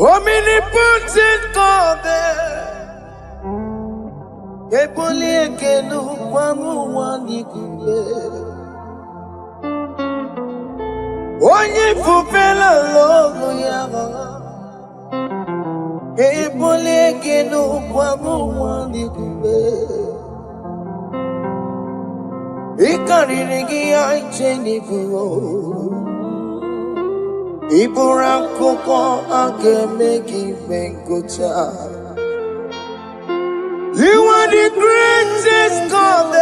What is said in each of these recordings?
Omnipotent God, Eboli ekelu kwangu wanikule. Onye fupela logo yaga, Eboli ekelu kwangu wanikule. Ikariri aicheni fuo, Iburakoko akemeki venkocha. You are the greatest God,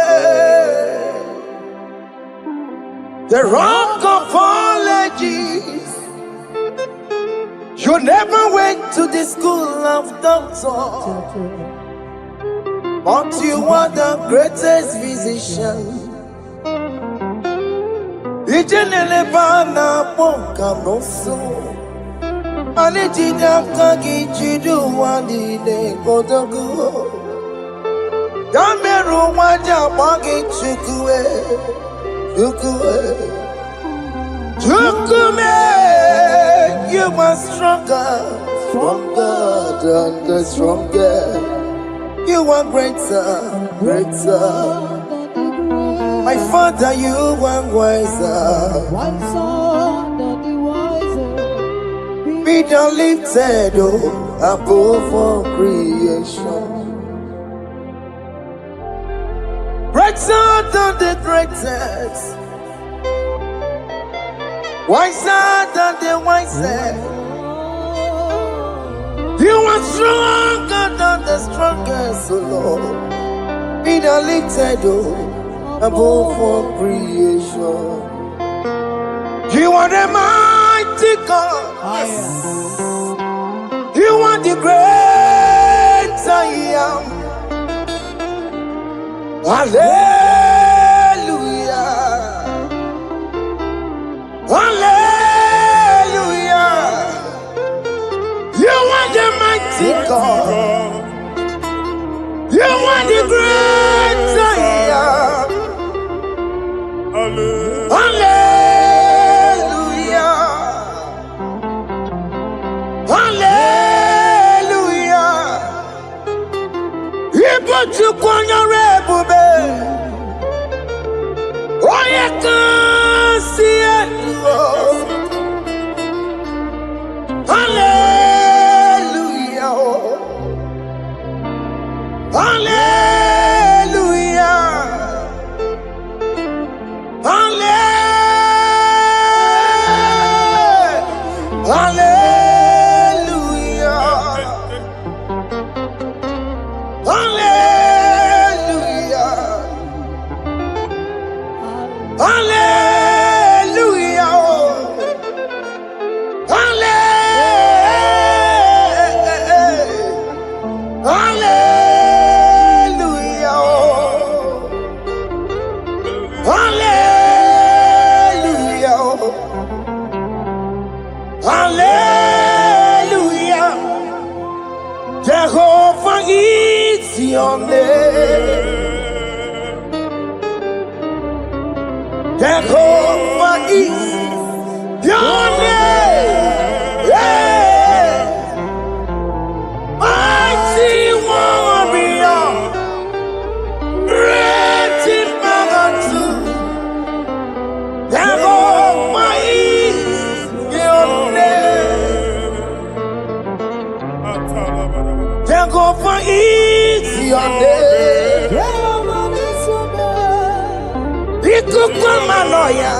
the rock of all ages. You never went to the school of doctor, but you are the greatest physician. Ijenele bana ponka noso, anejida kagi jidu wani ne kodogo. Yameru waja wagi chukue, chukume. You are stronger than the strongest. You are greater. My Father, you are wiser. Be thou lifted above all creation. Greater than the greatest. Wiser than the wisest. You are stronger than the strongest, O Lord. Be thou lifted above all creation. You are the mighty God. Yes. You are the great I am. Hallelujah. Hallelujah. You are the mighty God. You are the great I am. Hallelujah. Hallelujah. Ibotu kwanya rebube. Oye kasi eluo. Hallelujah. Hallelujah. Hallelujah. Hallelujah. Hallelujah. Hallelujah. Jehovah is your name. Jehovah is your name. Yeah. Mighty warrior, great in magnitude. Jehovah is your name. Jehovah is your name. Ikukumanoya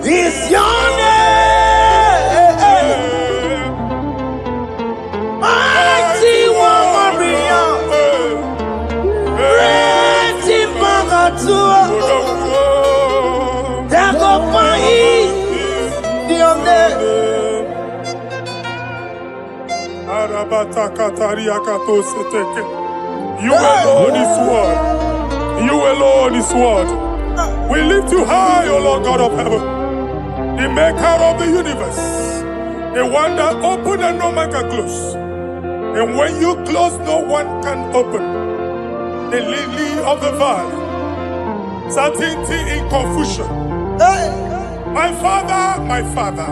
is your name. Mighty warrior, great in magnitude. Jehovah is your name. You alone is word. You alone is word. We lift you high, O Lord God of heaven, the maker of the universe, the one that opened and no man can close. And when you close, no one can open. The lily of the valley, certainty in confusion. My Father,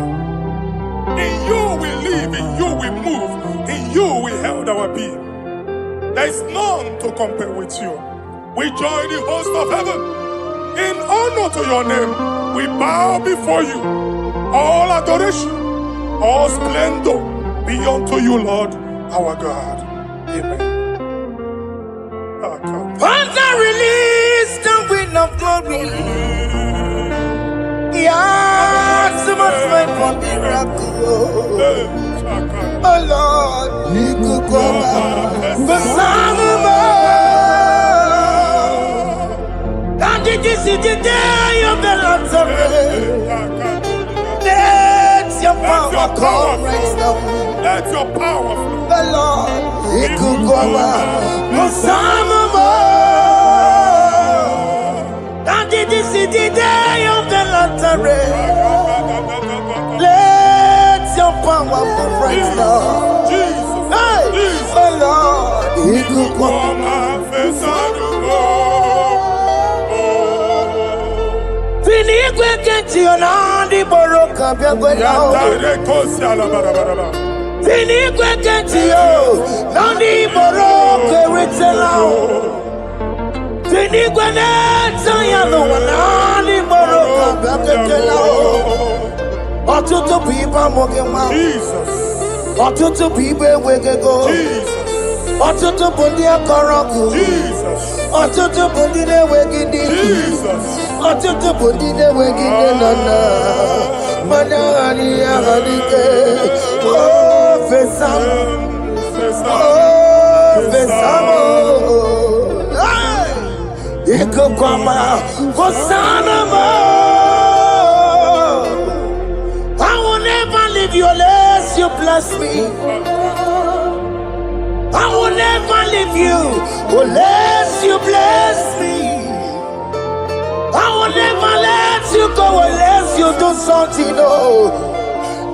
in you we live, in you we move, our being. There is none to compare with you. We join the host of heaven. In honor to your name, we bow before you. All adoration, all splendor be unto you, Lord, our God. Amen. Once I release the wind of glory, yeah, so much fight for miracle. Oh Lord, you could come out the sun above. And this is the day of the Lord's rain. Let your power come right now. Let your power flow. The Lord, you could come out the sun above. And this is the day of the Lord's rain. Let your power come right now. Jesus, Hey, Jesus. oh Lord, you could come out. Fini kwekenti onandi boroka byagwelao. Fini kwekenti yo nandi boroka ritselao. Fini kweneta yalo nandi boroka byagwelao. Otutu pipa mogema. Jesus. Otutu pipa wegego. Jesus. Otutu bundi akoroku. Jesus. Otutu bundi ne wegidi. Jesus. Otutu bundi ne wegidi nana. Manani agadike. Oh fesam. Oh fesam. Iko kwama kosana mo. I will never leave you unless you bless me. I will never leave you unless you bless me. I will never let you go unless you do something. Oh,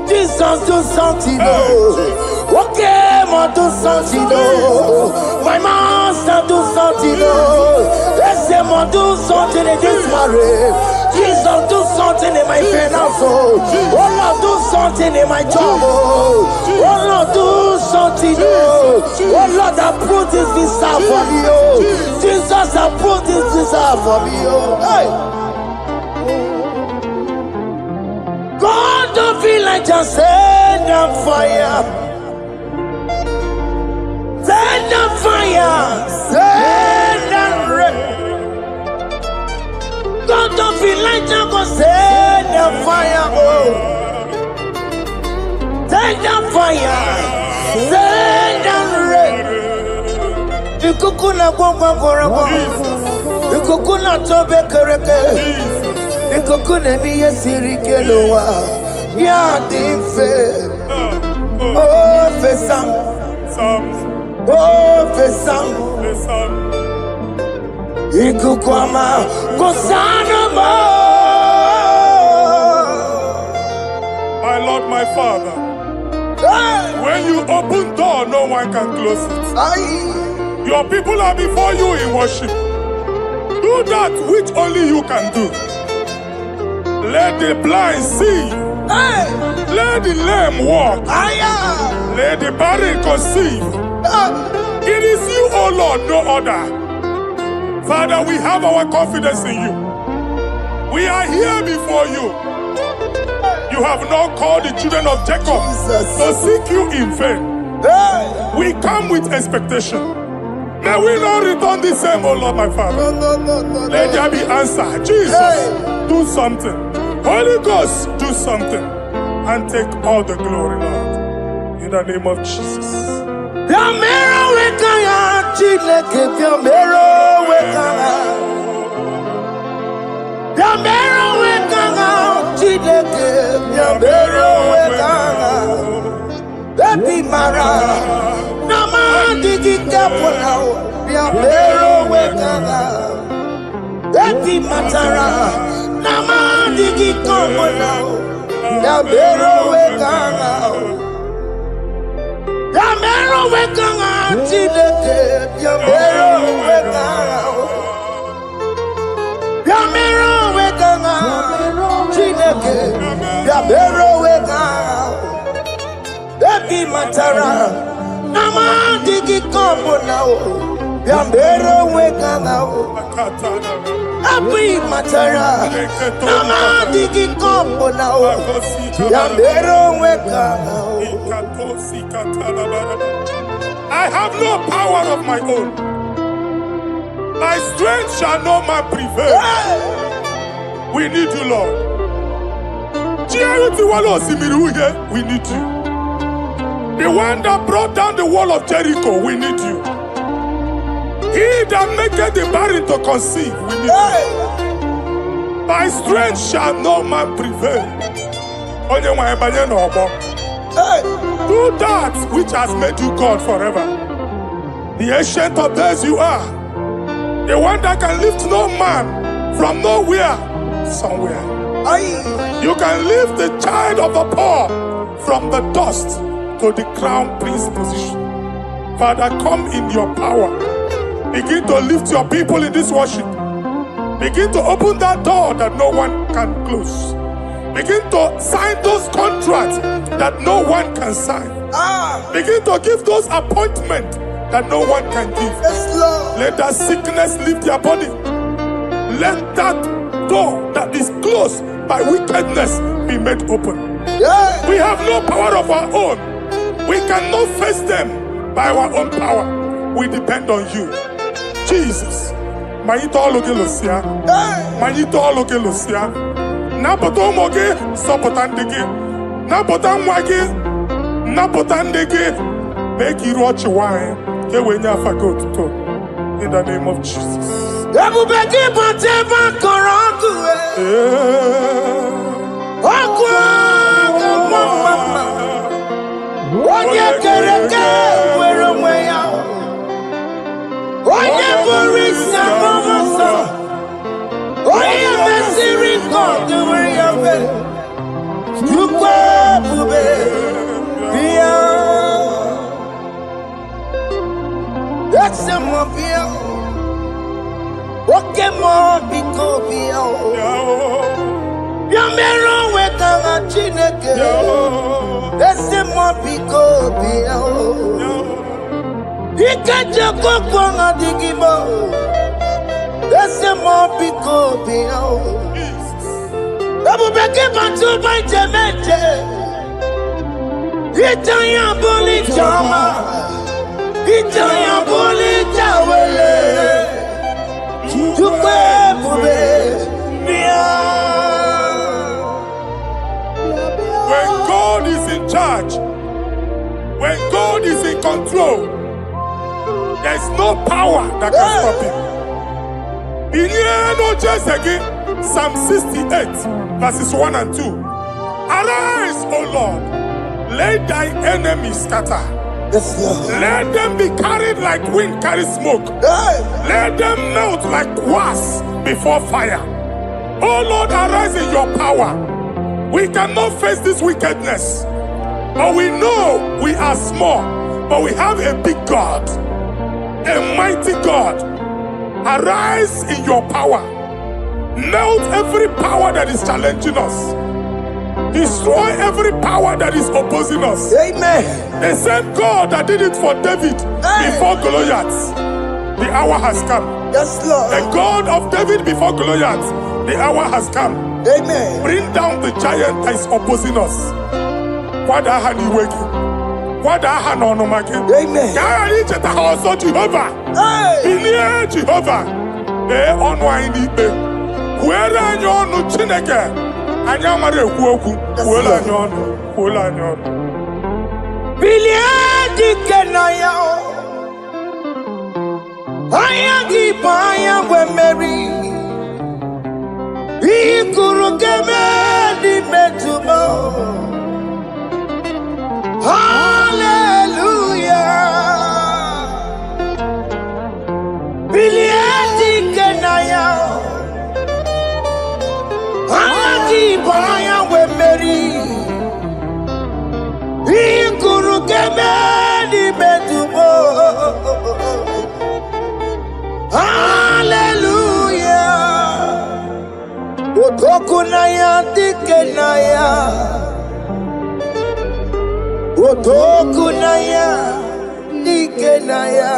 Jesus, do something. Oh, okay, ma do something. Oh, my master, do something. Oh, let's say, ma do something in this marriage. Jesus, do something in my finance. Oh, Lord, do something in my job. Oh, Lord, do something. Oh, Lord, approve this visa for me. Oh, Jesus, approve this visa for me. Oh, hey. God, don't feel like just send a fire. Send a fire. Send a rain. God don't feel like just go send the fire, oh. Send the fire, send the rain. The kukuna gwangwa gwangwa, the kukuna tobe kereke, the kukuna miye sirike loa, ya dimfe, oh fesam, oh fesam. Ikukwama kosana mo. My Lord, my Father, when you open door, no one can close it. Your people are before you in worship. Do that which only you can do. Let the blind see. Let the lame walk. Let the barren conceive. It is you, O Lord, no other. Father, we have our confidence in you. We are here before you. You have not called the children of Jacob to seek you in vain. We come with expectation. May we not return the same, oh Lord, my Father. Let there be answer. Jesus, do something. Holy Ghost, do something. And take all the glory, Lord. In the name of Jesus. Baby Mara, Nama Digi Kapona, Yamero Wekana, Baby Matara, Nama Digi Kapona, Yamero Wekana, Yamero Wekana, Chileke, Yamero Wekana, Yamero Wekana, Chileke, Yamero Wekana. Baby Matara, Nama digi kombo now. Yambero weka now. Abi matara. Nama digi kombo now. Yambero weka now. I have no power of my own. My strength shall not man prevail. We need you, Lord. We need you. The one that brought down the wall of Jericho, we need you. He that maketh the barren to conceive, we need you. By strength shall no man prevail. Do that which has made you God forever. The ancient of days you are. The one that can lift no man from nowhere, somewhere. You can lift the child of the poor from the dust to the crown prince position. Father, come in your power. Begin to lift your people in this worship. Begin to open that door that no one can close. Begin to sign those contracts that no one can sign. Begin to give those appointments that no one can give. Let that sickness leave their body. Let that door that is closed by wickedness be made open. We have no power of our own. We cannot face them by our own power. We depend on you. Jesus. Manito Logelosia. Manito Logelosia. Napotomoge, Sopotandege. Napotamwage, Napotandege. Make you watch wine. In the name of Jesus. That's a mobile. What can more be called? Yamero weka chineke. That's a mobile. Ikaja kokwanga digimo. That's a mobile. Abu beke bantu by jemeje. Itaya boli jama. Itaya boli jawele. Jukwe bube. When God is in charge, when God is in control, there's no power that can stop him. Psalm 68, verses 1 and 2. Arise, O Lord, let thy enemies scatter. Let them be carried like wind carries smoke. Let them melt like wax before fire. Oh Lord, arise in your power. We cannot face this wickedness, but we know we are small, but we have a big God, a mighty God. Arise in your power. Melt every power that is challenging us. Destroy every power that is opposing us. Amen. The same God that did it for David before Goliath, the hour has come. Yes, Lord. The God of David before Goliath, the hour has come. Amen. Bring down the giant that is opposing us. Amen. Jehovah. Jehovah. Where are you on Chineke? Anyamare kuoku, wela nyono, wela nyono. Biliadi kenaya, ayagi baya we Mary. Ikuru kemedi metumo. Hallelujah. Biliadi kenaya. Baya we Mary. Ikuru kemedi metumo. Hallelujah. Otokunaya dikenaya. Otokunaya Nikenaya.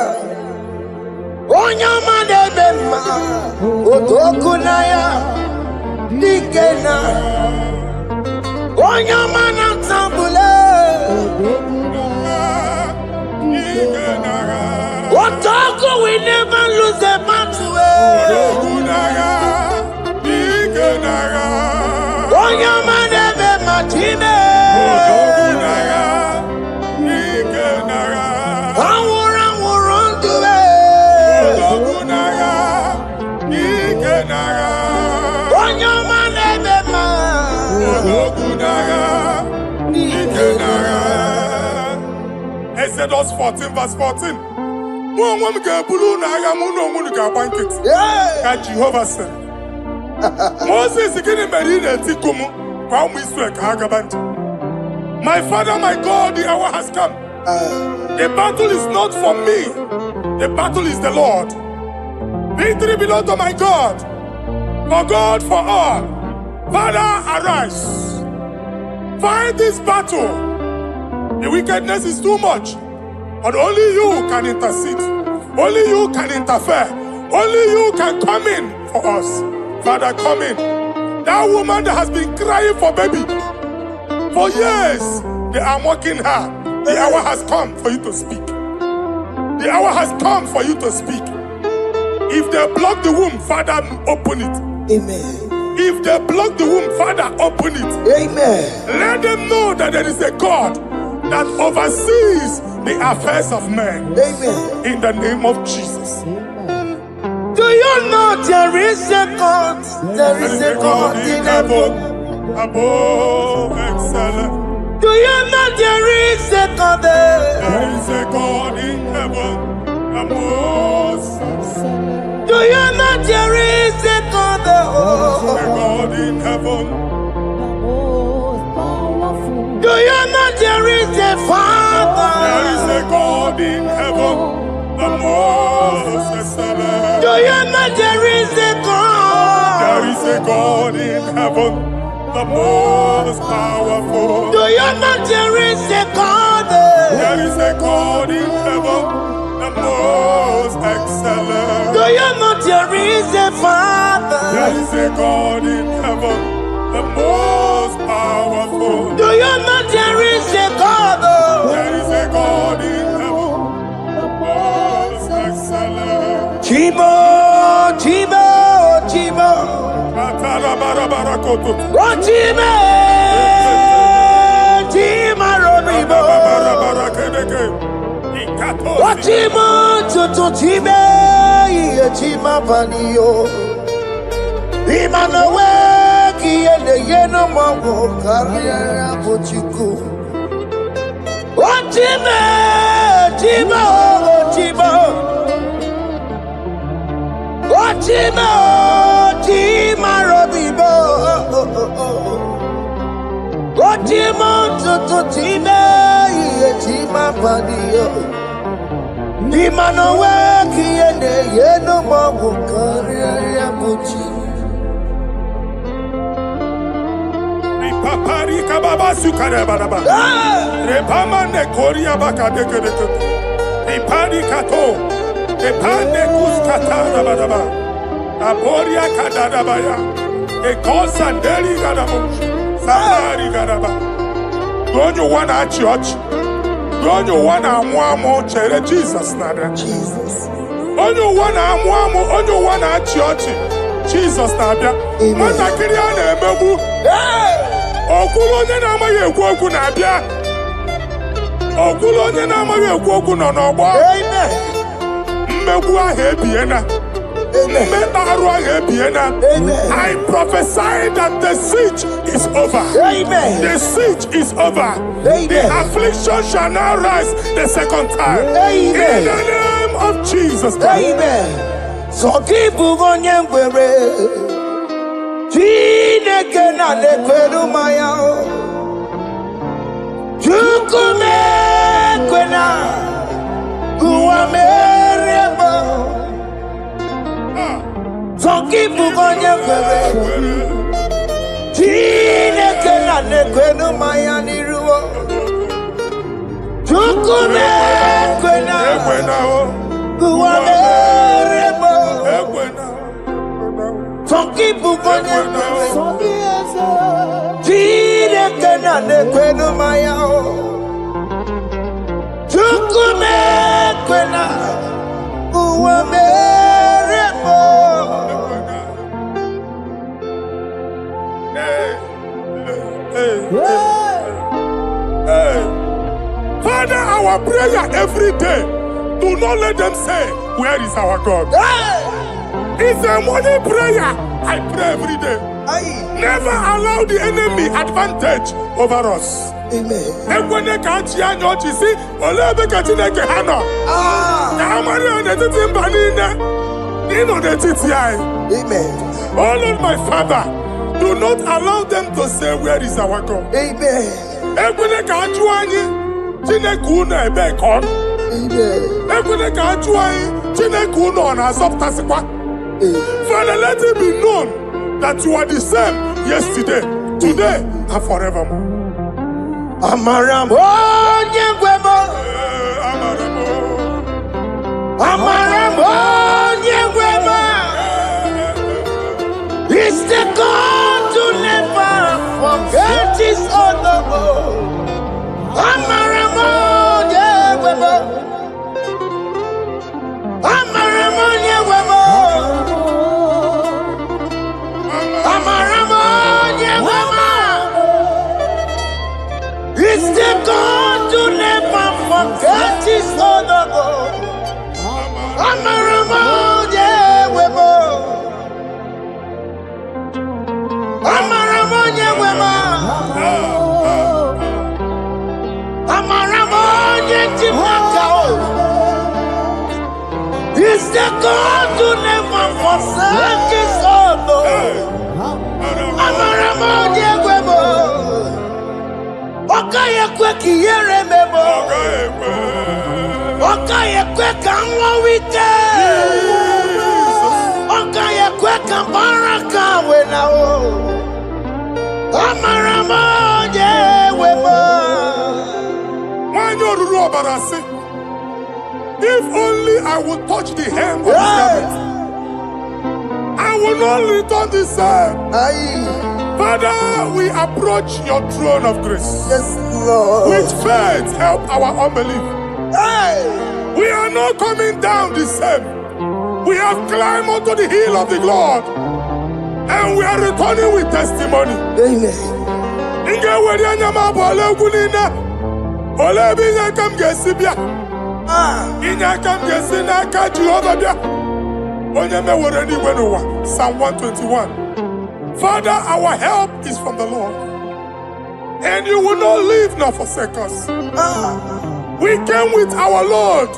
Onyama de bema. Otokunaya. Nikena. Onyama na tambule. Otoku, we never lose a battle. Onyama de bema chime. Exodus 14 verse 14. Jehovah said, Moses my father, my God, the hour has come. The battle is not for me. The battle is the Lord. Victory belongs to my God. For God, for all. Father, arise. Fight this battle. The wickedness is too much. But only you can intercede. Only you can interfere. Only you can come in for us. Father, come in. That woman that has been crying for baby for years, they are mocking her. The hour has come for you to speak. The hour has come for you to speak. If they block the womb, Father, open it. Amen. If they block the womb, Father, open it. Amen. Let them know that there is a God that oversees the affairs of men. Amen. In the name of Jesus. Do you know there is a God? There is a God in heaven. Above excellent. Do you know there is a God there? There is a God in heaven. Above excellent. Do you know there is a God there? There is a God in heaven. Do you know there is a Father? There is a God in heaven. The most excellent. Do you know there is a God? There is a God in heaven, the most powerful. Do you know there is a God? There is a God in heaven, the most excellent. Do you know there is a Father? There is a God in heaven, the most powerful. Do you know there is a God? There is a God in heaven, the most excellent. Chimo, Chimo, Chimo. Oh, Chimo, Chimo, Robibo. Oh, Chimo, Chutu, Chimo, Chimo, Panio. Imanowe, Kiene, Yeno, Mawo, Carriera, Pochiku. Oh, Chimo, Chimo, Chimo. Chima, Chima, Robibo. Chima, Chima, Chima, Padio. Chima, no work, Yeno, Mabu, Carriera, Pucci. Papari Kababa Sukarababa. Repamane Korea Bakadeke. Repari Kato. Epane kuskatana badaba. Aboria kadadabaya. Ekosanderi gadabo. Samari gadaba. Don't you want a church? Don't you want a mwamo chere Jesus nada? Jesus. Don't you want a mwamo? Don't you want a church? Jesus nada. Mata kiriane emebu. Okulonye na amaye ekwoku nabia. Okulonye na amaye ekwoku no n'ogbo. Amen. I prophesy that the siege is over. Amen. The siege is over. Amen. The affliction shall now rise the second time. Amen. In the name of Jesus Christ. Amen. So keep on your way. Chineke na lekweru maya. Chukume kwena. So keep on your way. Chineke na lekwenu maya niruo. Chukume kwena. Guameremo. Forgive Guameremo. Tire kena ne kwenu mayao. Chukume kwena. Guameremo. Father, our prayer every day, do not let them say, where is our God? It's a morning prayer. I pray every day. Never allow the enemy advantage over us. Amen. Amen. Oh Lord, my Father, do not allow them to say, where is our God? Amen. Amen. Father, let it be known that you are the same yesterday, today, and forevermore. Amaramo, Nyegwemo. Amaramo, Nyegwemo. It's the God to never forget his honor. Amaramo, Nyegwemo. Amaramo, Nyegwemo. Amaramo, Nyegwemo. It's the God to never forget his honor. Amaramo, Nyegwemo. Amaramo, Nyegwemo. Amaramo, Nyegwemo. It's the God to never forsake his honor. Amaramo, Nyegwemo. Okaye kwe kiyere memo. Okaye kwe kanwa wite. Okaye kwe kambaraka wenao. Amaramo, Nyegwemo. If only I would touch the hem of his garment, I will not return the same. Father, we approach your throne of grace. Yes, Lord. With faith, help our unbelief. We are not coming down the same. We have climbed onto the hill of the Lord, and we are returning with testimony. Amen. Psalm 121. Father, our help is from the Lord, and you will not leave nor forsake us. We came with our Lord.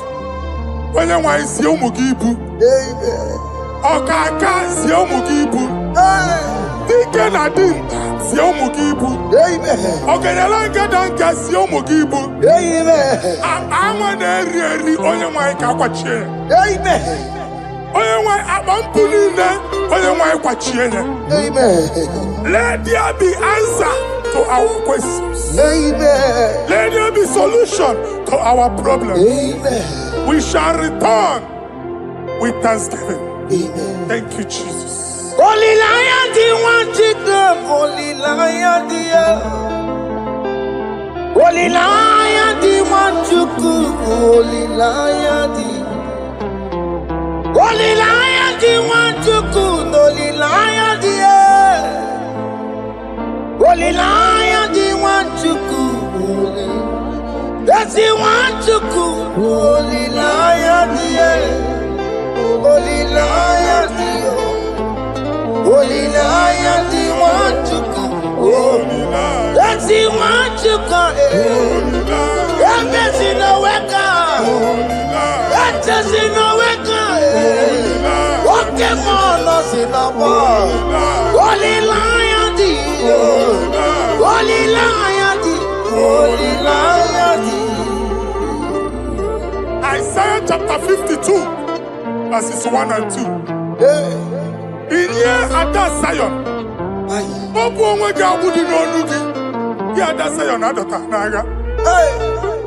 Amen. Let there be answer to our questions. Amen. Let there be solution to our problems. Amen. We shall return with thanksgiving. Amen. Thank you, Jesus. Holy Lion, the one to come. Holy Lion, the Holy Lion, the one to come. Holy Lion, the Holy Lion, the one to come. Holy Lion, the Holy Lion, the one to come. That's the one to come. Holy Lion, the Holy Lion, the Holy Lion, the one to come. That's the one to come. That's in the wake. That's in the wake. Walking on us in the world. Holy Lion, the Holy Lion, the Holy Lion, the Isaiah chapter 52, verses 1 and 2. In here at that Zion,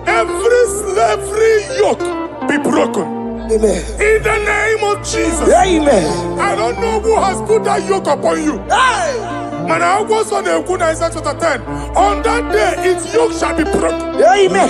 every slavery yoke be broken. Amen. In the name of Jesus. Amen. I don't know who has put that yoke upon you. Hey. Man, I was on the Isaiah chapter 10. On that day, its yoke shall be broken. Amen.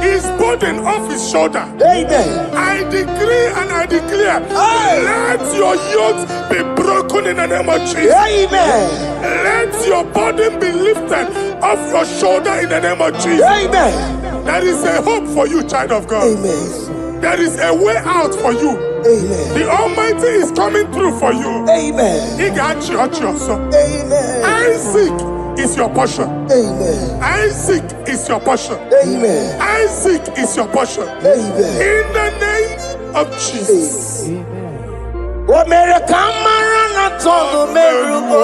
His burden off his shoulder. Amen. I decree and I declare, Hey. let your yokes be broken in the name of Jesus. Amen. Let your burden be lifted off your shoulder in the name of Jesus. Amen. There is a hope for you, child of God. Amen. There is a way out for you. Amen. The Almighty is coming through for you. Amen. He got you, so. Amen. Isaac is your portion. Amen. Isaac is your portion. Amen. Isaac is your portion. Amen. In the name of Jesus. America marana tolo merugo.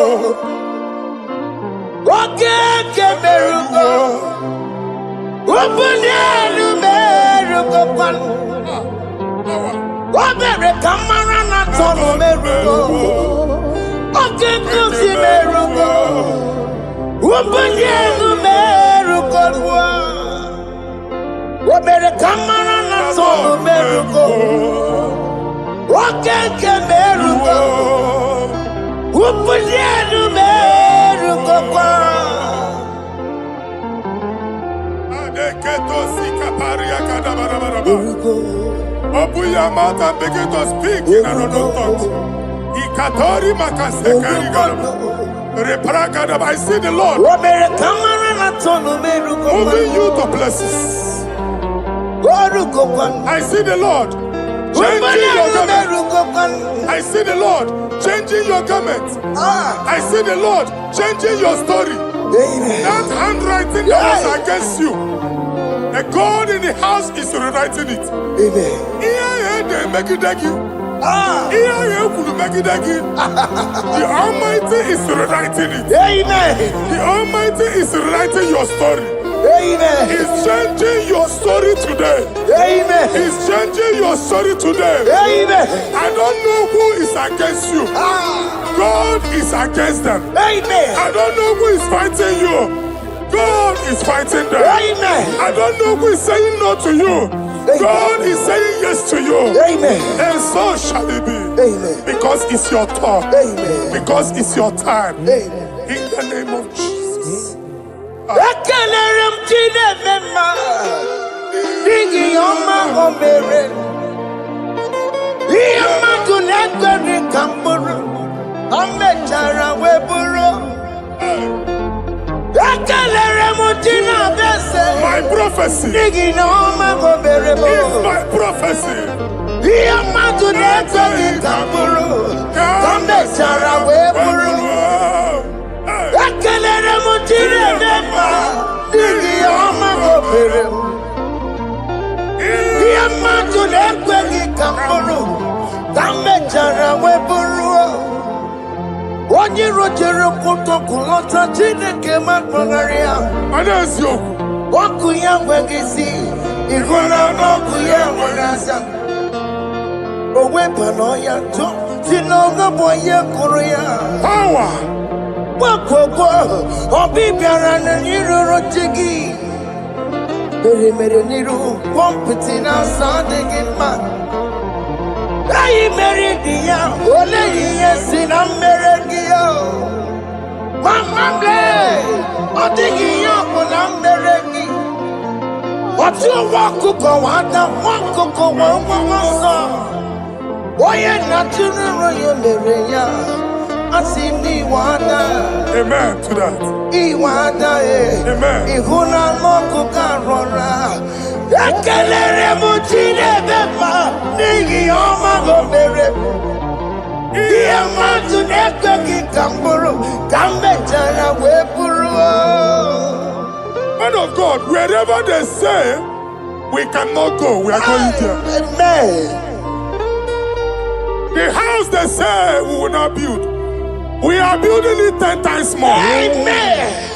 Okeke merugo. Ubunelu merugo pan. America marana tolo merugo. Okeke si merugo. Ubunelu merugo. America marana tolo merugo. Okeke merugo. Ubunelu merugo pan. Open your mouth and begin to speak in another tongue. Ikatori makasekari garaba. Reprakadaba. I see the Lord moving you to places. I see the Lord changing your garment. I see the Lord changing your garment. I see the Lord changing your story. That handwriting that was against you, the God in the house is rewriting it. They make it like you. The Almighty is rewriting it. The Almighty is rewriting your story. He's changing your story today. He's changing your story today. I don't know who is against you. God is against them. I don't know who is fighting you. God is fighting them. I don't know who is saying no to you. God is saying yes to you. And so shall it be. Because it's your turn. Because it's your time. In the name of Jesus. My prophecy is my prophecy. Onye rojere kutokulota Chineke makpọgharịa. Ọkụ ya nweghị isi, ịhụla n'ọkụ ya nwere asa. O wepụla ya tụ, si n'ọgọ bụ onye kụrụ ya. Power. Gbakọkọ, obi bịara na n'iruru chi gị. Mere n'iru, kpọmpụtị na-asa adịghị mma. Anyị mere dị ya, ole ihe si na mmere gị ya. Mama ble, ọ dịghị ihe ọ bụ na mmere gị. Ọtụ ụwa ọkụkọ wada, nwa ọkụkọ nwa nwa nsọ. Onye na-atụrụ ya mere ya, asị n'iwe ada. Amen to that. Iwe ada Amen. Ịhụ na anụ ọkụkọ arọra. Ekelere m Chineke ma n'ihi ọma o mere. Ihe mmadụ na-ekweghị ka m bụrụ, ka m mechara wee bụrụ. Man of God, wherever they say we cannot go, we are going there. Amen. The house they say we will not build, we are building it 10 times more. Amen.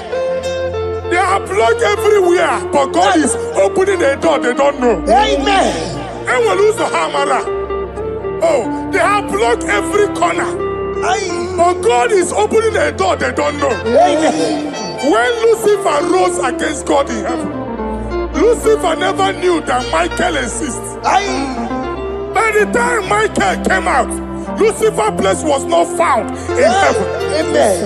They are blocked everywhere, but God is opening a door they don't know. Amen. And we lose the hammer. Oh, they have blocked every corner, but God is opening a door they don't know. Amen. When Lucifer rose against God in heaven, Lucifer never knew that Michael exists. By By the time Michael came out, Lucifer's place was not found in heaven. Amen.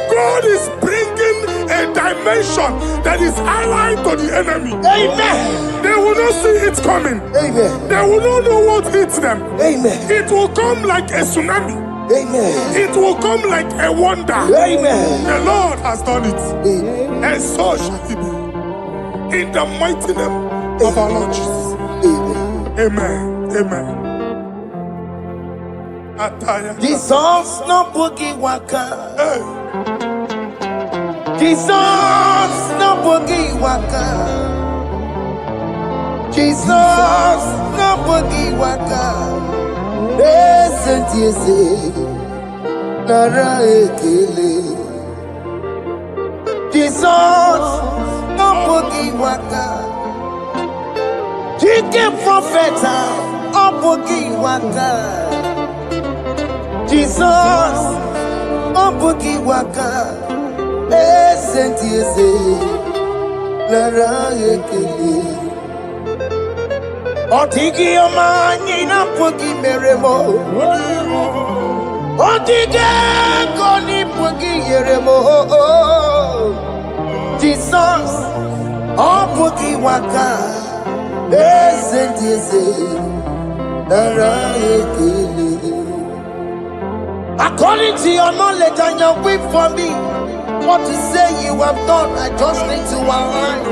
God is bringing a dimension that is allied to the enemy. Amen. They will not see it coming. Amen. They will not know what hits them. Amen. It will come like a tsunami. Amen. It will come like a wonder. Amen. The Lord has done it. Amen. And so shall it be. In the mighty name of our Lord Jesus. Amen. Amen. Amen. Ataya. Jesus no boogie waka. Hey. Jesus no boogie waka. Jesus no boogie waka. Listen to you say, Nara ekele. Jesus no boogie waka. Chicken prophet, no boogie waka. Jesus, oh boogie waka, senti ese, lara ekele. Otigi omani na boogie meremo, otige koni boogie yeremo. Jesus, oh boogie waka, senti ese, lara ekele. According to your knowledge and your will for me, what to say you have done, I just need to align.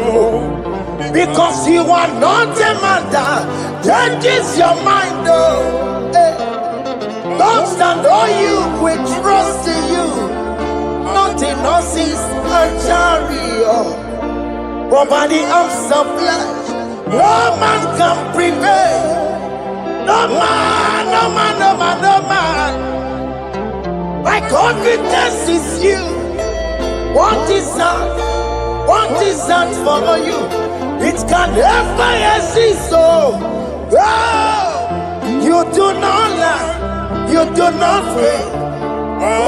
Because you are not a man that changes your mind. Don't stand on you, we trust in you. Not in horses and chariot, but by the arms of flesh, no man can prevail. No man, no man, no man, no man. My confidence is you. What is that? What is that for you? It can never exist. So, you do not lie. You do not fail.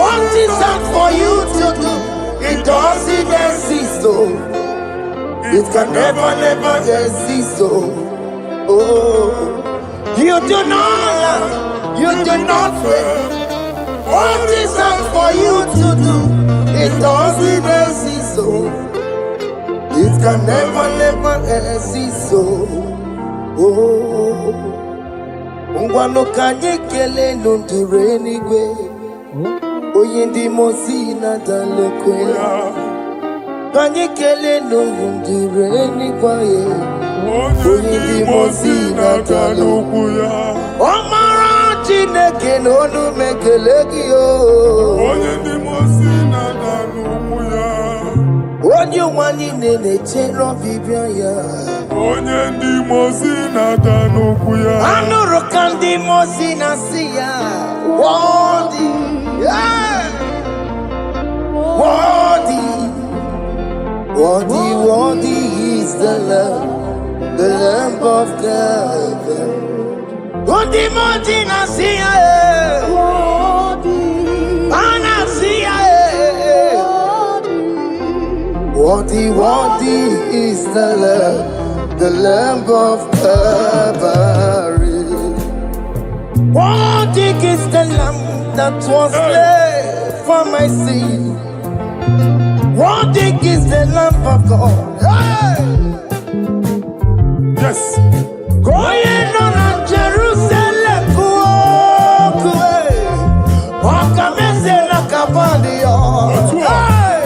What is that for you to do? It doesn't exist. So, it can never, never exist. So, you do not lie. You do not fail. What is that for you to do? It doesn't exist, so it can never, never exist, so Ungwano kanye kele nundure nigwe Oyindi mosi na dalekwe Kanye kele nundure nigwe Oyindi mosi na dalekwe Omara Chineke n'onu mekele gị o. Onye ndị mosi na-ada n'ụkwụ ya. Onye ụwa niile na-echere ọbịbịa ya. Onye ndị mosi na-ada n'ụkwụ ya. Anụrụ ka ndị mosi na-asị ya. Worthy, yeah. Worthy, worthy, worthy is the Lamb of God. Worthy, worthy, Naija. Worthy, worthy is the Lamb of Calvary. Worthy is the Lamb that was slain for my sin. Worthy is the Lamb of God. Hey! Yes. Going on Jerusalem, walk a message like a body. Hey!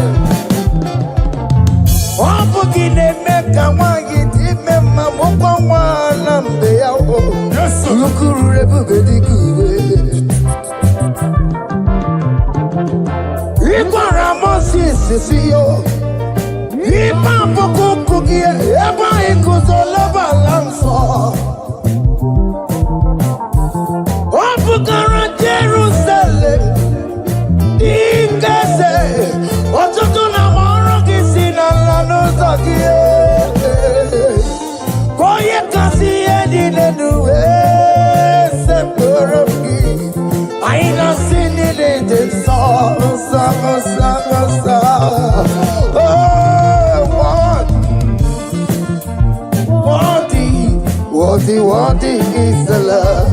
Wapugine meka wangi dimema mokwa wanambe yao. Yes, sir. Yukuru rebube dikuwe. Ipa ramosi sisiyo. Ipa poku kukie. Eba ikuzoloba lamso. Wapugara Jerusalem. Ikese. Otutuna morogi sinala nozagie. Koye kasi edinenuwe. Seporogi. Aina sinile de sa. Oh, worthy is the Lamb.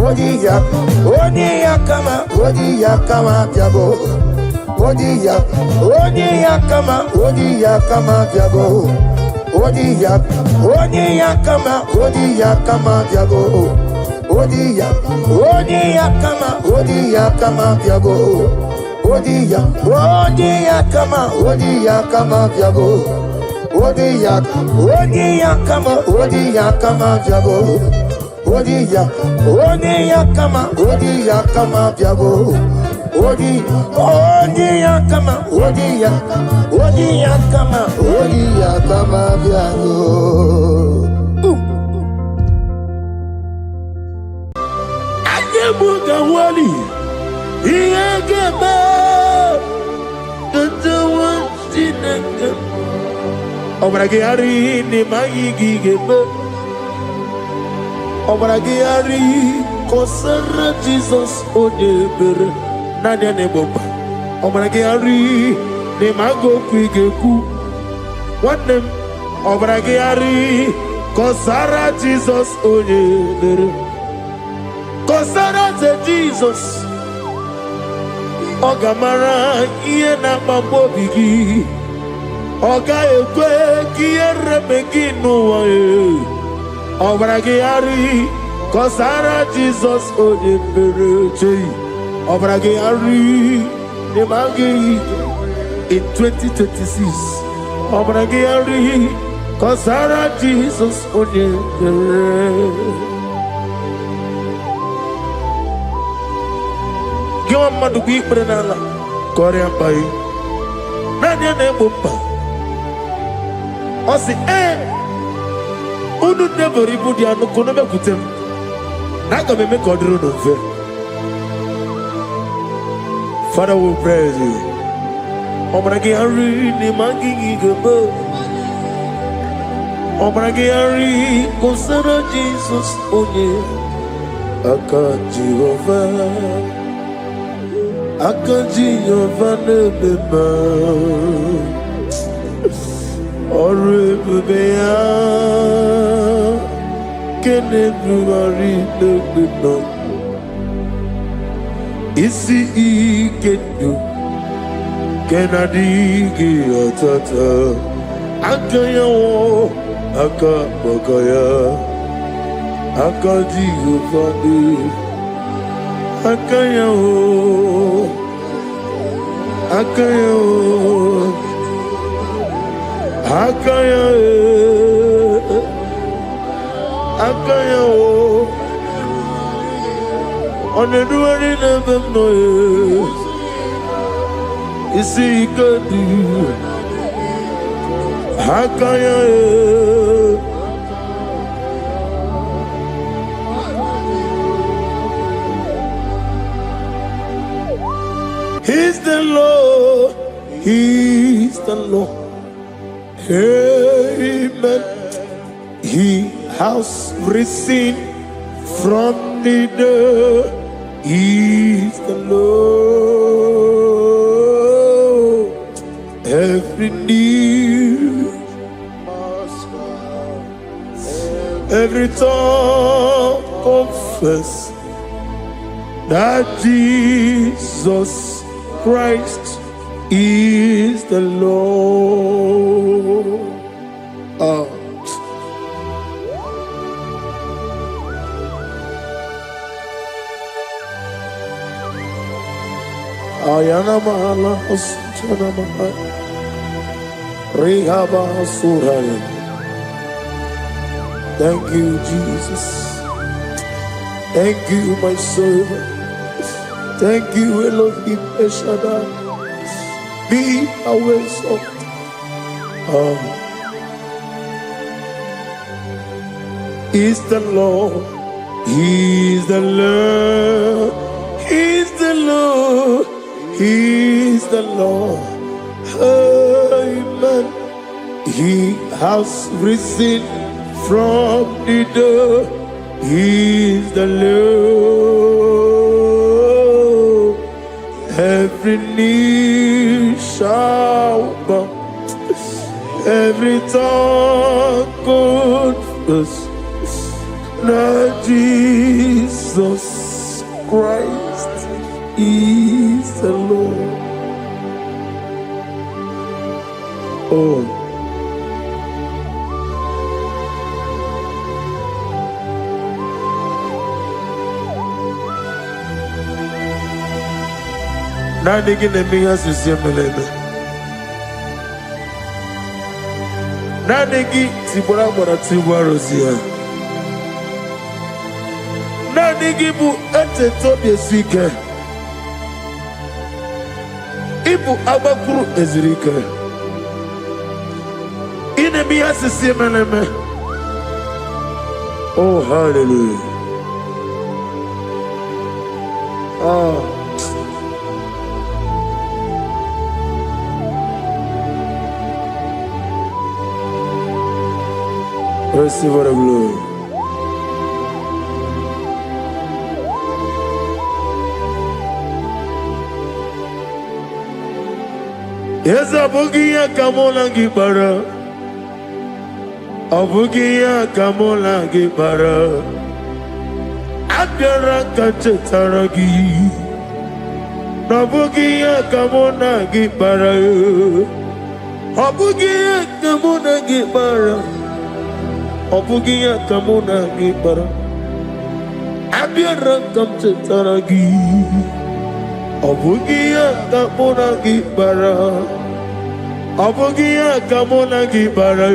kama biago. Odiya kama biago. Odiya kama biago. Odiya kama biago. Odiya kama biago. Odiya kama biago. Odiya kama biago. Odiya kama biago. Ayebuga wali iyegebe tatawa sinaka obrage ari ni magigigebe obrage ari kosara Jesus odebere nanya ne bomba obrage ari ni mago kwigeku wanem obrage ari kosara Jesus odebere kosara ze Jesus ogamara iye na mambobi gi oga ekwe ki eremegi nuwa obrage ari kosara Jesus odebere chei obrage ari ne magi in 2026 obrage ari kosara Jesus odebere. Give man to be Brenala, Korean by Nanya Nebumba. I say, Udu never put the Anokonoma Kutem. Naka me make order of it. Father will praise you. Obragi Ari, Nimangi Gabo. Obragi Ari, Kosara Jesus, Oye. Aka Jehovah. Akaji Yovane Beba Ore Bebea Kene Bluari Nebino Isi Ikenu Kenadigi Otata Akaya wo Akabakaya Akaji Yovane Akaya wo Akaya wo Akaya Akaya wo Oneduari nebem no Isi ikadu Akaya He's the Lord, He's the Lord. Amen. He has risen from the dead. He's the Lord. Every knee, every tongue confess that Jesus Christ is the Lord. Ayana mahala osana mahala rehaba suraya. Thank you, Jesus. Thank you, my servant. Thank you, Elohim Eshadai. Be our salt. He's the Lord. He's the Lord. He's the Lord. He's the Lord. Amen. He has risen from the dead. He's the Lord. Every knee shall bow, every tongue confess that Jesus Christ is the Lord. Oh. Nani gine mi asisi meleme. Nani gi tibora bora tibora sia. Nani gi bu ete tobi sike. Ibu abakuru ezirike. Ine mi asisi meleme. Oh hallelujah. Oh. Receive the glory. Yes, Abugia Kamola Gibara. Abugia Kamola Gibara. Abdara Kachetaragi. Abugia Kamona Gibara. Abugia Kamona Gibara. Obugia kamuna gibara, abiyara kamche taragi. Obugia kamuna gibara, obugia kamuna gibara.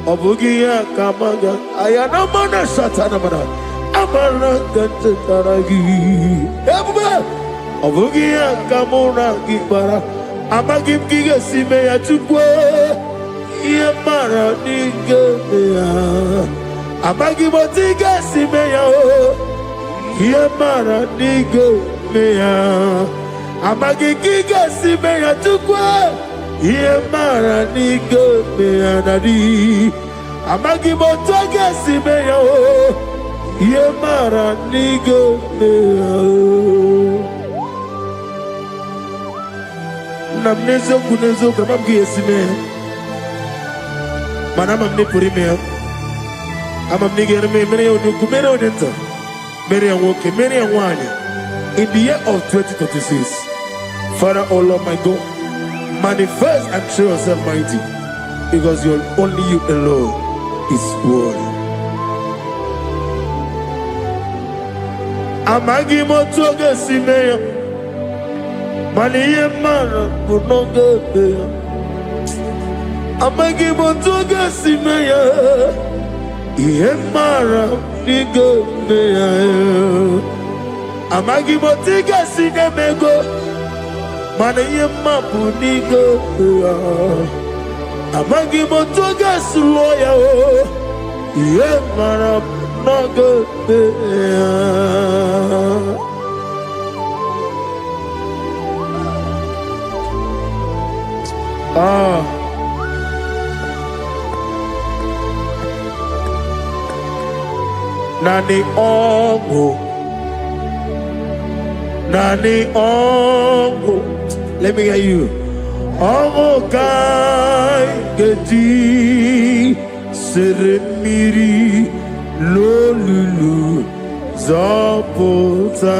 Obugia kamaga, ayana mana satana mana, amara kamche taragi. Obugia kamuna gibara, amagim kiga sime ya chukwe. Yemara nigeya, amagi motiga simeya o. Yemara nigeya, amagi kiga simeya tukwa. Yemara nigeya nadi, amagi motiga simeya o. Yemara nigeya. Namnezo kunezo kamamgi yesimeya. Manam amne puri me amam ni gere me mere onu kumere odenta mere anwoke mere anwanya in the year of 2026. Father, oh Lord my God, manifest and show yourself mighty, because you're only you alone is worthy. Amagi motoge simeya maniye mara kunoge beya. Amagi motoga simeya, Yemara nigo meya. Amagi motiga sinemego, mana yemapu nigo meya. Amagi motoga suloya o, Yemara nago meya. Ah. Nani ongo. Let me hear you. Ongo kai geti seremiri lolulu zapota.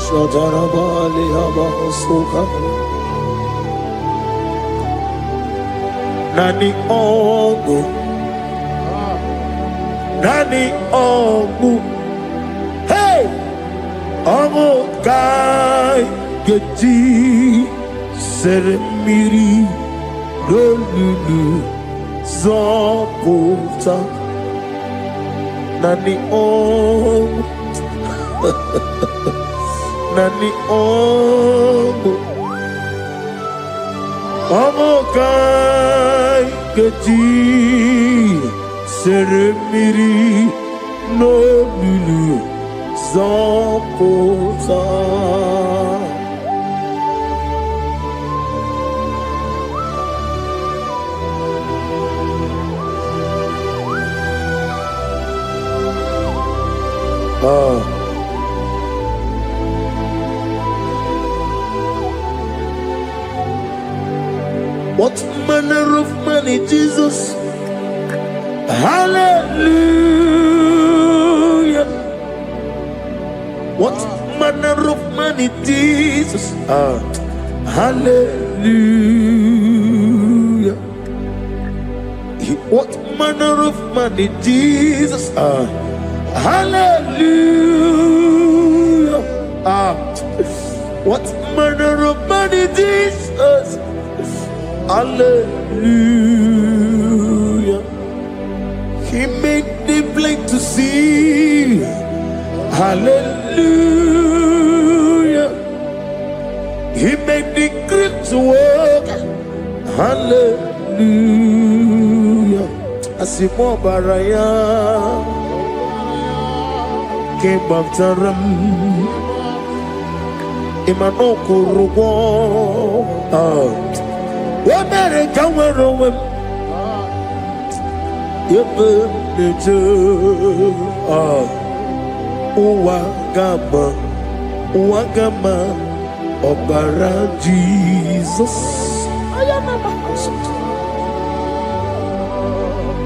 Shadarabali Abahosuka. Nani ongu, Nani ongu. Hey, ongu kai geti seremiri lolulu zapota. Nani ongu. Nani ongo, ongo kai geti seremiri no lulu zapota. What manner of man is Jesus? Hallelujah. What manner of man is Jesus? Hallelujah. What manner of man is Jesus? Hallelujah. What manner of man is Jesus? Hallelujah. He made the blind to see. Hallelujah. He made the crippled to walk. Hallelujah. Asimo baraya came back to ram. Imano kurugo. What better come around? Wagama, Obara Jesus.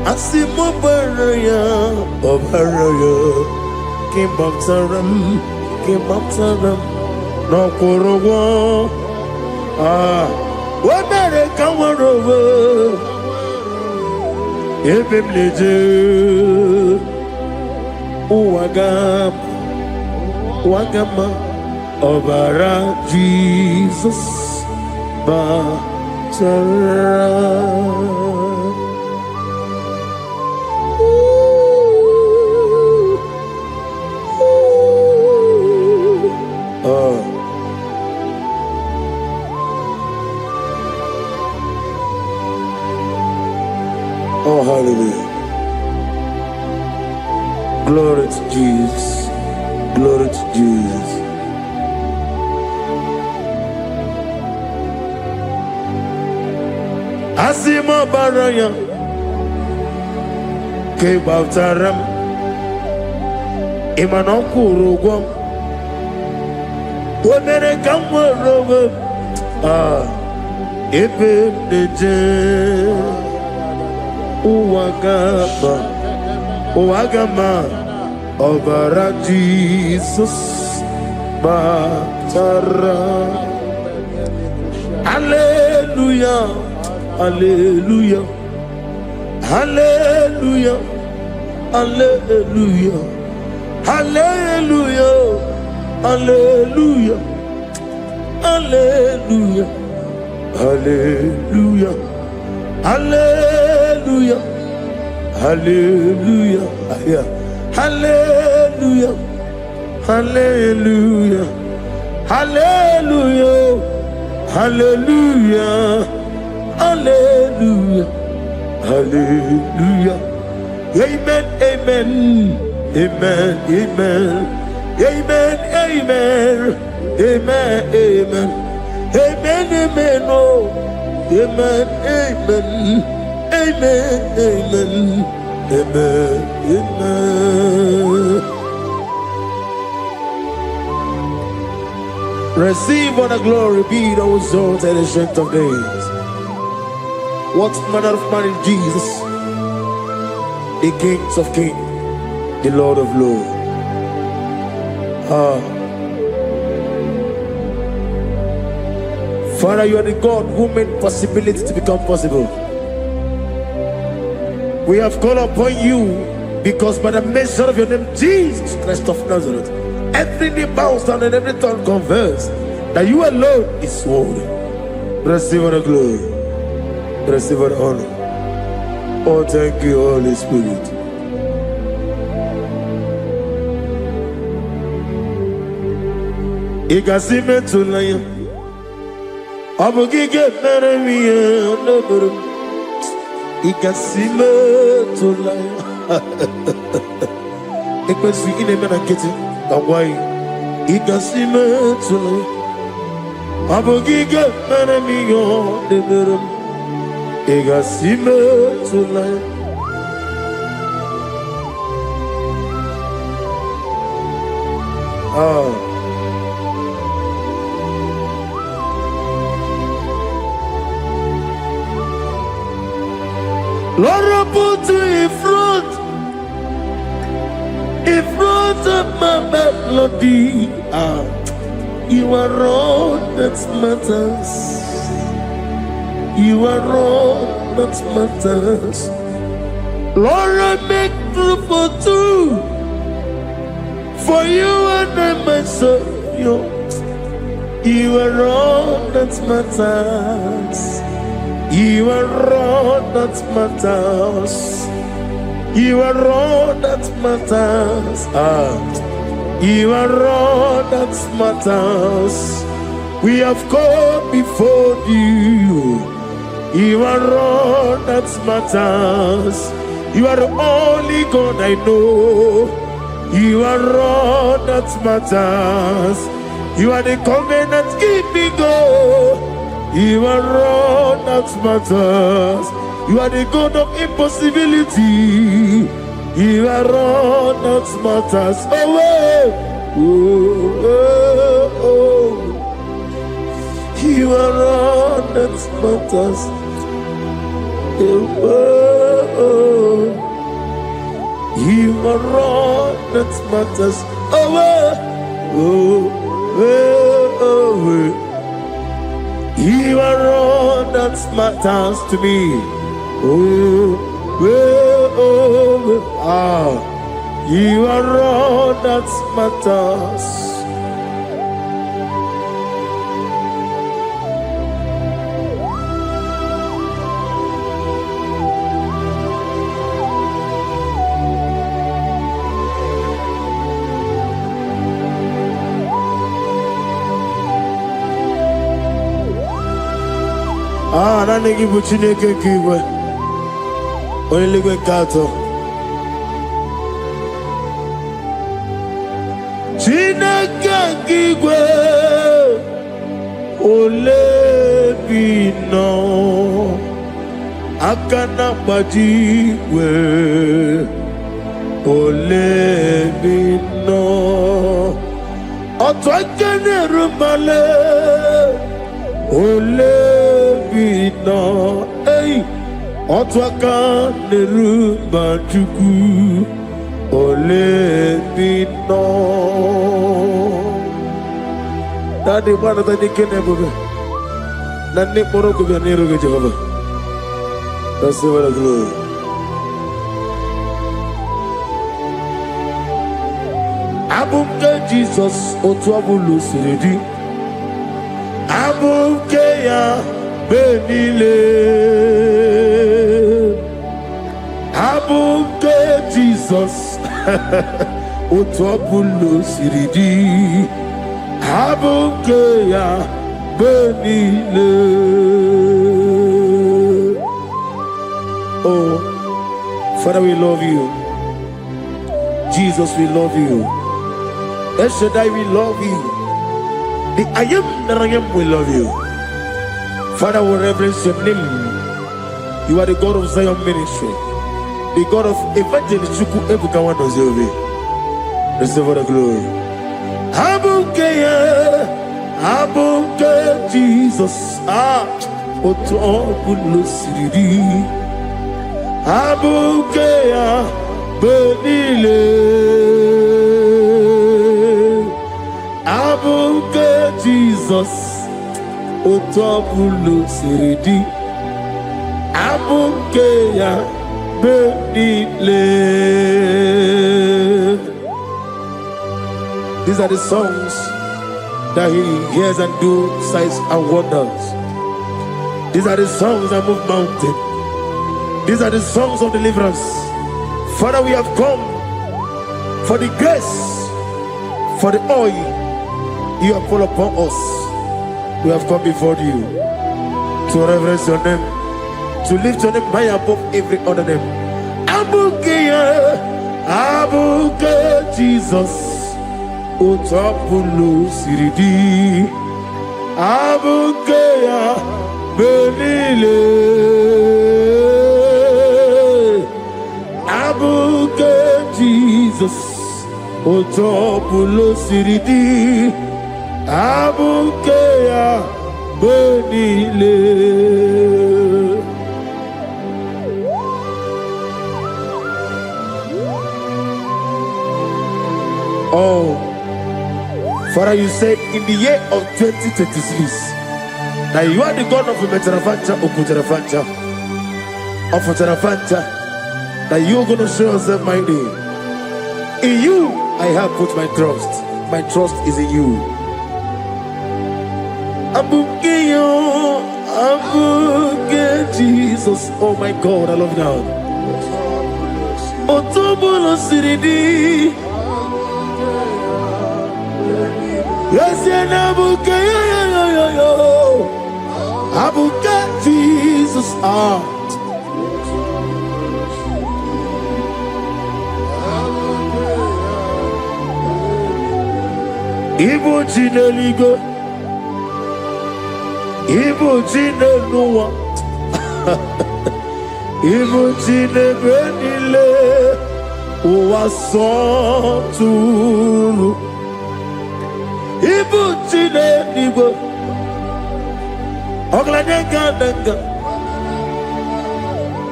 Asimo baraya, Obaraya, came up to them, no kurugo. What better come over? If him leju, wagama, Obara Jesus, Batara. Oh, hallelujah. Glory to Jesus. Glory to Jesus. Asimo baraya ke bautaram imano kurugom wonere kamorobe ebe deje Wagama, Obara Jesus, Batara. Hallelujah, Hallelujah, Hallelujah, Hallelujah, Hallelujah, Hallelujah, Hallelujah, Hallelujah, Hallelujah, Hallelujah, Hallelujah, Hallelujah, Hallelujah, Hallelujah, Hallelujah, Hallelujah. Amen, amen, amen, amen, amen, amen, amen, amen, amen, amen, oh, amen, amen. Amen, amen, amen, amen. Receive all the glory, be the result and the strength of days. What manner of man is Jesus? The King of Kings, the Lord of Lords. Father, you are the God who made possibility to become possible. We have called upon you because by the measure of your name, Jesus Christ of Nazareth, every knee bows down and every tongue confess that you alone is worthy. Receive all the glory. Receive all the honor. Oh, thank you, Holy Spirit. Igasime tulaya, abugige meremiye onoburum. Igasime tulaya. Ekwensu ineme na kete kawai. Igasime tulaya, abugige meremiye onoburum. Igasime tulaya. Lord, I put you in front of my melody. You are all that matters. You are all that matters. Lord, I make room for two. For you and I myself, you are all that matters. You are all that matters. You are all that matters. You are all that matters. We have come before you. You are all that matters. You are the only God I know. You are all that matters. You are the covenant keeping God. You are all that matters. You are the God of impossibility. You are all that matters. You are all that matters. You are all that matters. You are all that matters to me. You are all that matters. Nani kibu Chineke kiwe Oyeligwe kato Chineke kiwe Olebino Akana bajiwe Olebino Otwakene rumale Olebino, hey, Otwaka nerumba chuku. Olebino. Daddy, what are the Kennebuga? Nani Morocco Nero Jehovah. That's the word of glory. Abunga Jesus, Otwabulu Siridi. Abukeya benile Abuke Jesus Utwapulu siridi Abukeya benile. Oh, Father, we love you. Jesus, we love you. El Shaddai, we love you. The I am that I am, we love you. Father, we reverence your name. You are the God of Zion ministry, the God of evangelist Chuku Ebukawan Ozeove. Receive all the glory. Abuke Jesus. Otobulu siridi. Abuke benile. Abuke Jesus, Otobulu siridi. Abuke ya benile. These are the songs that he hears and do signs and wonders. These are the songs that move mountain. These are the songs of deliverance. Father, we have come for the grace, for the oil you have poured upon us. We have come before you to reverence your name, to lift your name high above every other name. Abuke Jesus, Otobulu siridi. Abuke benile. Abuke Jesus, Otobulu siridi. Abuke benile. Father, you said in the year of 2026 that you are the God of Metarafanta, Okutarafanta, of Tarafanta, that you're going to show yourself mighty. In you, I have put my trust. My trust is in you. Abukeyo, Abuke Jesus. Oh my God, I love you now. Otobulo Siridi. Yes, Abukeyo, Abuke Jesus. Ibo Chineligo, Ibo Chinenuwa, Ibo Chinebenile, Uwasanturu, Ibo Chineligo, Oglanenga,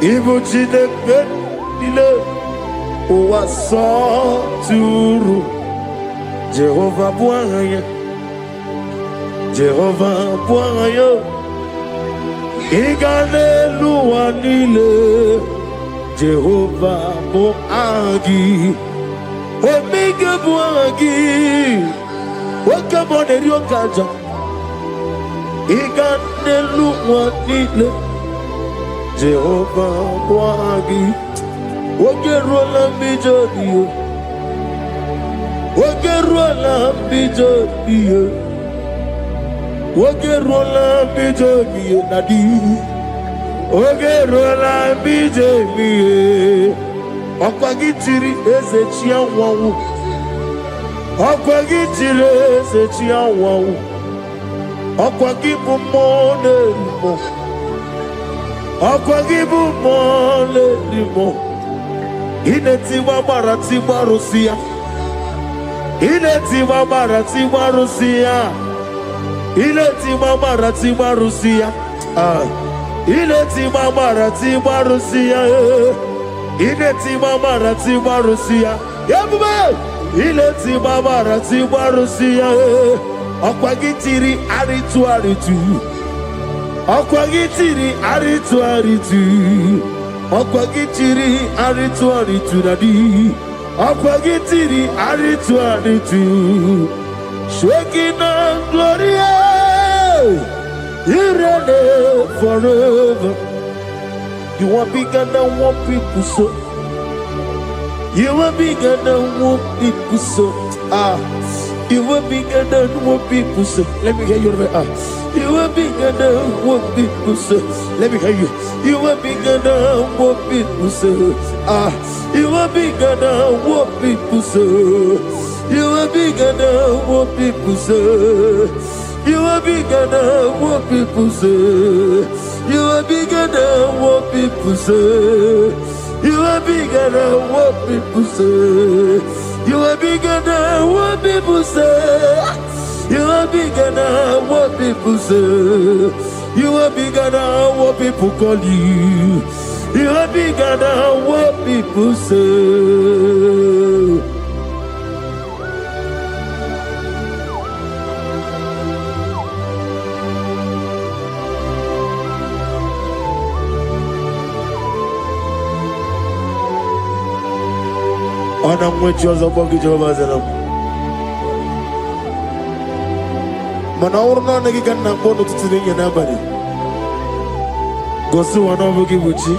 Ibo Chinebenile, Uwasanturu. Jehovah Bwanya, Jehovah Bwanya, Igane Luanile, Jehovah Boagi, Omega Boagi, Wakamone Ryokaja, Igane Luanile, Jehovah Boagi, Wakerola Mijodio. Wakerola bijobiye, Wakerola bijobiye nadi, Wakerola bijobiye. Okwagitiri ezechia wawu, Okwagitiri ezechia wawu, Okwagibu mone limo, Okwagibu mone limo. Inetiwa baratiwa Rusia. Iletiwa baratiwa Rusia, Iletiwa baratiwa Rusia, Iletiwa baratiwa Rusia, Iletiwa baratiwa Rusia, Yabube, Iletiwa baratiwa Rusia, Okwagitiri aritu aritu, Okwagitiri aritu aritu, Okwagitiri aritu aritu nadi. Akwagitiri aritu aritu, Shekina Gloria, you reign forever. You are bigger than what people so. You are bigger than what people so. You are bigger than what people say. Let me hear you. You are bigger than what people say. Let me hear you. You are bigger than what people say. You are bigger than what people say. You are bigger than what people say. You are bigger than what people say. You are bigger than what people say. You are bigger than what people say. You are bigger than what people say. You are bigger than what people say. You are bigger than what people call you. You are bigger than what people say. Ana mwecho za bogi Jehovah zanam. Mana urna nagi kanna bono tuturinye nabari. Gosu wana bogi buchi.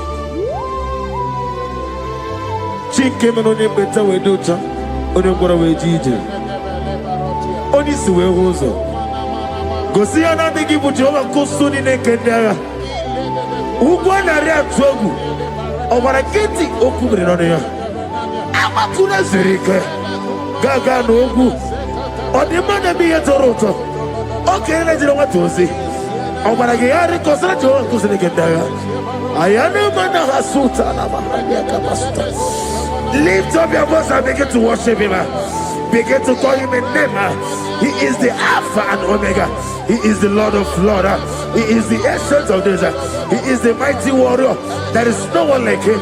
Chinke meno ni beta wedocha. Oni mkora wejije. Oni siwe hozo. Gosi ana nagi buchi owa kusuni nekendaya. Ugwa na rea tuogu. Owara kiti okumri nane ya. Amakuna zirike gaga n'ogwu ọdịmma bi ya tọrọ ụtọ okenye na-ejiri nwata ozi ọ gwara gị ya rịkọsara Jehova nkụziri gị ndagha aya na-ema na ha suta na mahanya kapasuta. Lift up your voice and begin to worship him. Begin to call him a name. He is the Alpha and Omega. He is the Lord of Lords. He is the Ancient of Days. He is the mighty warrior. There is no one like him.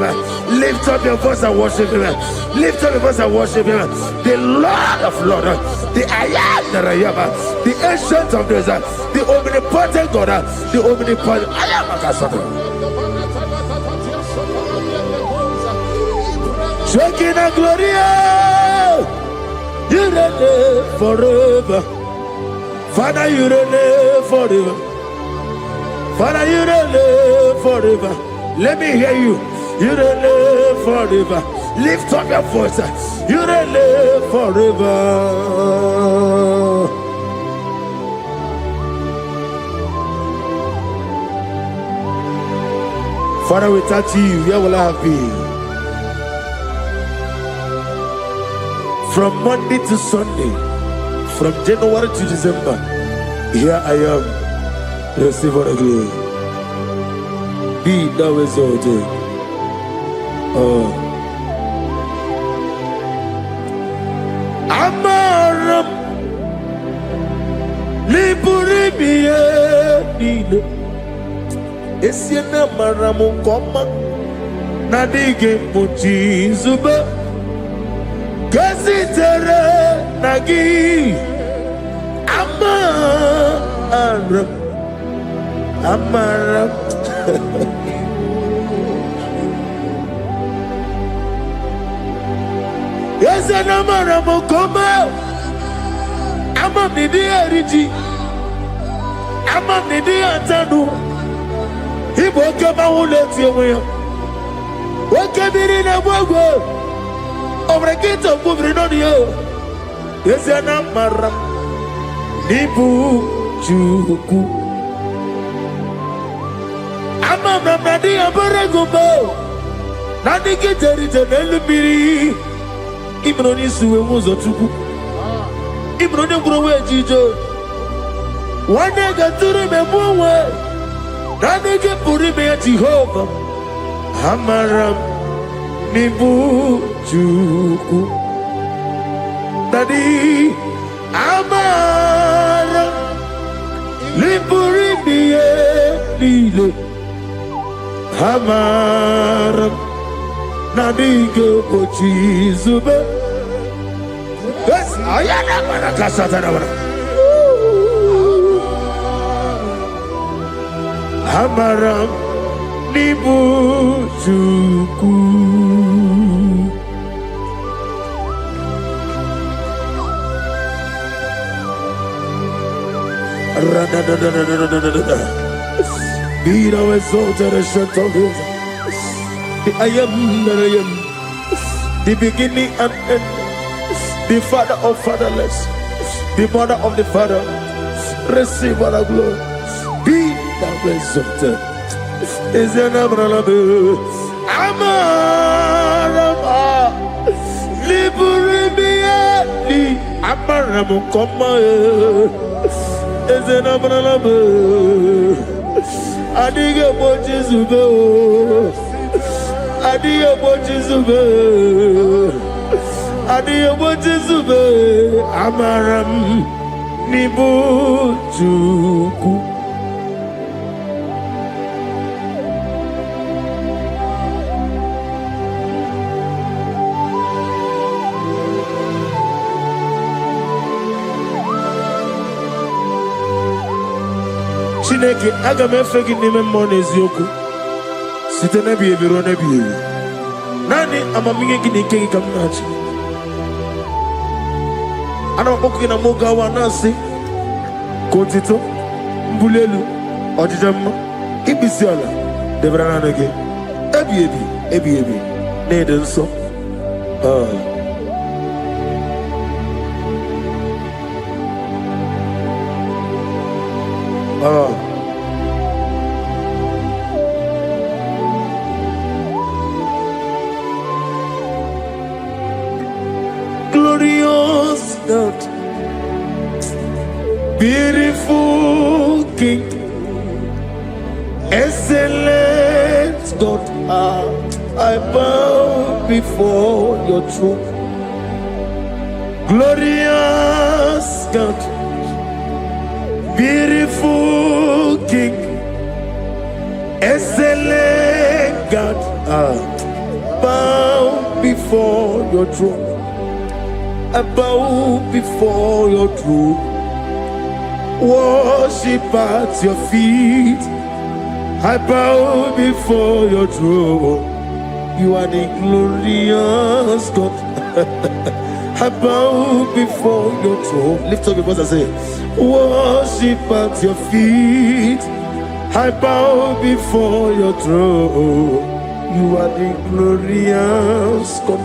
Lift up your voice and worship him. Lift up your voice and worship him. The Lord of Lords, the I am that I am, the Ancient of Days, the omnipotent God, the omnipotent I am a Kasata. Shaking a Gloria, you reign forever. Father, you reign forever. Father, you reign forever. Let me hear you. You reign forever. Lift up your voice. You reign forever. Father, without you, where will I have been? From Monday to Sunday, from January to December, here I am. Receive all the glory. Be thou exalted. Amaram Liburibie Nile Esiena Maramu Koma Nadige Muchizube Gazitere Nagi Amaram Yes, and Amaram Koma Amam Nidi Eriji Amam Nidi Antanu He woke up and won't let you away. Woke up in a wogo over a gate of moving on you. Yes, and Amaram Nibu Juku Amam Nadi Abaragumbo Nadi Kitari Janelubiri Ibroni Suwe Muzotuku Ibroni Browe Jijo One day got to remember Nadi Purime Jehovah Amaram Nibu Juku Nadi Amaram Nipurime Nile Amaram Nadiga Pochizube. Yes, I am a Kasatana. Hamaram Nibu Juku. Be thou exalted and shut of his. The I am that I am, the beginning and end, the father of fatherless, the mother of the father. Receive all the glory. Be thou exalted. Is an Abraham, Amarama, Liburibiani, Amaramo, Koma, is an Abraham, Adiga Bojizubo. Adiyo Bochizube, Adiyo Bochizube, Amaram Nibu Juku. Chineke aga m efe gị n'ime mmụọ na eziokwu site n'ebi ebi ruo n'ebi ebi. Naanị amamihe gị na ike gị ka m na-achị. Ana m akpọku gị na m oge awa na-asị ka otito, mbuli elu, ọdịda mma, ikpisi ala debere naanị gị ebi ebi ebi ebi na-ede nsọ. Glorious God, beautiful King, excellent God, I bow before your throne. Glorious God, beautiful King, excellent God, bow before your throne. I bow before your throne, worship at your feet. I bow before your throne. You are the glorious God. I bow before your throne. Lift up your voice and say, worship at your feet. I bow before your throne. You are the glorious God.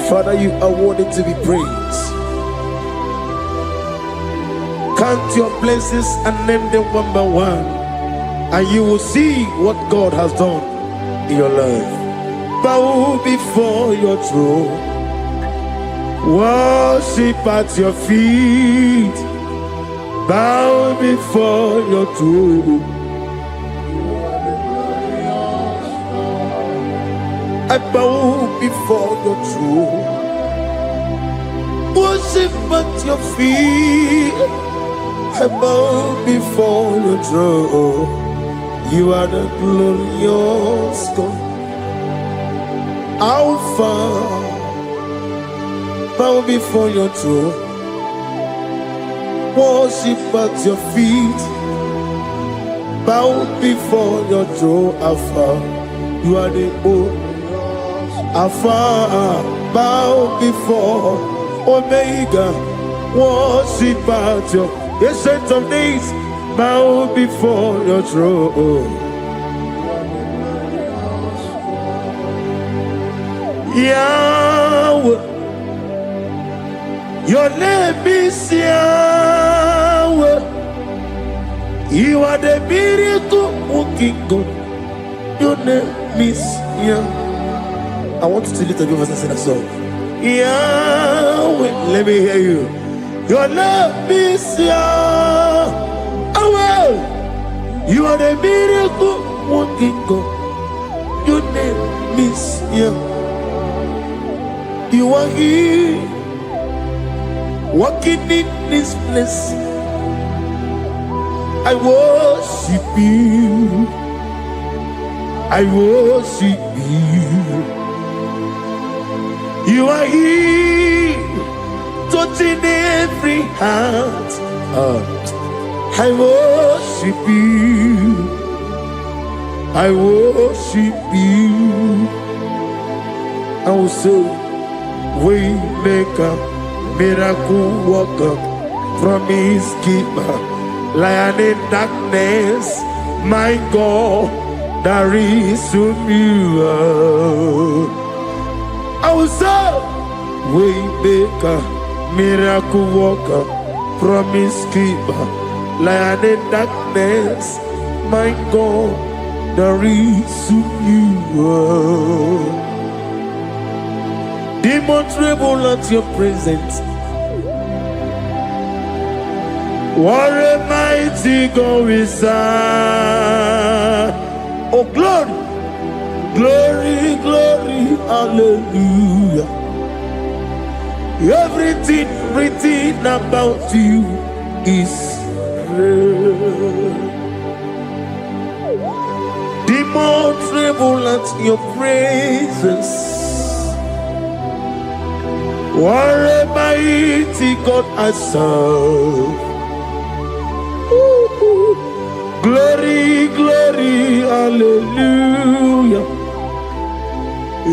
Father, you are worthy to be praised. Count your blessings and name them one by one, and you will see what God has done in your life. Bow before your throne, worship at your feet. Bow before your throne. I bow before your throne, worship at your feet. I bow before your throne. You are the glorious God, Alpha. Bow before your throne, worship at your feet. Bow before your throne, Alpha. You are the old Alpha. Bow before Omega, worship at your ancient of days. Bow before your throne. Yahweh, your name is Yahweh. You are the miracle working God. Your name is Yahweh. I want you to lift up your voice and sing a song. Yahweh, let me hear you. Your name is Yahweh. You are the miracle working God. Your name is Yahweh. You are here, walking in this place. I worship you. I worship you. You are here, touching every heart. I worship you. I worship you. I will say, Waymaker, miracle worker, promise keeper, lion in darkness, my God, there is you. I will say, Waymaker, miracle worker, promise keeper, lion in darkness, my God, there is you. Demons tremble at your presence. What a mighty God is that? Oh, glory, glory, glory, hallelujah. Everything written about you is real. Demons tremble at your presence. What a mighty God I serve. Glory, glory, hallelujah.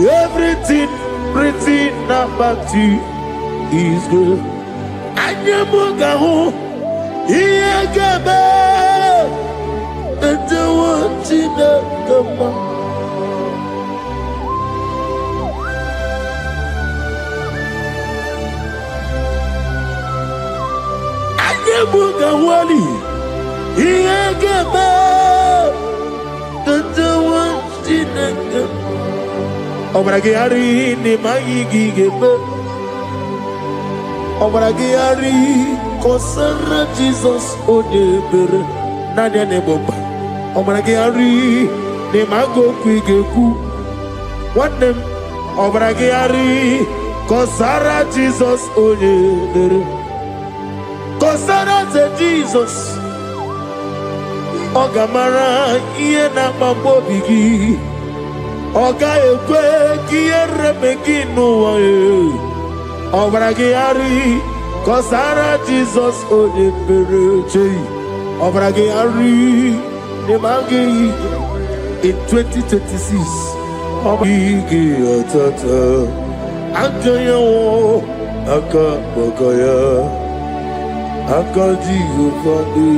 Everything written about you is good. Anyamugaho, Iyagaba, and the one in the Mugawali, Iyagaba, the Dinaka, Obragari, Nimagi Gebe, Obragari, Kosara Jesus, Odeber, Nadia Neboba, Obragari, Nemago Quigeku, what them Obragiari, Kosara Jesus, Oye, Kosara Jesus, Ogamara, Iena Mambobigi, Oga Ekwe, Kiere Megino, Obragiari, Kosara Jesus, Oye, Obragiari, Nemagi, in 2026. Igi atata akaya wo akabakaya akaji ufadi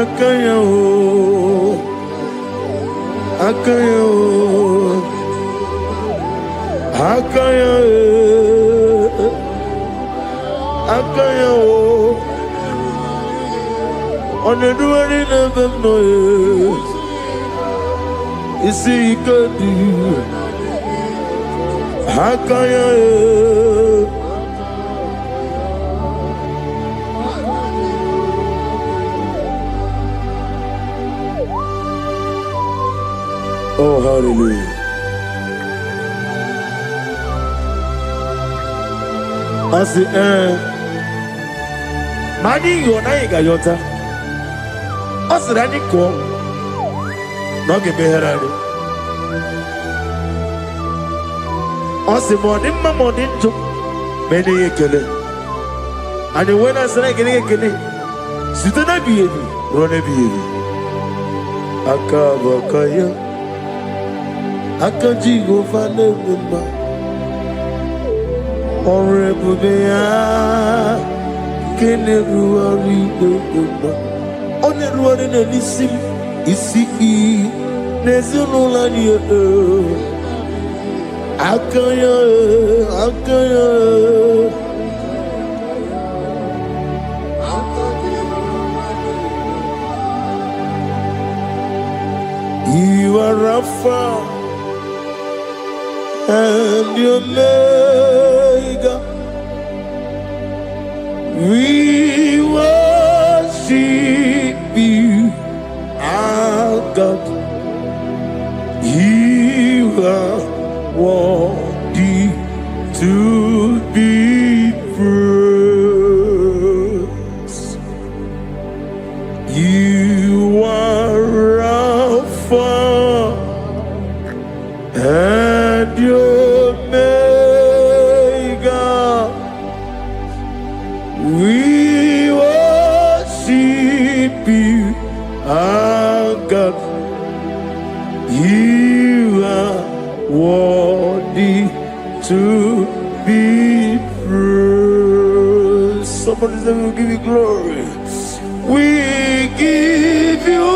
akaya wo akaya wo akaya akaya wo oneduwari nebemno isi ikadi hakaya oh hallelujah. Asi mani yona igayota asirani ko noge beherari osi moni mamoni njo meni yekele ani wena sana yekele sitana biyebi rone biyebi akabakaya akajigo fane mma orebubeya kene ruari mma oneruari nelisim isi nezinulani akaya akaya you are Alpha and Omega. We worship you, our God. You are worthy to be praised. You are Alpha and Omega. We worship you, our God. You are worthy to be praised. Somebody say we'll give you glory. We give you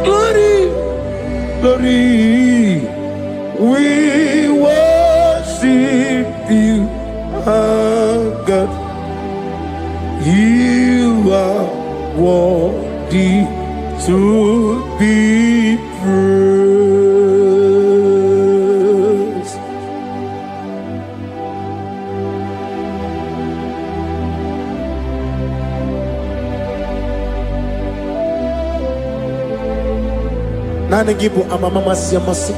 glory, glory. We worship you, our God. You are worthy to be praised. Nana gibu amamama siyamasi.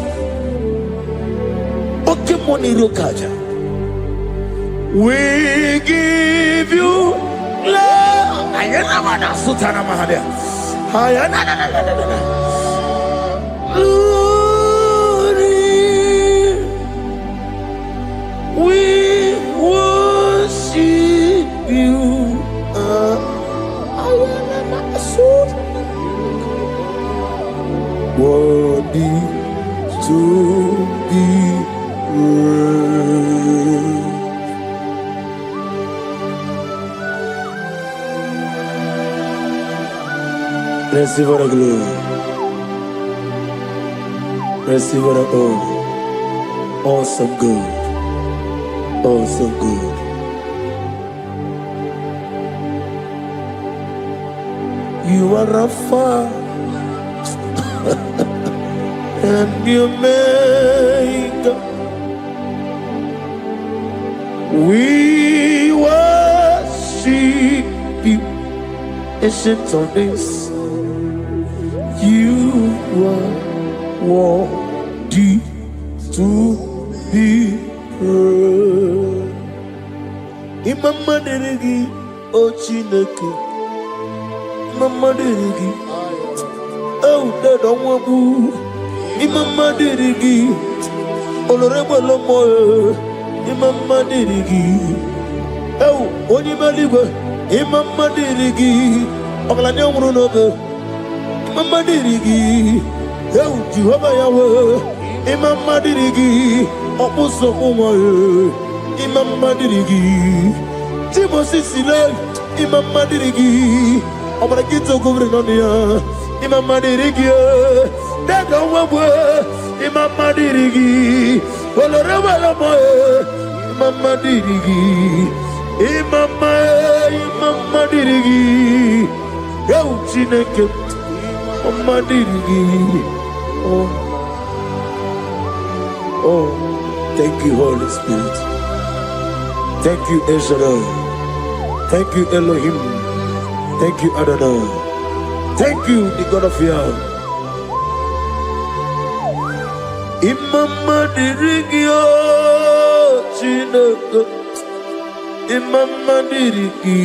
Oke moni rokaja. We give you love. Ayana mana sutana mahalia. Ayana na. Glory. We worship you. Ayana na sut. Worthy to be praised. Receive the glory. Receive the honor. Awesome God. Awesome God. You are Alpha and Omega. We worship you, ancient of days. You are worthy to be praised. Imama deregi o Chineke. Imama deregi. Oh, that don't want to. Imama deregi. Olorebo lomo. Imama deregi. Oh, Onima ligo. Imama deregi. Oglanya umurunoge. Imama dirigi, eu Jehovah Yahweh. Imama dirigi, opuso umaye. Imama dirigi, Timosi Sile. Imama dirigi, obra kito governonia. Imama dirigi, dada wawe. Imama dirigi, oloreba lamoye. Imama dirigi, Imama dirigi, eu Chineke. Oh, thank you, Holy Spirit. Thank you, El Shaddai. Thank you, Elohim. Thank you, Adonai. Thank you, the God of Yah. Imama dirigi o Chineke. Imama dirigi.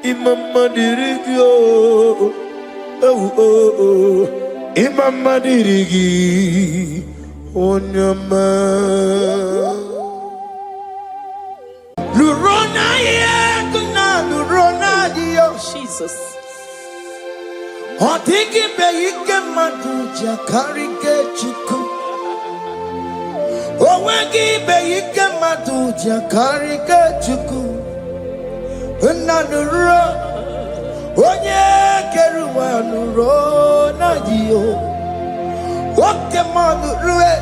Imama dirigi oh Imama dirigi onyama Lurona yekuna Lurona dio Jesus Otiki beyike maduja karike chuku Owegi beyike maduja karike chuku Nanuro, onye keruwa nuro na jiyo. Oke manurue,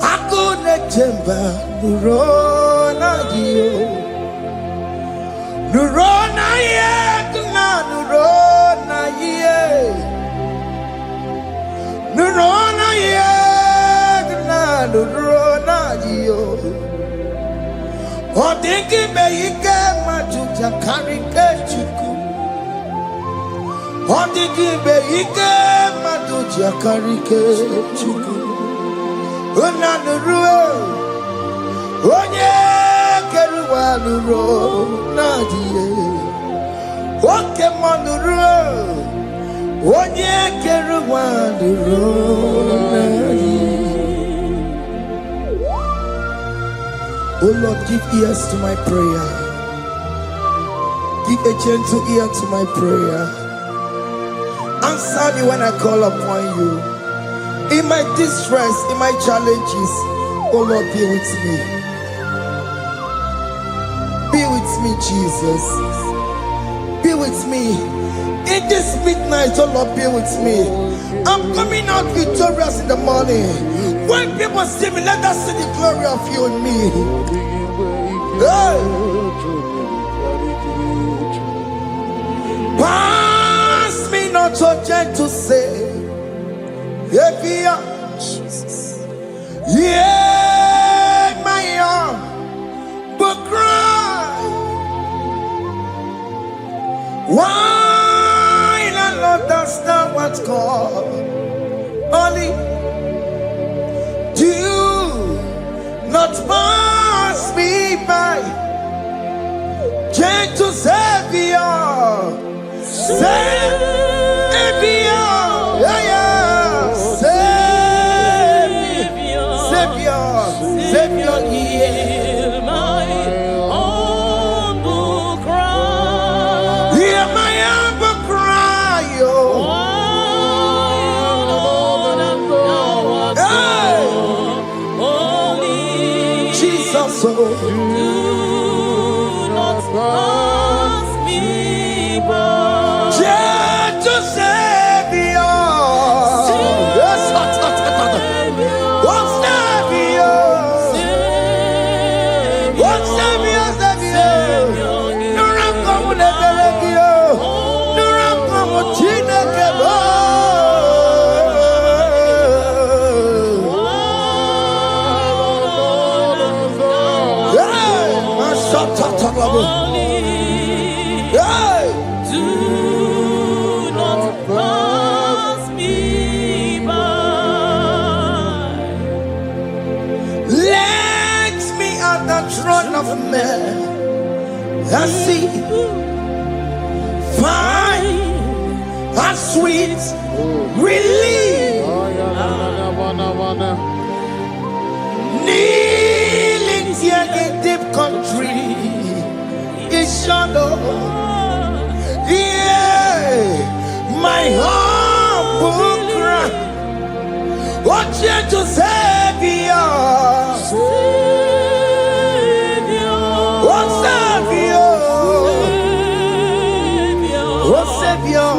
akune chemba nuro na jiyo. Nuro na ye, kuna nuro na ye. Nuro na ye, kuna nuro na jiyo. Odingi beyike majuja karike chuku. Odingi beyike majuja karike chuku. Unanurue, onye keruwa nuro najiye. Oke manurue, onye keruwa nuro najiye. Oh Lord, give ears to my prayer. Give a gentle ear to my prayer. Answer me when I call upon you. In my distress, in my challenges, oh Lord, be with me. Be with me, Jesus. Be with me. In this midnight, oh Lord, be with me. I'm coming out victorious in the morning. When people see me, let us see the glory of you in me. Hey. Pass me not so gentle say, Jesus. Yeah, my arm, but cry. Why not love that's not what's called? Only do not pass me by, gentle Savior, Savior, yeah, yeah, Savior, Savior, hear my humble cry, hear my humble cry, oh. So do not pass me by, gentle Savior, yes, one Savior, one Savior, Savior, no rango with the Delegio, no rango with Chineke. the throne of man. I see fine and sweet relief. Kneeling here in deep country is shadow. Yeah, my humble cry. What you to Savior? What Savior? What Savior?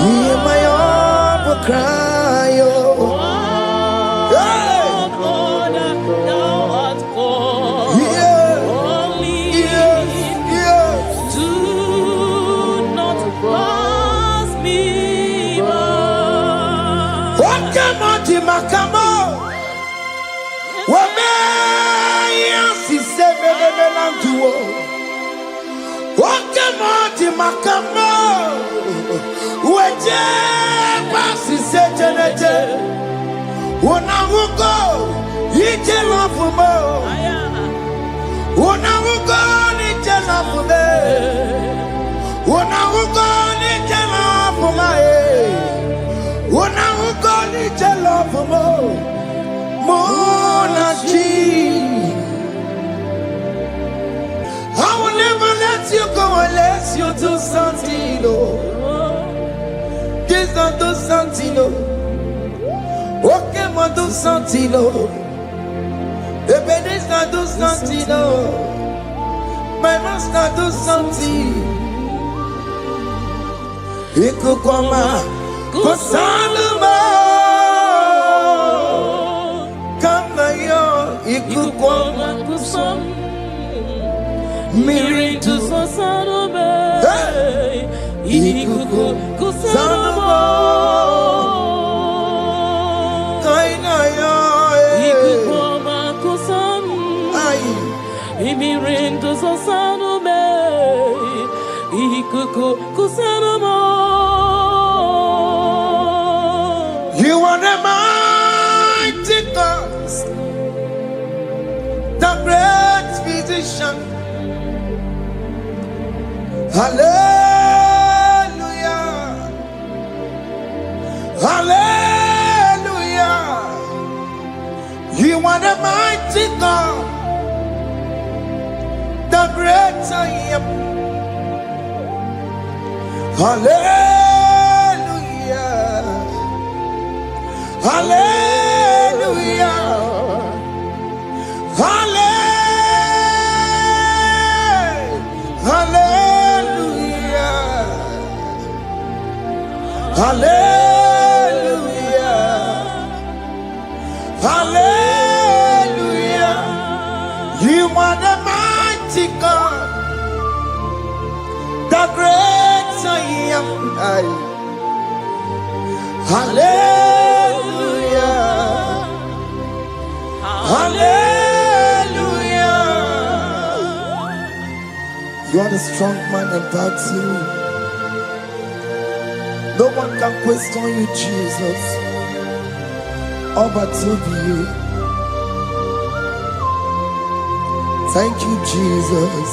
Hear my humble cry. Makamo, wame yasi sebele menanduo. Wakamo makamo, weje pasi sejeneje. Unahugo ije lafumo, unahugo nije lafume, unahugo nije lafume. Unahugo nije lafumo, monachi. I will never let you go unless you do something. This not do something. Okay, ma do something. Baby, this not do something. My master do something. Ikukoma Kosanuma Kamayo Ikukoma Kusam Miritu Sasanuma Ikuku Kusanuma Kainaya Ikukoma Kusam Miritu Sasanuma Ikuku Kusanuma. You are the mighty God, the great physician. Hallelujah, hallelujah. You are the mighty God, the great I am. Hallelujah. Hallelujah. Hallelujah. Hallelujah. Hallelujah. Hallelujah. You are the mighty God, the great I am. Hallelujah. Hallelujah. You are the strong man in battle. No one can question you, Jesus. All but to be you. Thank you, Jesus.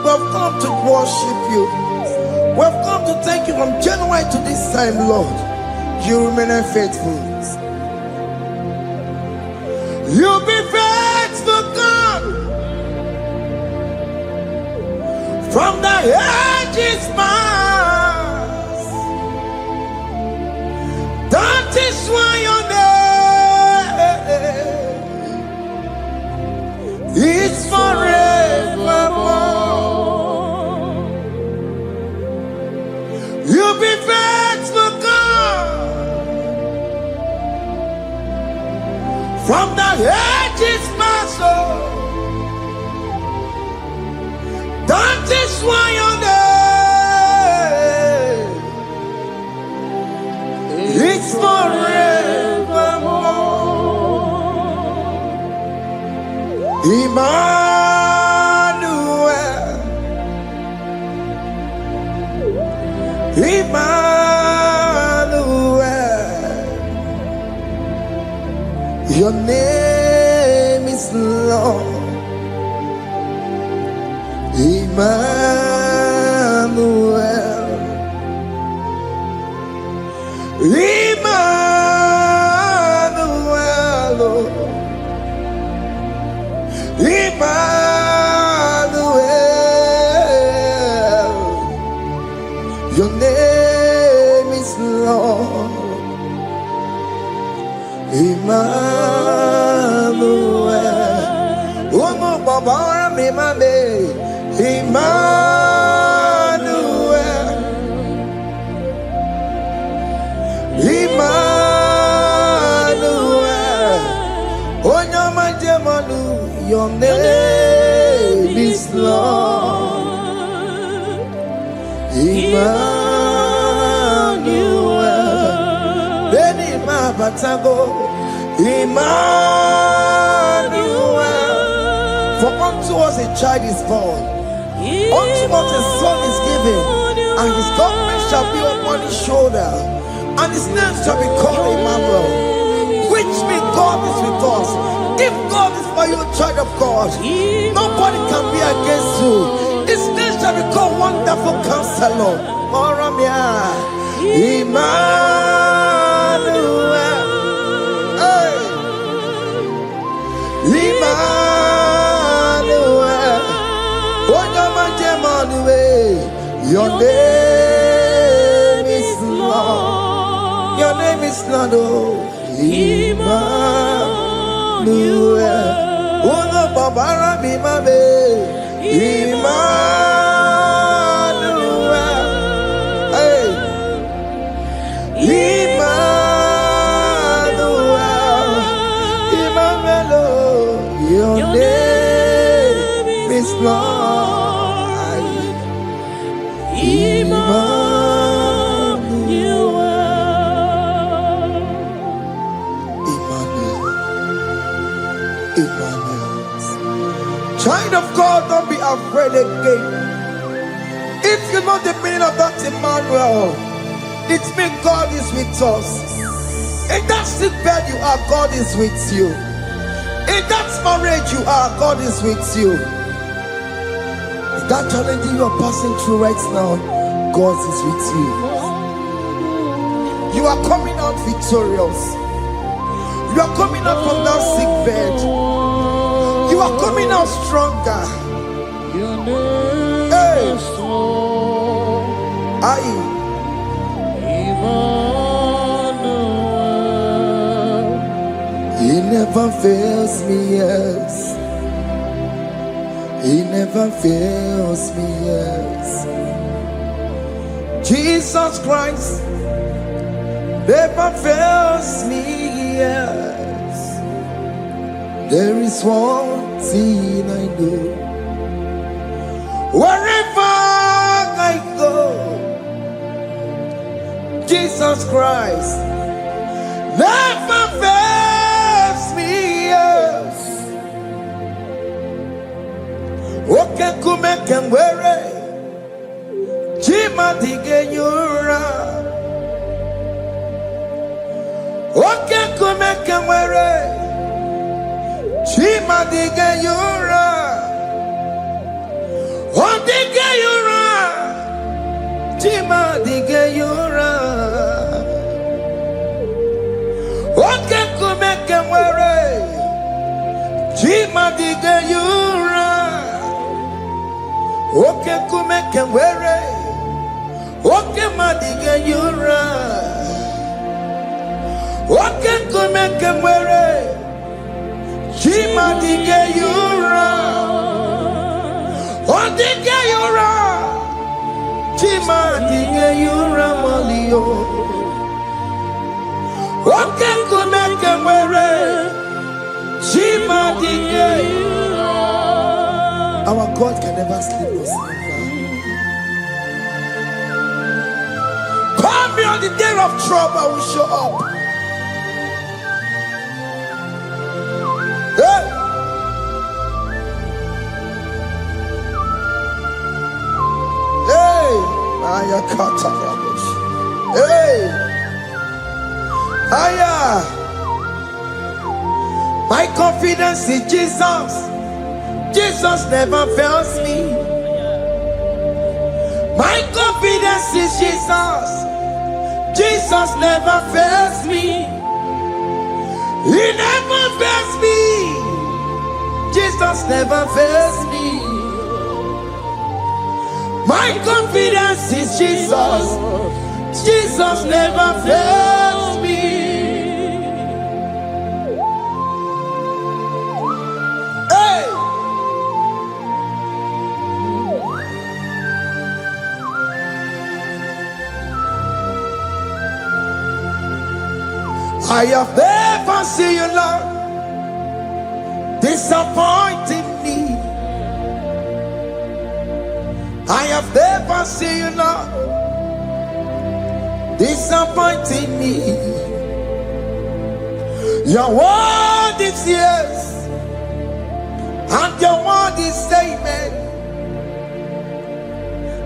We've come to worship you. We've come to thank you from January to this time, Lord. You remain faithful. You'll be faithful, God. From the ages past. That is why your name is forevermore. You'll be faithful, God. From the ages past, that is why your name is forevermore. Emmanuel, Emmanuel, your name is Lord. Emmanuel, Emmanuel, Emmanuel, your name is Lord. Emmanuel, oh no, Baba, me mame. Emmanuel, Emmanuel, oh nyama jemanu, your name is Lord. Emmanuel, Beni ma batago, Emmanuel, for unto us a child is born. Unto us a son is given, and his government shall be upon his shoulder, and his name shall be called Emmanuel, which means God is with us. If God is for you, child of God, nobody can be against you. His name shall be called Wonderful Counselor. Oramia, Emmanuel, hey. Emmanuel, your name is Lord. Your name is Lord. Oh, Emmanuel. Oh no, Baba, Emmanuel. Hey, Emmanuel. Emmanuel. Your name is Lord. Emmanuel. Child of God, don't be afraid again. It's not the meaning of that Emmanuel. It means God is with us. In that sick bed you are, God is with you. In that marriage you are, God is with you. In that challenge you are passing through right now, God is with you. You are coming out victorious. You are coming out from that sick bed. You are coming out stronger. Hey, He never fails me, yes. He never fails me, yes. Jesus Christ never fails me, yes. There is one thing I know. Wherever I go, Jesus Christ never fails me, yes. Okay, come and wear it. Jima digenyura. Okay, come and wear it. Jima digenyura. Oh digenyura. Jima digenyura. Okay, come and wear it. Jima digenyura. Okay, come and wear it. Okay, madiga yura. Okay, come and wear it. Jima diga yura. Oh, diga yura. Jima diga yura malio. Okay, come and wear it. Jima diga yura. Our God can never sleep or slumber. Call me on the day of trouble, I will show up. Hey, hey, Hey, higher. My confidence in Jesus. Jesus never fails me. My confidence is Jesus. Jesus never fails me. He never fails me. Jesus never fails me. My confidence is Jesus. Jesus never fails me. Hey! I have never seen you, Lord, disappointing me. I have never seen you, Lord, disappointing me. Your word is yes, and your word is amen.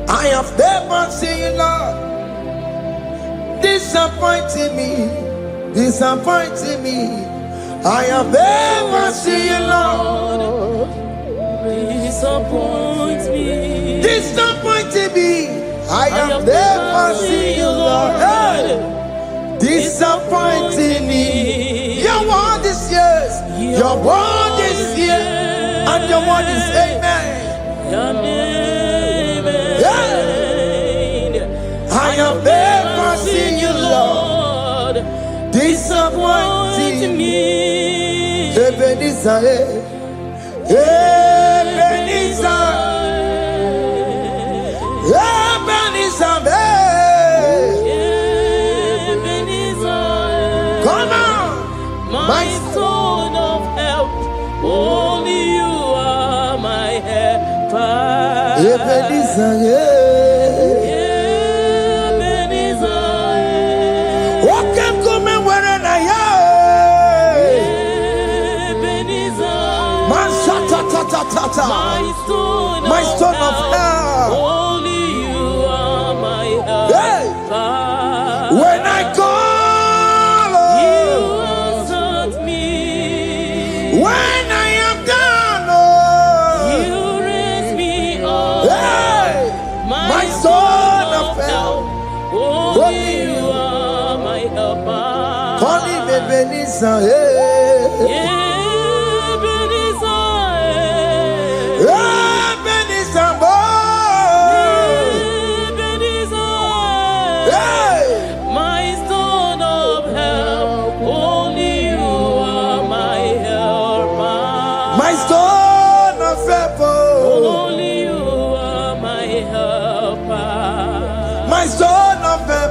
I have never seen you, Lord, disappointing me. Disappointing me. I have never seen you, Lord, disappoint me. Disappointing me. I have never seen you, Lord, hey, disappointing me. Your word is yes, your word is yes, and your word is amen. Yeah. I have never seen you, Lord, disappointing me. Ebenezer, Ebenezer, Ebenezer, Ebenezer. Come on, my stone of help. Only you are my helper. Ebenezer, my stone of help. Only you are my help. Hey. When I call, you answered me. When I am down, you raise me up. Hey. My stone of help. Only you are my helper. Call him Ebenezer. Yeah.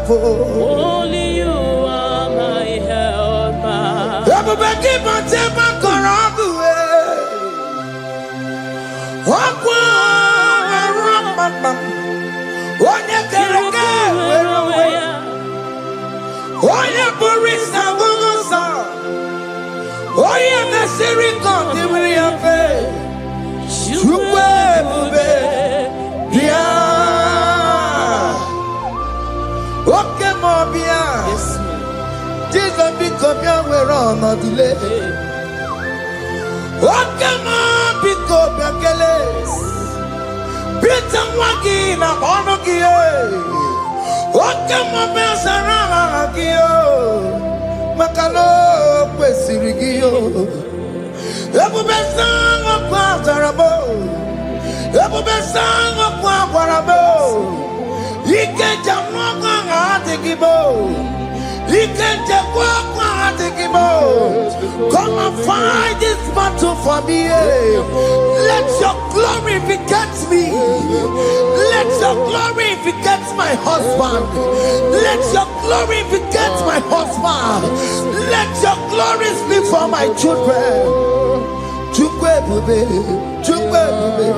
Only you are my helper. Everybody but ever corrupt way. Onye kereke were onwe ya. Onye pụrụ ịsa ngụgụ nsọ. Onye mesịrị ka ọ dịrị ya mfe. Chukwu ebube bịa. Oke mobia, Jesus bikobia were on a delay. Oke mobikobia keles, Peter wagi na onogie. Oke mobia sarama agio, makalo kwesirigio. Ebube sango kwa zarabo, ebube sango kwa warabo. Ikenja mwaka ngatikibo, Ikenja mwaka ngatikibo. Come and fight this battle for me. Let your glory beget me. Let your glory beget my husband. Let your glory beget my husband. Let your glory speak for my children. Chukwebube, Chukwebube,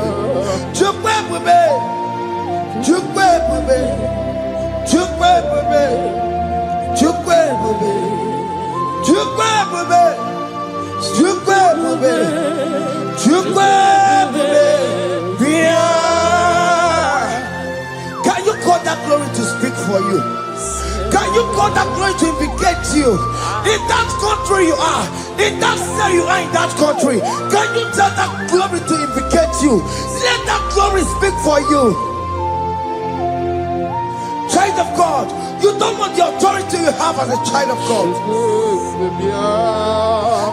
Chukwebube. Chukwebube, Chukwebube, Chukwebube, Chukwebube, Chukwebube, Chukwebube, Can you call that glory? for you? Can you call that glory to vindicate you? In that country you are, in that cell you are in that country, can you tell that glory to vindicate you? Let that glory speak for you. Child of God, you don't want the authority you have as a child of God.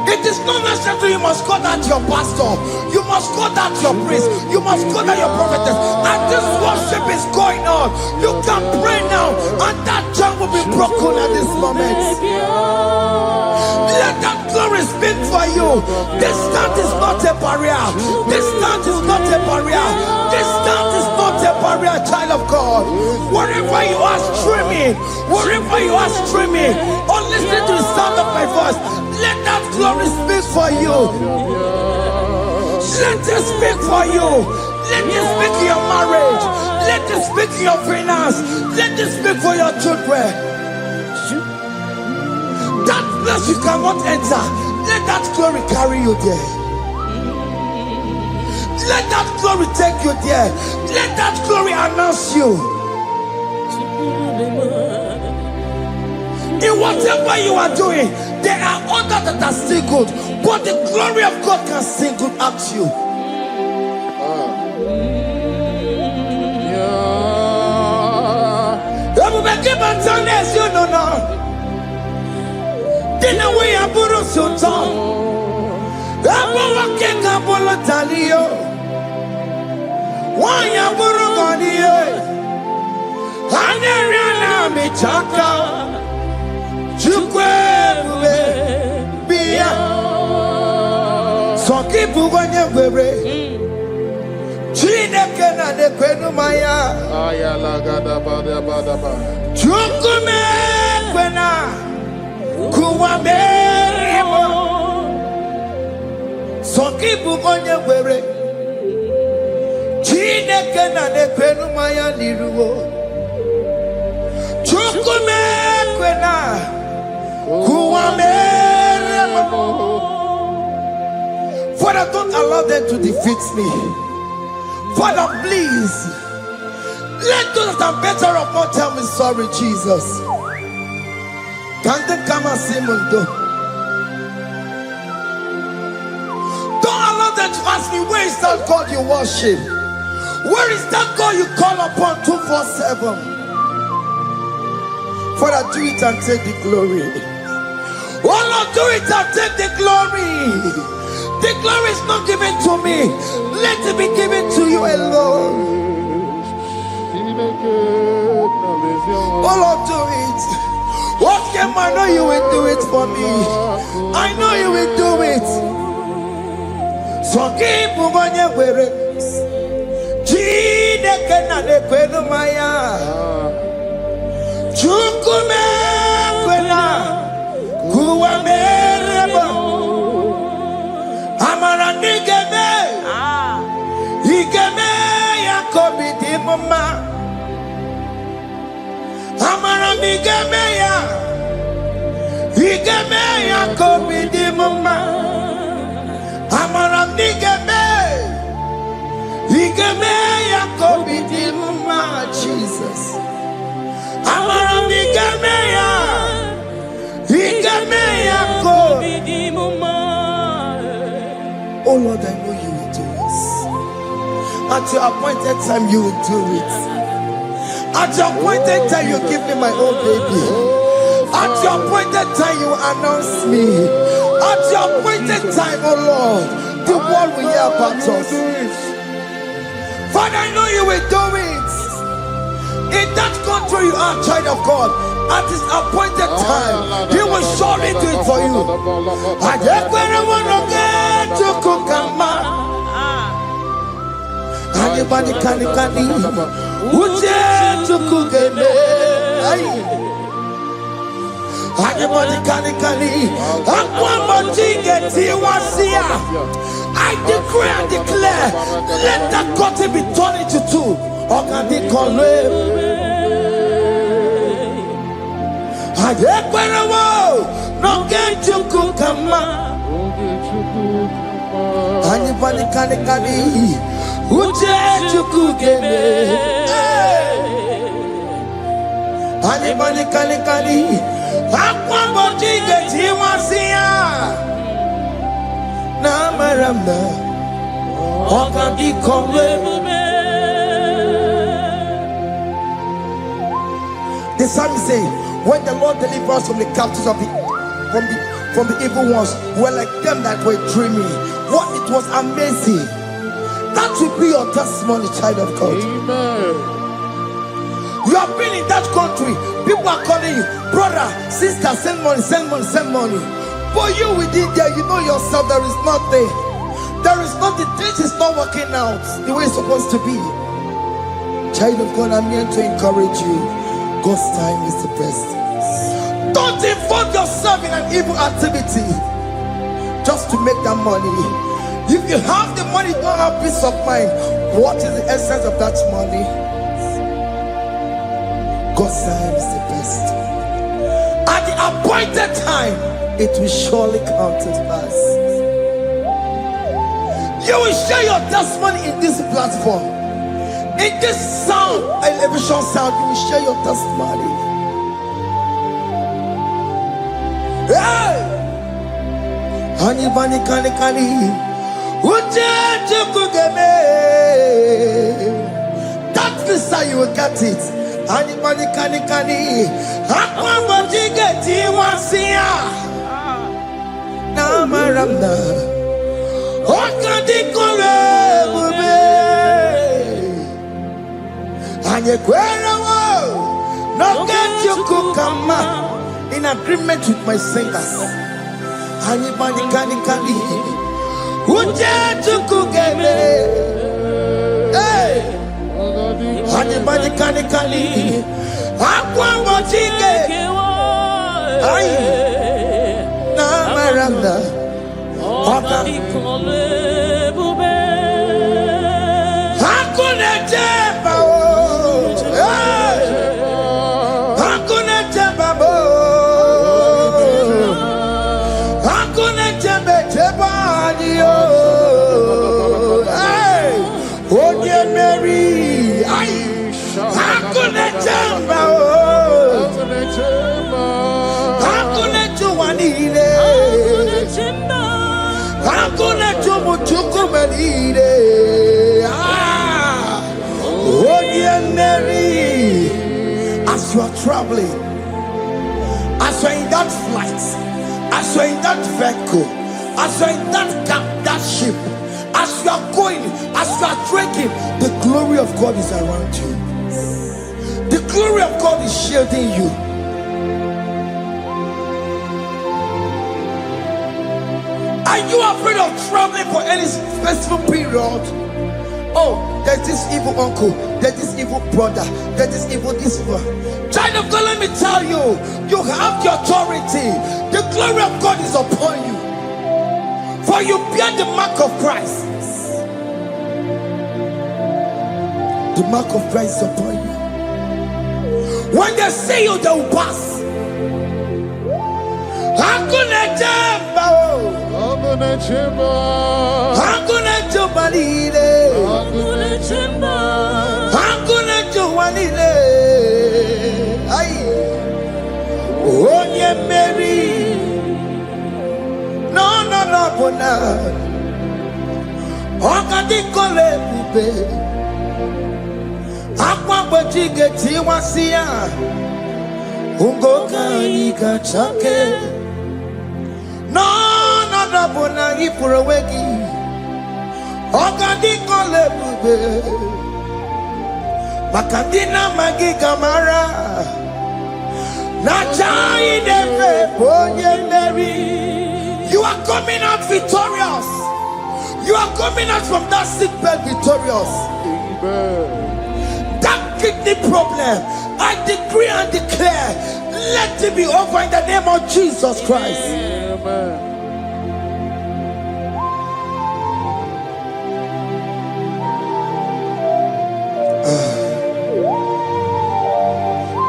It is not necessary you must call that your pastor, you must call that your priest, you must call that your prophetess. And this worship is going on. You can pray now, and that chain will be broken at this moment. Let that glory speak for you. Distance is not a barrier. Distance is not a barrier. Distance is not a barrier, child of God. Wherever you are streaming, wherever you are streaming, or listening to the sound of my voice, let that glory speak for you. Let it speak for you. Let it speak in your marriage. Let it speak in your finance. Let it speak for your children. That place you cannot enter, let that glory carry you there. Let that glory take you there. Let that glory announce you. In whatever you are doing, there are others that are still good, but the glory of God can single out you. You know now. Dina we aburu sultan. Abu wakeka bolo talio. Wanya buru goniye. Hanyariana michaka. Chukwe bube biya. Sonki bugonye bebe. Chineke na nekwenu maya. Ayala gada bada bada ba. Chukume kwena. Kuwa merimo Sonki bugonye were Chineke na nekwenu maya niruwo Chukume kwena Kuwa merimo. Father, don't allow them to defeat me. Father, please let those that are better off not tell me sorry, Jesus. Can't they come and see Mundo? Don't allow them to ask me, where is that God you worship? Where is that God you call upon 247? Father, do it and take the glory. Oh Lord, do it and take the glory. The glory is not given to me. Let it be given to you alone. Oh Lord, do it. What can I know you will do it for me? I know you will do it. So keep moving with it. Chineke na nekwenu maya. Chukume kwena kuwa merebo. Amara nigeme. Igeme yakobi di mama. Amara migeme ya. Igeme yakobi di mama. Amara migeme. Igeme yakobi di mama. Jesus. Amara migeme ya. Igeme yakobi di mama. Oh Lord, I know you will do it. At your appointed time, you will do it. At your appointed time, you give me my own baby. At your appointed time, you announce me. At your appointed time, oh Lord, the world will hear about us. Father, I know you will do it. In that country you are, child of God, at his appointed time, he will surely do it for you. Anybody can Uje tukugeme. Anybody can I decree and declare, let that curtain be torn into two. Organic no get you kukama. Anybody can Uje tukugeme. Anybody kali. Akwa bojige tiwasia. Na maramna. Oka di komwe. The psalmist say, when the Lord delivers from the captives of from the evil ones, we're like them that were dreaming. What it was amazing. That will be your testimony, child of God. Amen. You have been in that country. People are calling you, brother, sister, send money, send money, send money. But you within there, you know yourself, there is nothing. There is nothing. This is not working out the way it's supposed to be. Child of God, I'm here to encourage you. God's time is the best. Don't involve yourself in an evil activity just to make that money. If you have the money, don't have peace of mind. What is the essence of that money? God's time is the best. At the appointed time, it will surely come to pass. You will share your testimony in this platform. In this sound, elevation sound, you will share your testimony. Hey! Anybody kani. That visa you will get it. Anybody kani. Akwa bojige tiwasia. Na maramna. Oka di komwe. No get you kukama in agreement with my singers. Anybody kani. Uje tukugeme. Hey. Anybody kani. Akwa bojige. Ay. Na maranda. Oka di komwe bube. Hakuna jeba. As you are traveling, as you are in that flight, as you are in that vehicle, as you are in that ship, as you are going, as you are drinking, the glory of God is around you. The glory of God is shielding you. Are you afraid of traveling for any specific period? Oh, there's this evil uncle, there's this evil brother, there's this evil this one. Child of God, let me tell you, you have the authority. The glory of God is upon you. For you bear the mark of Christ. The mark of Christ is upon you. When they see you, they will pass. Hakuna jamba, hakuna jamba, hakuna jubalile, hakuna jamba, hakuna jubalile. Ay, onye Mary, no bona, okadi kole bube, akwa bojige tiwasia, ungoka ika chake. No, bona ipurowegi. Ogadi kole bube. Makadina magi kamara. Naija idebe bonye Mary. You are coming out victorious. You are coming out from that sick bed victorious. Amen. That kidney problem, I decree and declare, let it be over in the name of Jesus Christ. Amen.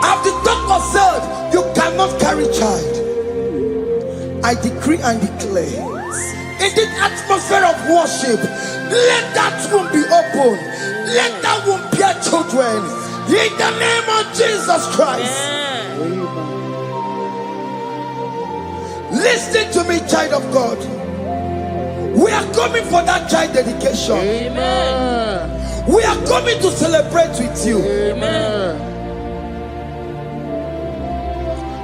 After the doctor said you cannot carry child, I decree and declare, in the atmosphere of worship, let that womb be open. Let that womb bear children. In the name of Jesus Christ. Listen to me, child of God. We are coming for that child dedication. Amen. We are coming to celebrate with you. Amen.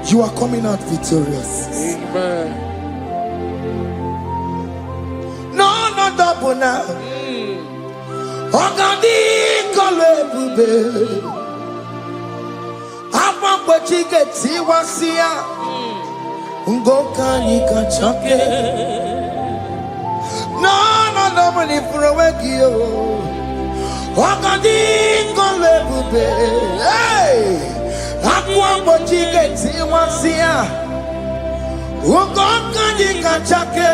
You are coming out victorious. Amen. No, not double now. Ogandi kolebube. Apa chigeti wasia. Ngoka nikachoke. No, not double ni furowekio. Ogandi kolebube. Hey! Akwa chigeti wasia. Ngoka nikachoke.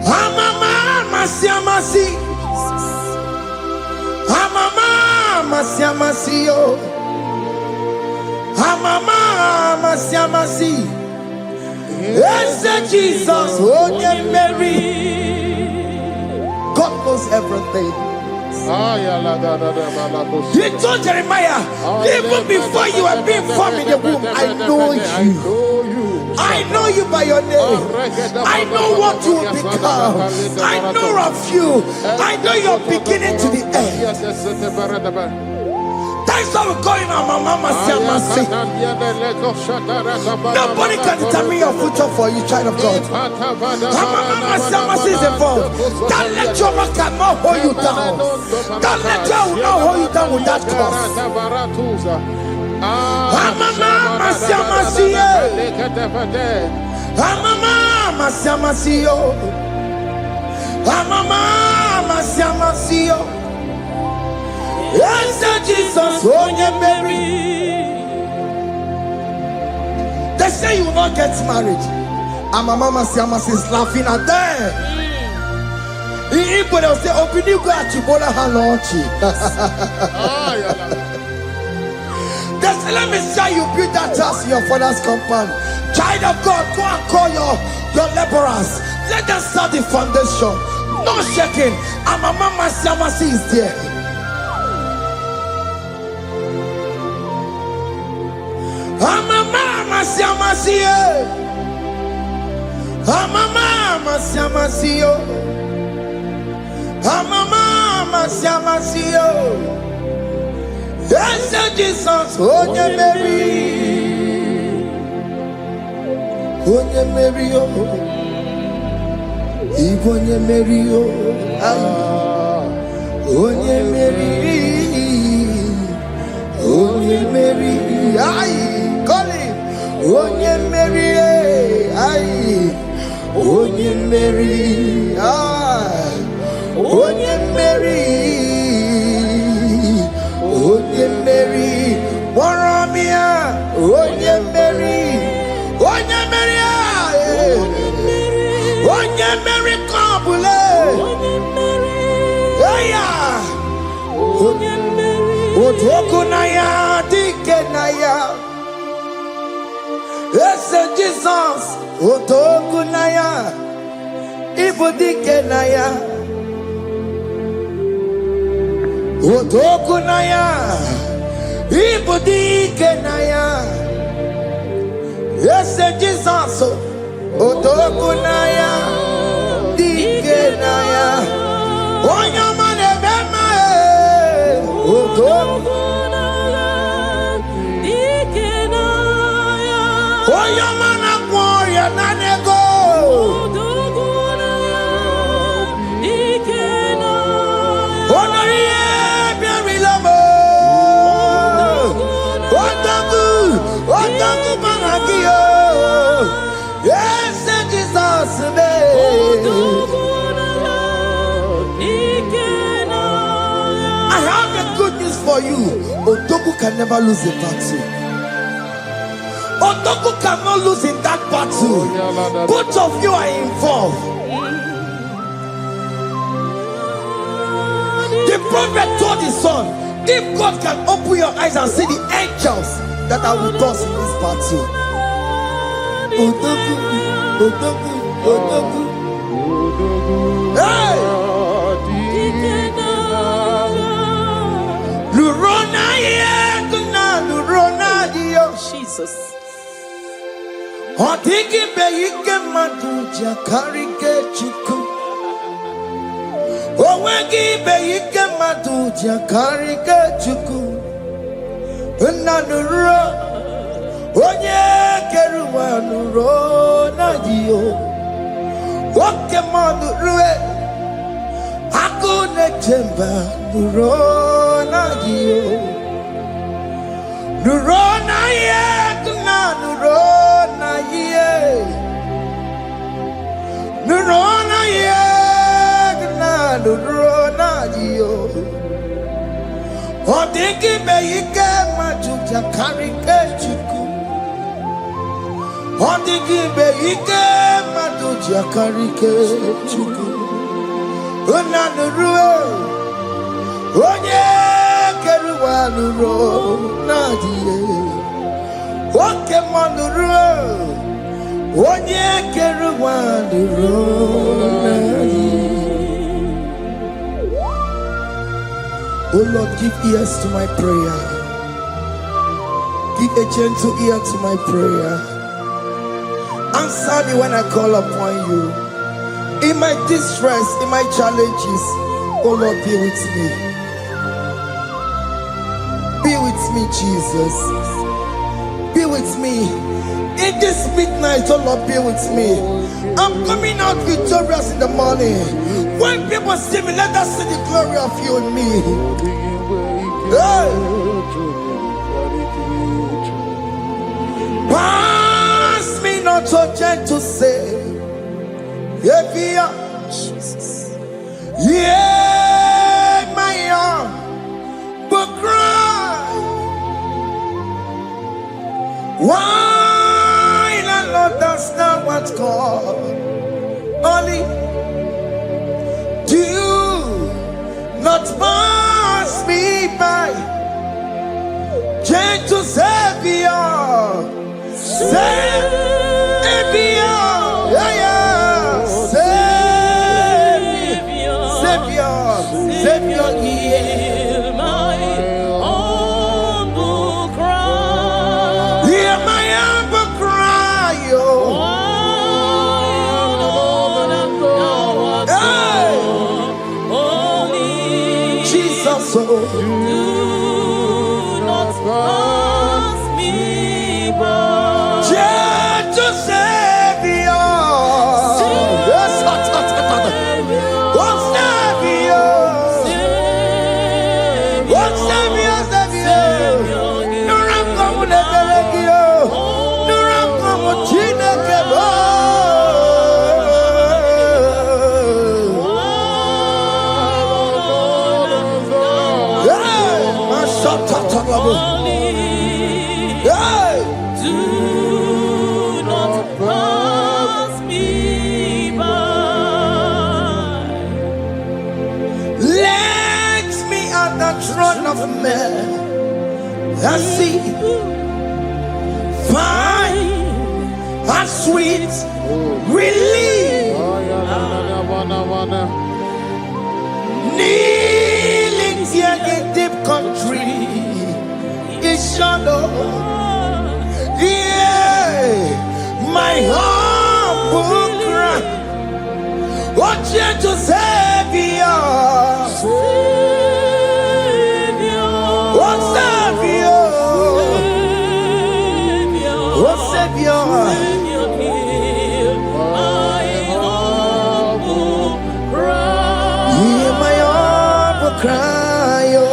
Amama masiamasi. Amama masiamasi yo. Amama masiamasi. Yes, Jesus, oh yeah, Mary. God knows everything. He told Jeremiah, even before you were being formed in the womb, I know you. I know you by your name. I know what you will become. I know of you. I know your beginning to the end. That's how we're going on, Mama Siamasi. Nobody can determine your future for you, child of God. Mama Siamasi is involved. Don't let your man cannot hold you down. Don't let your will not hold you down with that cause. Mama Siamasi. Mama Siamasi. Mama Siamasi. Yes, Jesus, oh yeah, Mary. They say you will not get married. And my mama Siamasi is laughing at them. People will say, open you go at Chibola Hanochi. They say, let me say you build that house in your father's compound. Child of God, go and call your laborers. Let them start the foundation. No shaking. And my mama Siamasi is there. Mama Siamasi, Mama Siamasi, Mama Siamasi. Yes, Jesus, oh yeah, Mary, oh yeah, Mary, oh yeah, Mary, oh yeah, Mary, oh yeah, Mary, aye. Call him. Oh, yeah, Mary. Aye. Oh, yeah, Mary. Ah. Oh, yeah, Mary. Oh, yeah, Mary. Waramia. Oh, yeah, Mary. Oh, yeah, Mary. Oh, yeah, Mary. Kabule. Oh, yeah. Oh, yeah, Mary. Oh, Tokunaya. Dikenaya. Yes, Jesus, Otokunaya, Ibudikenaya, Otokunaya, Ibudikenaya. Yes, Jesus, Otokunaya, Dikenaya. Onyamane bema, Otokunaya, Dikenaya. Oyamana warrior nanego. Onoye biarilamo. Otagu managio. Yes, Jesus me. I have a good news for you. Otagu can never lose a battle. Otoku cannot lose in that battle. Both of you are involved. The prophet told his son, if God can open your eyes and see the angels that are with us in this battle. Otoku, Otoku, Otoku. Hey! Lurona ye, Lurona ye. Jesus. Odigi beyike maduja karike chuku. Owegi beyike maduja karike chuku. Nanuro onye keruwa nuro na dio. Oke manurue akune chemba nuro na dio. Nuro na ye kuna nuro na ye. Nuro na ye kuna nuro na dio. Odigi beyike majuja karike chuku. Odigi beyike majuja karike chuku. Onanurue onye keruwa nuro nadie. Oke manurue onye keruwa nuro nadie. Oh Lord, give ears to my prayer. Give a gentle ear to my prayer. Answer me when I call upon you. In my distress, in my challenges, oh Lord, be with me. Be with me, Jesus. Be with me. In this midnight, oh Lord, be with me. I'm coming out victorious in the morning. When people see me, let us see the glory of you in me. Hey. Pass me not so gentle say, yeah, Jesus. Yeah, my arm, but cry. Why the Lord does not what's called? Only do not pass me by, gentle Savior, Savior, yeah, Savior, hear my humble cry. Hear my humble cry, oh. Jesus, oh. Do not pass me by. Gentle Savior. Yes, do not pass me by. Let me at the throne of men and see, find a sweet relief. Kneeling here in deep country is shadow. Yeah, my humble cry. Oh, gentle Savior, oh Savior, oh Savior, hear my humble cry. hear my humble cry, oh.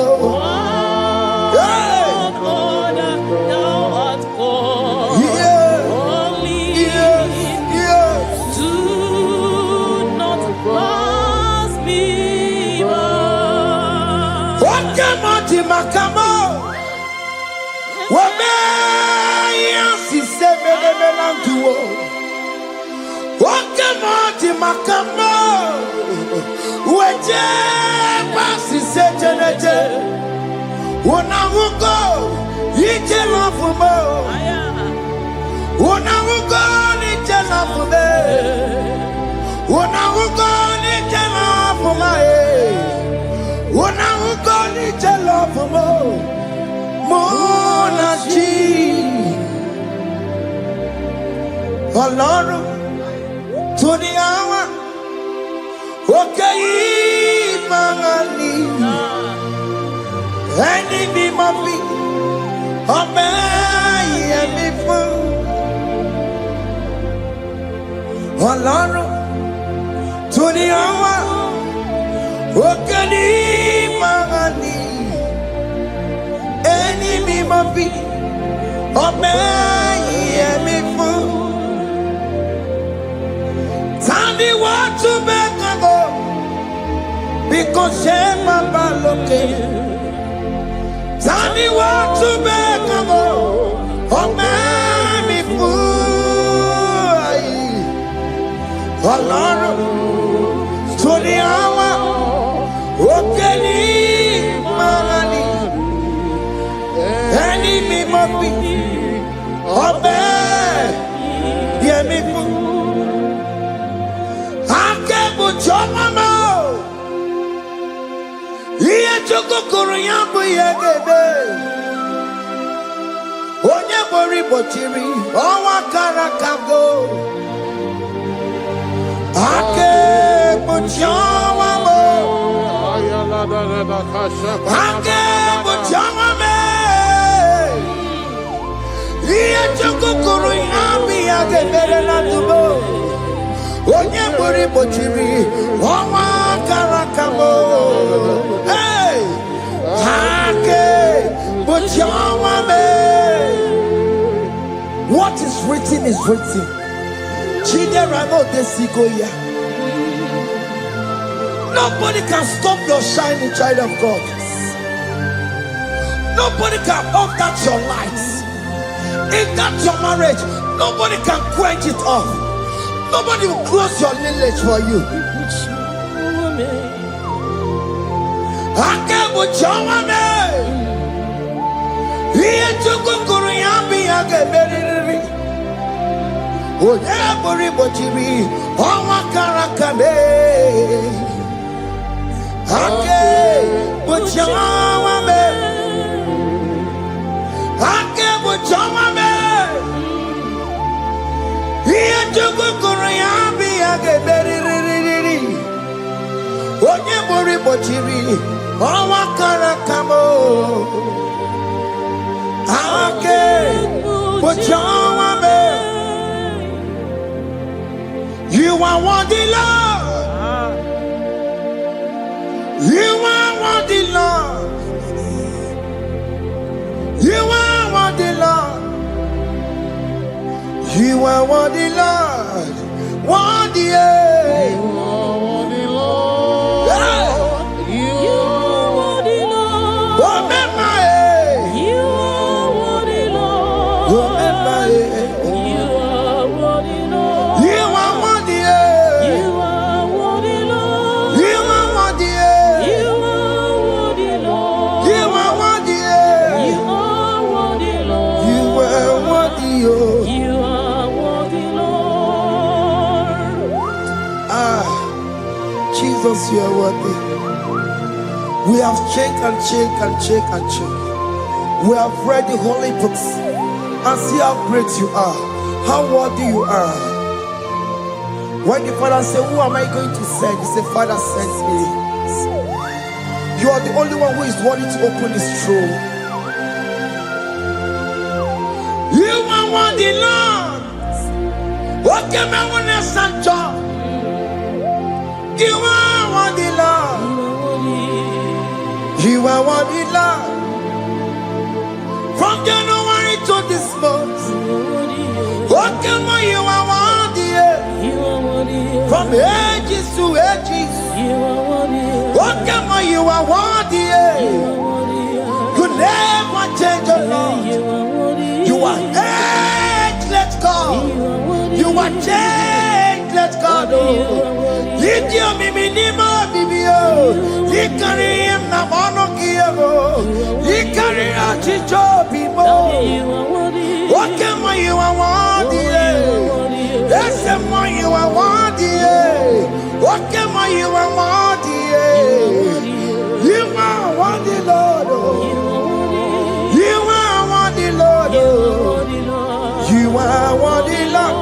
Makamo, wame yasi semele melanduo. Wakamo makamo, weje pasi sejeneje. Unamugo ije lafumo, unamugo ije lafume, unamugo ije lafume. Una ugoni jelo for mo, Mona G. Ọlọ́run tó ní àwọn òkè yìí máa ní ẹni bí mo fi ọmọ ẹ̀yẹ mi fún. Ọlọ́run tó ní àwọn òkè yìí máa ní ẹni bí mo fi ọmọ ẹ̀yẹ mi fún. Tani wọ́n tún bẹ́ẹ̀ kan bọ̀ bí kò ṣe máa bá lókè. Tani wọ́n tún bẹ́ẹ̀ kan bọ̀ ọmọ mi fún ayé. Ọlọ́run tó ní àwọn òkè ní máa ní ẹni mi mọ̀ bí ọmọ mi fún. Akẹ́bùjọ́ mama iye chukukuru yambu yegede onye bori bochiri ọnwa kara kago. Akẹ́bùjọ́ mama Akẹ́bùjọ́ mama iye chukukuru yambu yegede na tubo onye bori bochiri ọnwa kara kago. What is written is written. Nobody can stop your shining, child of God. Nobody can off that your light. If that's your marriage, nobody can quench it off. Nobody will close your lineage for you. You are worthy, Lord. You are worthy, Lord. You are worthy, Lord. You are worthy, Lord. Worthy, You are worthy, Lord. You are worthy, Lord. You are worthy, Lord. You are worthy, Lord. You are worthy, You are worthy, Lord. You are worthy, You are worthy, Lord. You are worthy, You are worthy, Lord. You are worthy, You are worthy, Lord. Jesus, you are worthy. We have checked and checked and checked and checked. We have read the holy books and see how great you are, how worthy you are. When the Father said, who am I going to send? He said, Father, send me. You are the only one who is worthy to open his throne. You are worthy, Lord. Okay, my one is Sancho. You are worthy, Lord. You are worthy, Lord. From January to this month. Okay, my you are worthy. From ages to ages. Okay, my you are worthy. You never change your Lord. You are ageless God. You are changeless God. Lift your mimi nima bibio. You carry him na mono kiyo. You carry a chicho bibo. Okay, my you are worthy. Yes, my you are worthy. Okay, my you are worthy. You are worthy, Lord. You are worthy, Lord. You are worthy, Lord.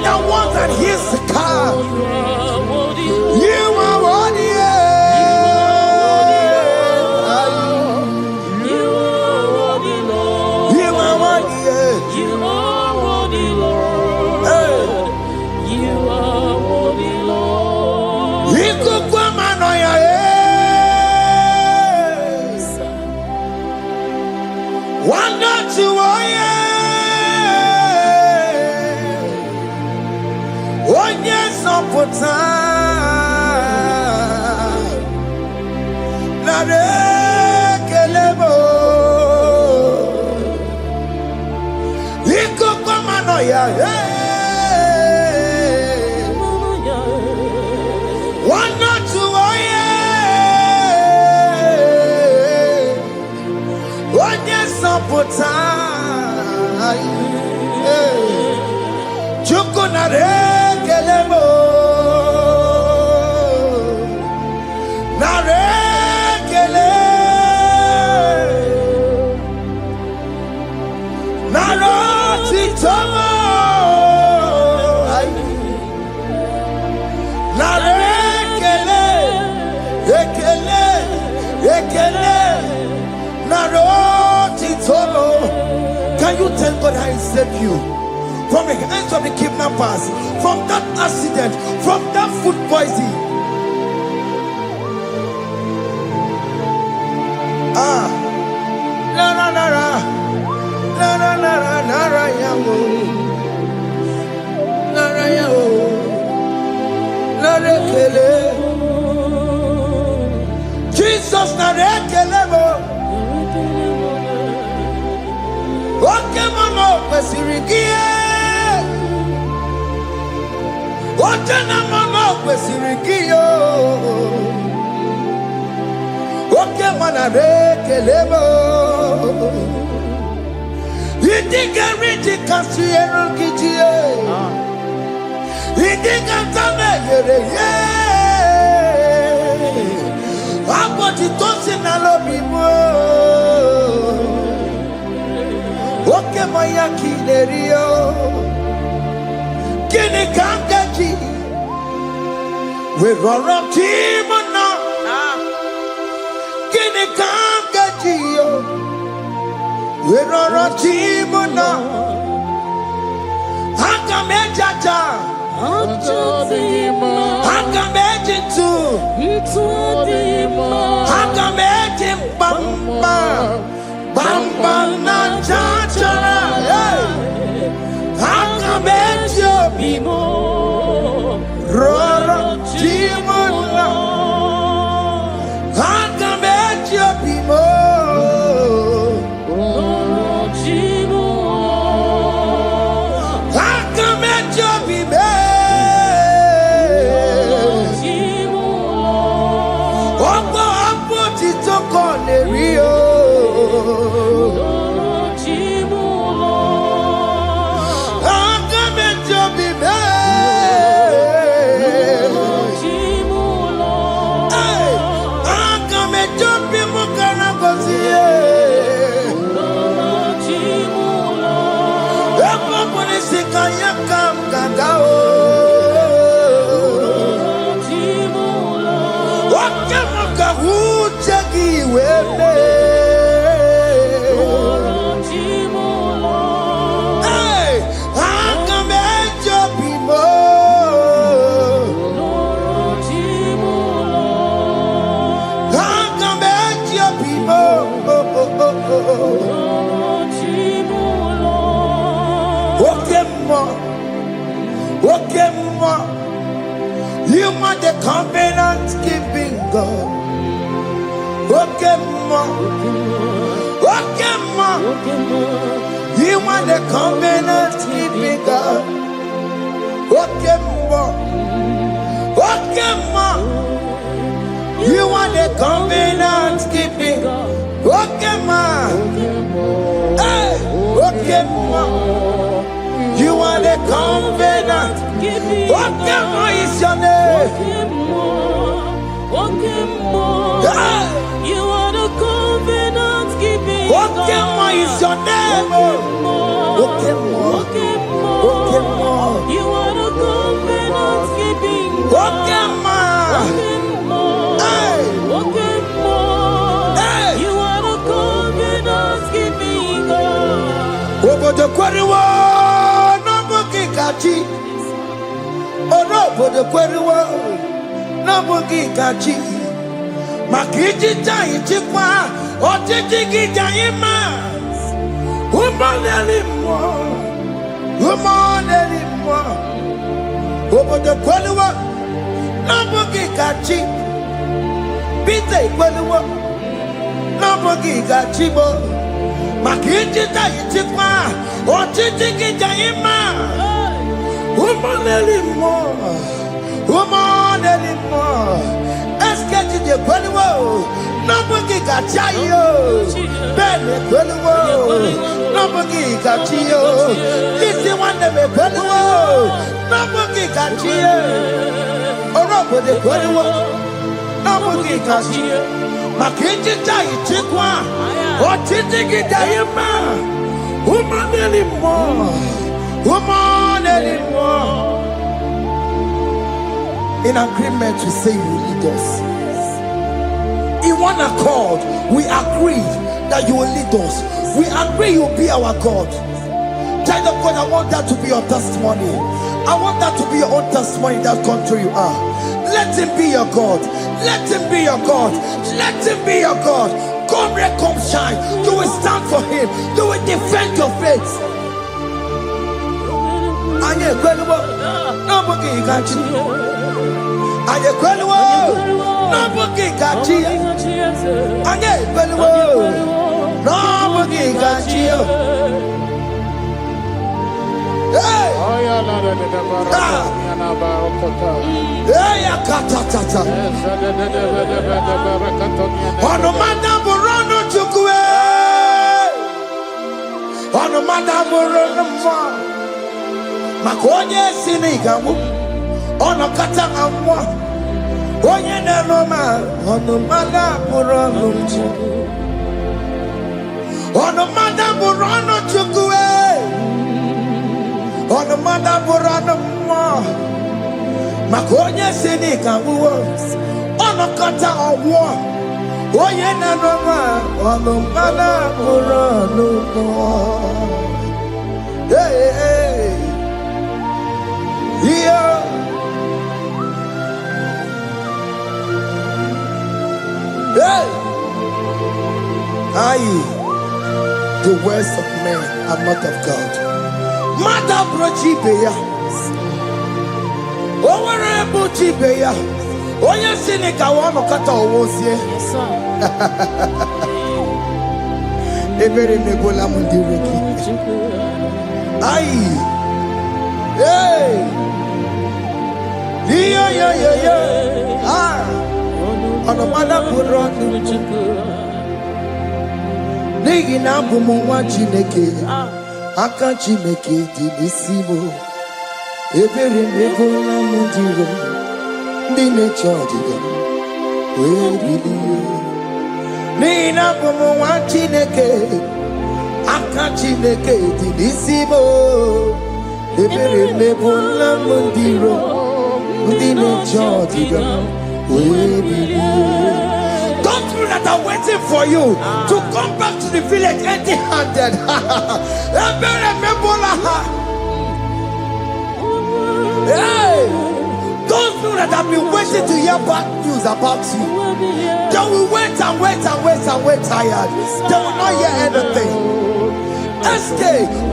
the one that hears the car. You are worthy. Can you tell God how He saved you from the hands of the kidnappers, from that accident, from that food poisoning? Jesus we run up Timona. Kini Kamgajio. We run up Timona. Hakamejaja. Hakamejitu. Hakamejim Bamba. Bamba na chachara. Hakamejio bimo. Rora Timona. Hakamejio bimo. Hakamejio bimo. Opo apo titoko nerio. You are the covenant keeping God. You are the covenant keeping God. You are the covenant keeping God. You are the covenant. What is your name? You are the covenant keeping What is your name? You are the Obodo kwariwo no bugi gachi. Obodo kwariwo no bugi gachi. Makiji tai chikwa otiti gijayima. Umaneli mo. Obodo kwariwo no bugi gachi. Bite kwariwo no bugi gachi bo. Makiji tai chikwa otiti gijayima. Umaneli mo. Esketi de kweliwo, nabugi gachayo. Bene kweliwo, nabugi gachiyo. Lisi wande me kweliwo, nabugi gachiyo. Orobo de kweliwo, nabugi gachiyo. Makiji tai chikwa, otiti gidayima. Umaneli mo. In agreement, we say you will lead us. In one accord, we agree that you will lead us. We agree you will be our God. Child of God, I want that to be your testimony. I want that to be your own testimony in that country you are. Let him be your God. Let him be your God. Let him be your God. Come red, come shine. You will stand for him. You will defend your faith. Anye kweliwo, nabugi gachi. Anye kweliwo, nabugi gachi. Anye kweliwo, nabugi gachi. Hey! Hey, akatata. Onomanda burono chukwe. Onomanda burono mwa. Makonye sinigamu ono kata amwa onye neroma ono mala burano ono mada burano chukwe ono mada burano mwa makonye sinigamu ono kata amwa onye neroma ono mala burano hey hey. Yeah. Hey. The words of men are not of God. Mother Brochibeya. Overable Chibeya. Oya Sinica wano kata owosie. Yes, sir. Ebere nebola mundireki. Hey! Yeah. Ah! On a mother put on Nigi na bumu chineke. Aka chineke di nisimo. Ebere mebola mundiro. Dine chodiga. Nigi na bumu chineke. Aka chineke di nisimo. Ebere mebola mundiro. Dine chodiga. Those people that are waiting for you to come back to the village empty-handed. Hey! Those people that have been waiting to hear bad news about you, they will wait tired. They will not hear anything. SK,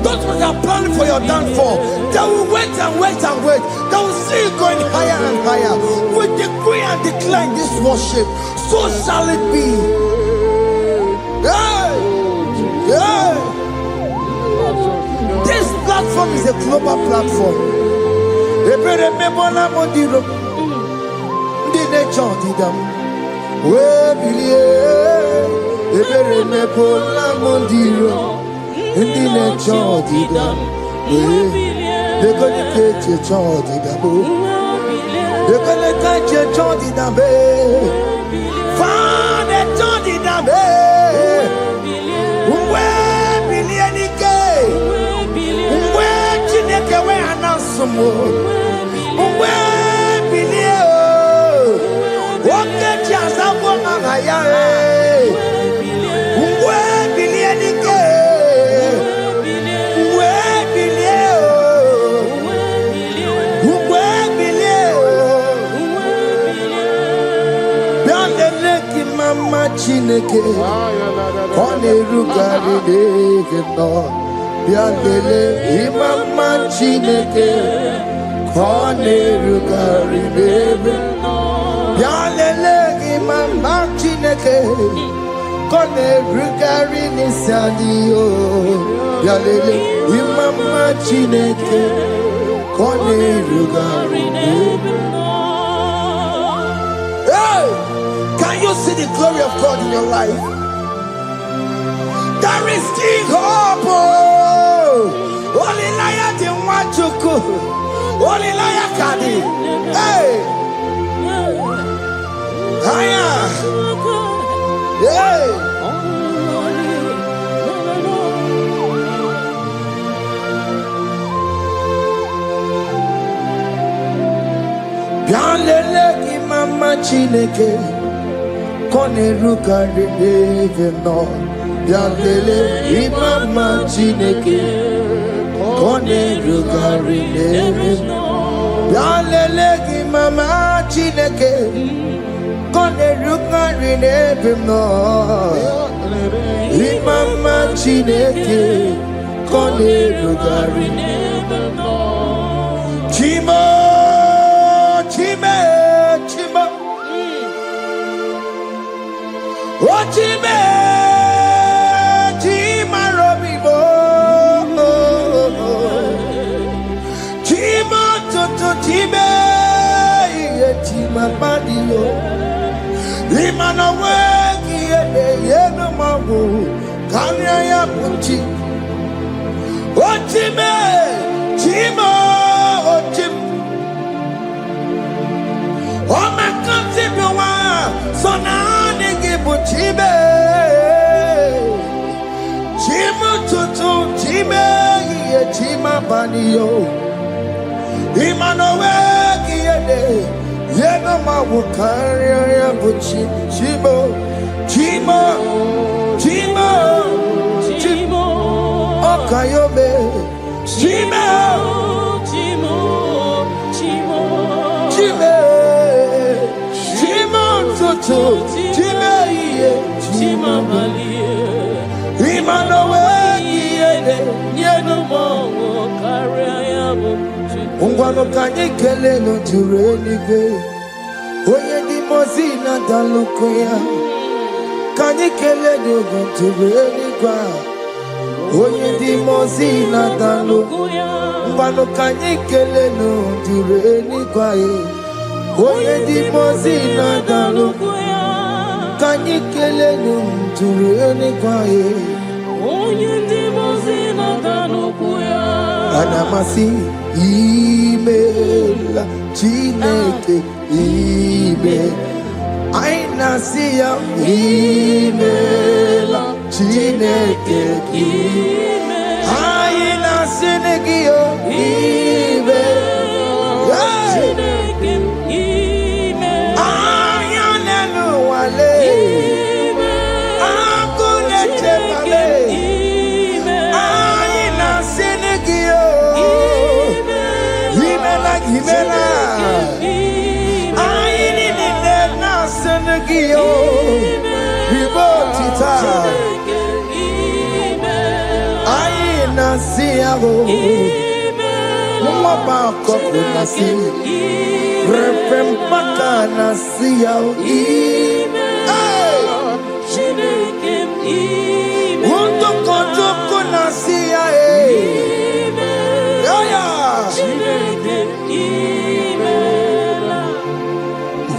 those people that are planning for your downfall, they will wait. They will see you going higher and higher. We decree and declare this worship, so shall it be. Hey! This platform is a global platform. They're gonna catch your child in the boat. They're gonna catch your child in the bay. Find a child in the bay. Where billion gay? Where Chineke we announce some more? Where billion? What get you as a woman? Where billion gay? Imama Chineke, Konerugari Devino, Biandele, Imama Chineke, Konerugari Devino, Biandele, Imama Chineke, Konerugari Nisadio, Biandele, Imama Chineke, Konerugari Devino. Can you see the glory of God in your life? There is still hope. Only liar didn't want to go. Only liar can. Hey, higher. Hey. Bialele Imama Chineke. Koneruka Devino, Biandele, Imama Chineke, Koneruka Devino, Biandele, Imama Chineke, Koneruka Devino, Imama Chineke, Koneruka Devino, Chimo, Chime, Chimo. Ochime, Chima Robibo, Chima Toto Chime, Chima Badio, Imana Weki, Yeno Mabu, Kanya Yapuchi, Ochime, Chima, Ochim, Oh, my country, so now. Chibe, Chima Tutu, Chime, Chima Banio, Imanowe, Yenama Wukaria, Buchi, Chimo, Chima, Chima, Chimo, Okayobe, Chima, Chimo, Chimo, Chime, Chimo Tutu, Chime. Chima Malie, Imanowe, Yeno Mongo, Kariabu, Ungwano Kanyekele no Turenike, Oye di Mozina Dalukoya, Kanyekele no Turenika, Oye di Mozina Dalukoya, Ungwano Kanyekele no Turenika, Oye di Mozina Dalukoya. Can you kill it to any quiet? Oh, you demons Anamasi email Chineke email Aina siya email Chineke email Aina sinegio email Chineke email Ayana no wale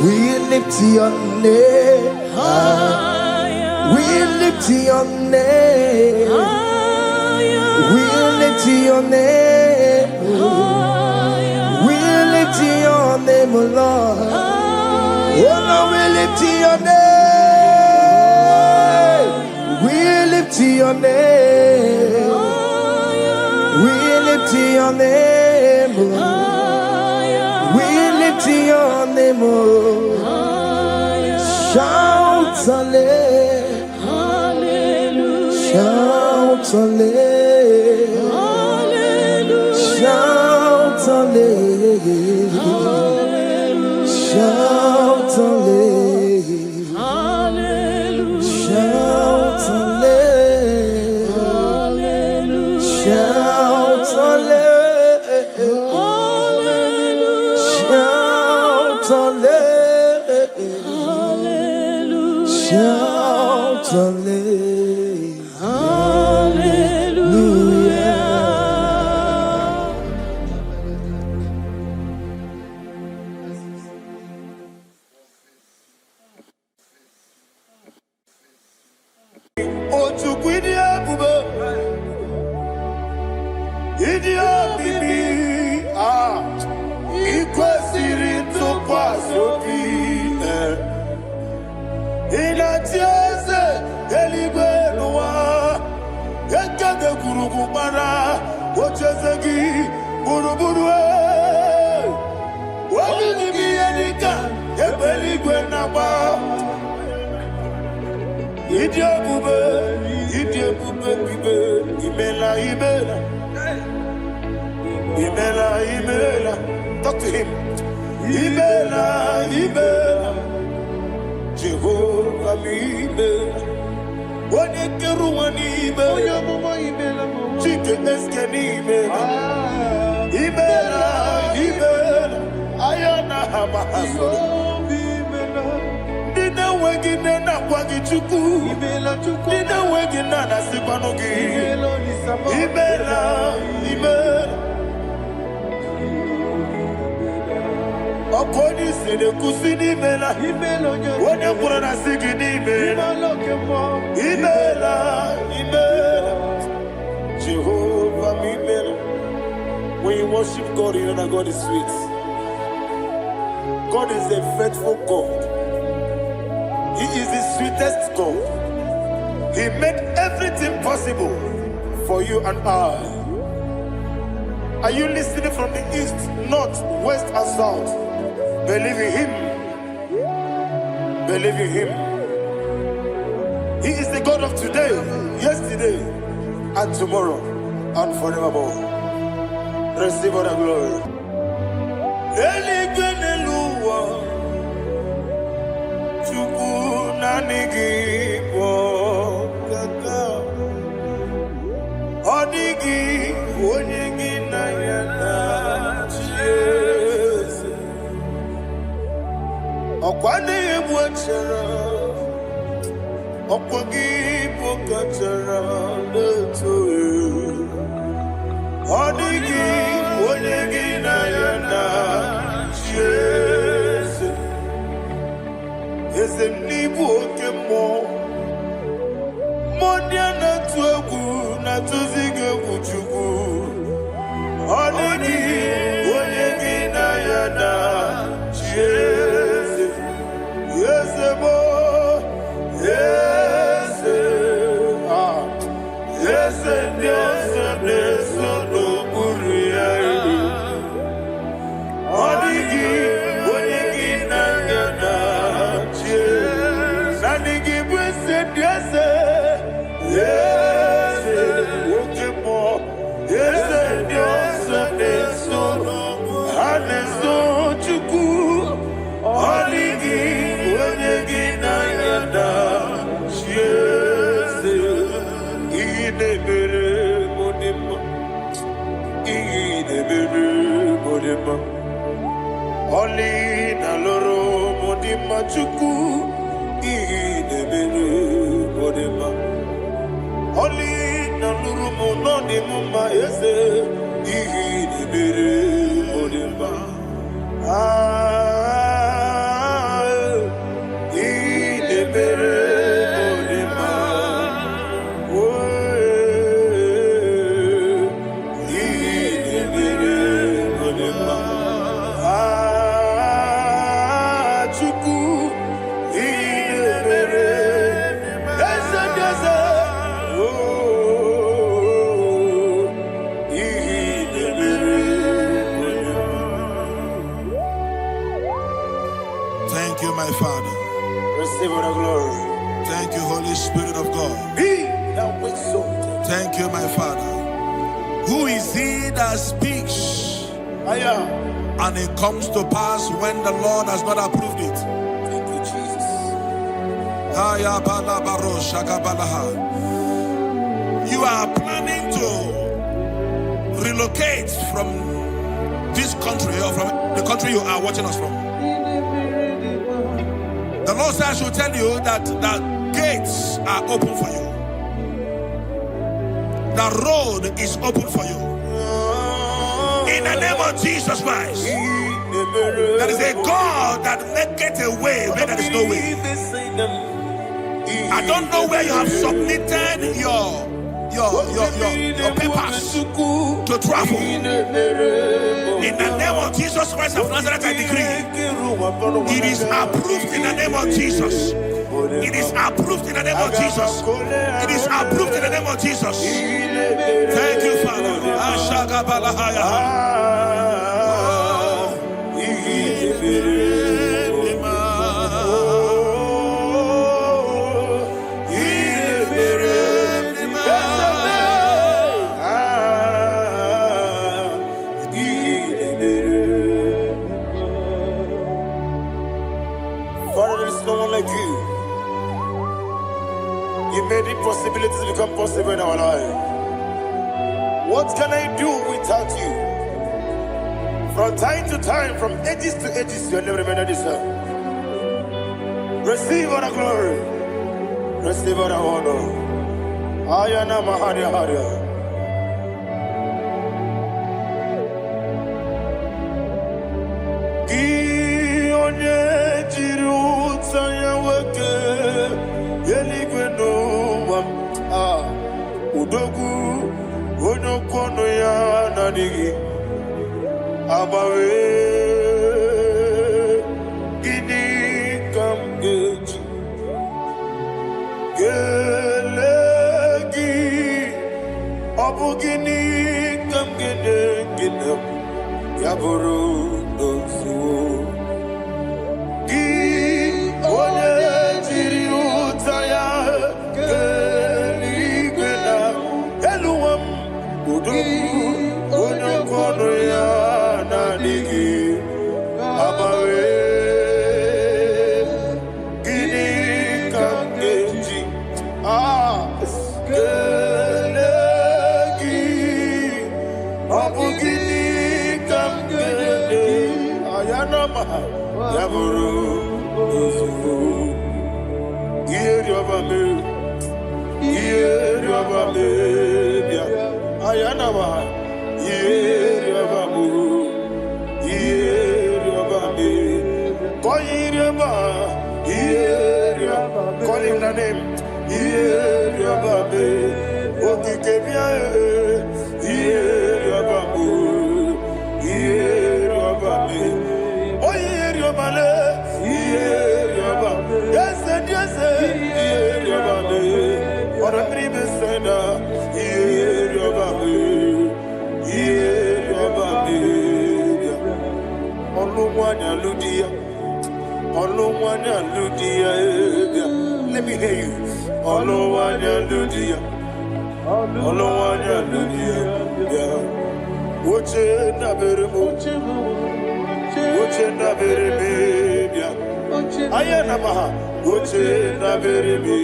We lift your name higher. We lift your name higher. We lift your name higher. We lift your name, Lord. Oh no, we lift your name. We lift your name. We lift your name. We lift your name. Shout hallelujah. Shout hallelujah. Shout hallelujah. Shout hallelujah. Shout hallelujah. Talk to him. Ibela, Ibela, Jehovah, Ibela. Wanikeru Ibela, Chicken Eskeni Ibela, Ibela, Ibela, Ayana Hamahaso. Dina wegina na kwagichuku, Dina wegina na sipanogi, Ibela, Ibela. Okoni sede kusini mela, wone kurana sigini mela, Ibela, Ibela, Jehovah Ibela. When you worship God, you know that God is sweet. God is a faithful God. He is the sweetest God. He made everything possible for you and I. Are you listening from the east, north, west, and south? Believe in him. Believe in him. He is the God of today, yesterday, and tomorrow, and forevermore. Receive all the glory. Okwane mwachara, okwagi pokachara letoe. Odigi wonyegi na yana Jesu. Eze nibu okemo, monya na tuegu na tuzige uchugu. Odigi wonyegi na yana Jesu. Yes, boy. Yes, yes, yes, yes, no buria. Odigi, odigi na yana yes. Odigi blessed yes, yes, okay more. Yes, yes, yes, no, and so chuku. Odigi. Oli na loro modima chuku idebere modima. Oli na loro monodima yese idebere modima. Idebere modima. Idebere modima. Thank you, my Father. Receive the glory. Thank you, Holy Spirit of God. Thank you, my Father. Who is he that speaks and it comes to pass when the Lord has not approved it? Thank you, Jesus. You are planning to relocate from this country or from the country you are watching us from. The Lord says I should tell you that the gates are open for you. The road is open for you. In the name of Jesus Christ. There is a God that maketh a way where there is no way. I don't know where you have submitted your papers to travel. In the name of Jesus Christ of Nazareth, I decree it is approved in the name of Jesus. It is approved in the name of Jesus. It is approved in the name of Jesus. Thank you, Father. Father, there is no one like you. You made impossibilities become possible in our life. What can I do without you? From time to time, from ages to ages, you have never remained the same. Receive all the glory. Receive all the honor. Ayana Maharia Haria. Udogu onokono ya nadigi abawe gini kamgeji gelegi abu gini kamgene ginam yaburu dosuo gi one jiri utaya onokono ya nadigi abawe gini kamgeji gelegi abu gini kamgene ayanama yaburu osufu yeri obame bia ayanama yeri obamu yeri obame koyiri oba yeri call him the name yeri obame okike bia yeri obamu yeri obame oyeri obale yeri obame yes yeri obame ora tribe senda yeri obame yeri obame olumwanya ludia let me hear you olumwanya ludia oche na beremo bia ayana maha oche na bereme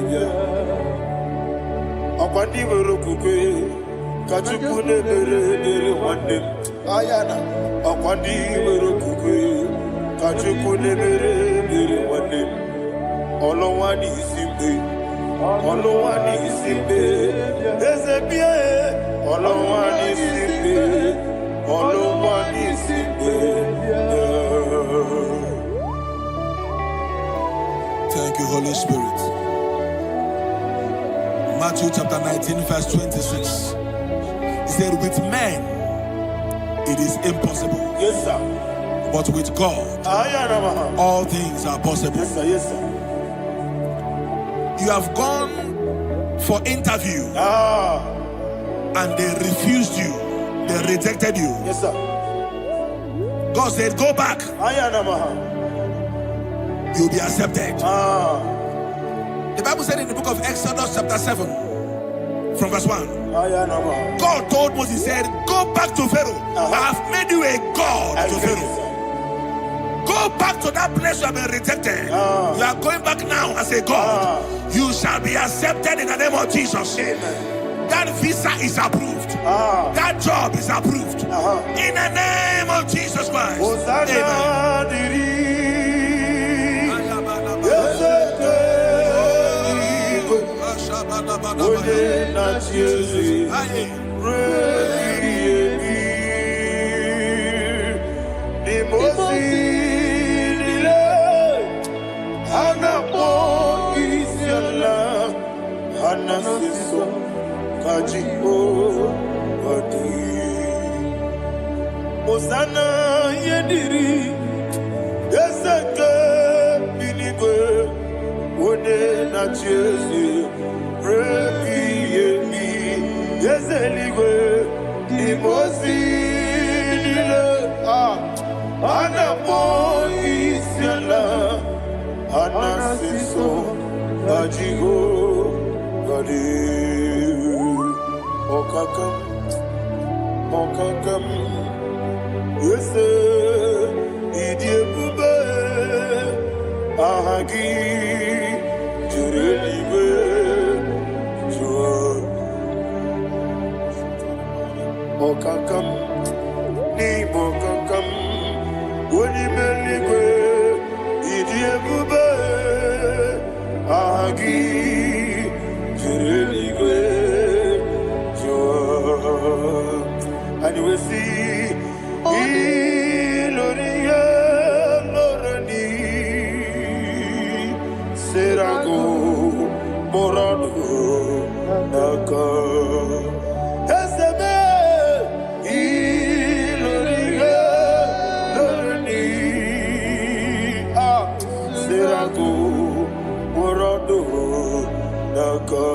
bia akwandi berokukwe kachuku ne bere wande ayana akwandi berokukwe kachuku ne bere wande olowani simbe ezebie olowani simbe Thank you, Holy Spirit. Matthew chapter 19, verse 26. He said, with men it is impossible. Yes, sir. But with God, all things are possible. Yes, sir. Yes, sir. You have gone for interview and they refused you. They rejected you. Yes, sir. God said, go back. You'll be accepted. The Bible said in the book of Exodus chapter 7 from verse 1, God told Moses, he said, go back to Pharaoh. I have made you a God to Pharaoh. Go back to that place you have been rejected. You are going back now as a God. You shall be accepted in the name of Jesus. Amen. That visa is approved. That job is approved. In the name of Jesus Christ. Amen. Osana yediri deseke binigwe one na Jesu rebi yemi yezeligwe imosi nile anapo isiala anasiso ajigo gadi okakam Yese idiebube ahagi jurelibe jua okakam ni bokakam woni meligwe idiebube ahagi jurelibe jua and you will see Iloria Lorani Serago Morado Naka Esebe Iloria Lorani Serago Morado Naka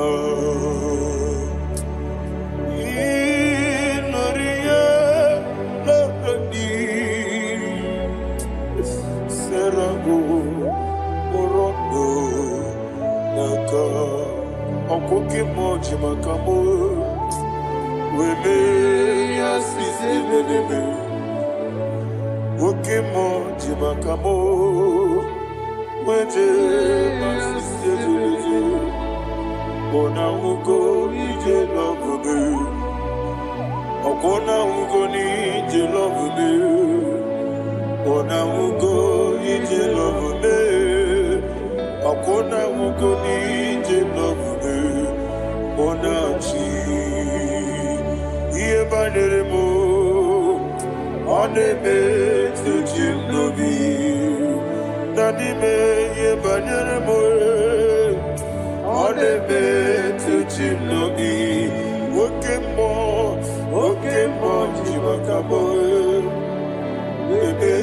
Okoke moji makamo Weme yasisi meneme Oke moji makamo Weje masisi jeje Ona ugo ije love me Okona ugo ni ije love me Ona ugo ije love me Okona ugo ni ije love me Onachi Iye banere mo Oneme tujim nobi Nanime iye banere mo Oneme tujim nobi Okemo jimakabo Ebe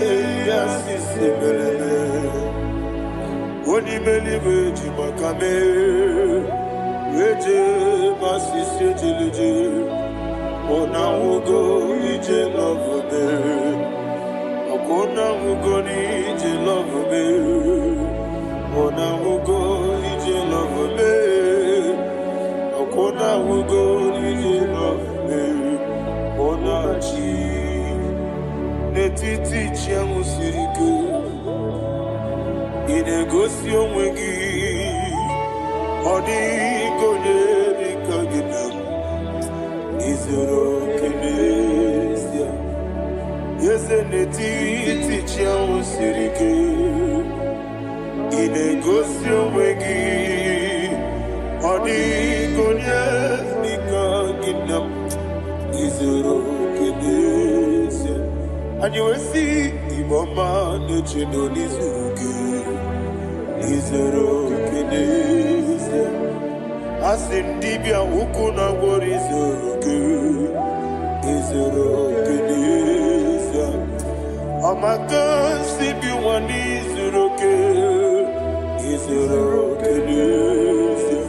yasisi melele Onimeliwe jimakame Weje masisi jiliji Ona ugo ije love me Okona ugo ni ije love me Ona ugo ije love me Okona ugo ije love me Ona chi Netiti chiamu sirike Inegosi onwegi Odi konye dikaginam Izoro kenesia Yese netiti chiamu sirike Inegosi onwegi Odi konye dikaginam Izoro kenesia And you will see Imama nechino nizuruke Izoro kenesia Asindibia ukuna wori izuruke Izoro kenesia Amakansi biwani izuruke Izoro kenesia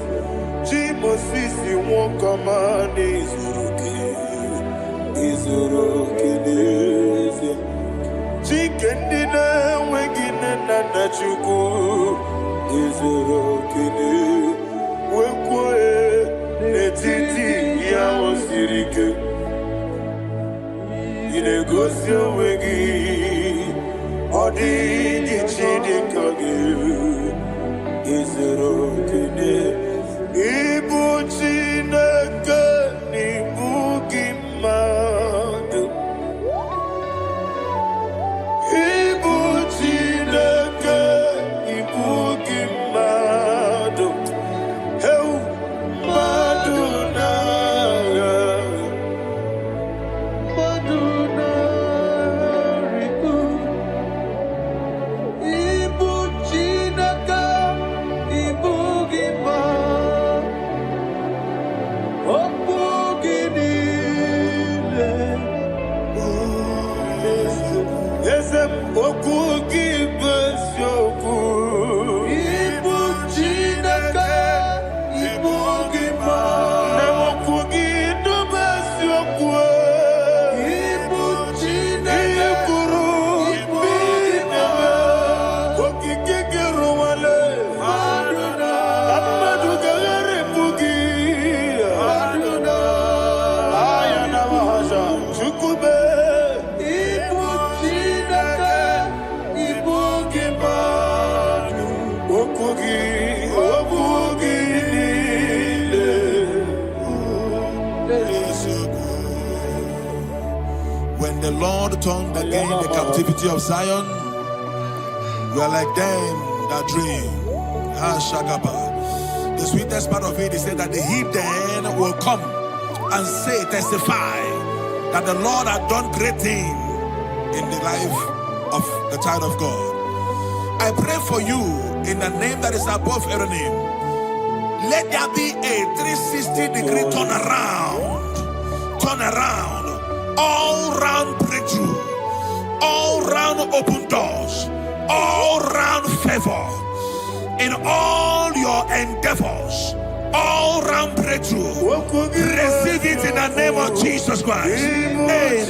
Chimosisi wokamani izuruke Izoro kenesia Chikendina wegine nana chuku Izoro kene Wekwe netiti ya osirike Inegosi wegi Odi gichidi kage Izoro kene Ibu chineke nibu gimadu Ibu chineke ibu gimadu Heu madu Ezem okugi besyoku. Ibu Chineke, Ibu Gima. Ne okugi do besyoku. Ibu Chineke, Ikuru, Ibu Gima. Okiki kiruwale. Aduna. Amadu gagare bugi. Aduna. Ayana mahasha. Chukube. When the Lord turned again the captivity of Zion, we are like them that dream. The sweetest part of it is that the heathen will come and say, testify that the Lord had done great things in the life of the child of God. I pray for you in the name that is above every name. Let there be a 360-degree turn around, all round breakthrough, all round open doors, all round favor in all your endeavors, all round breakthrough. Receive it in the name of Jesus Christ. Amen.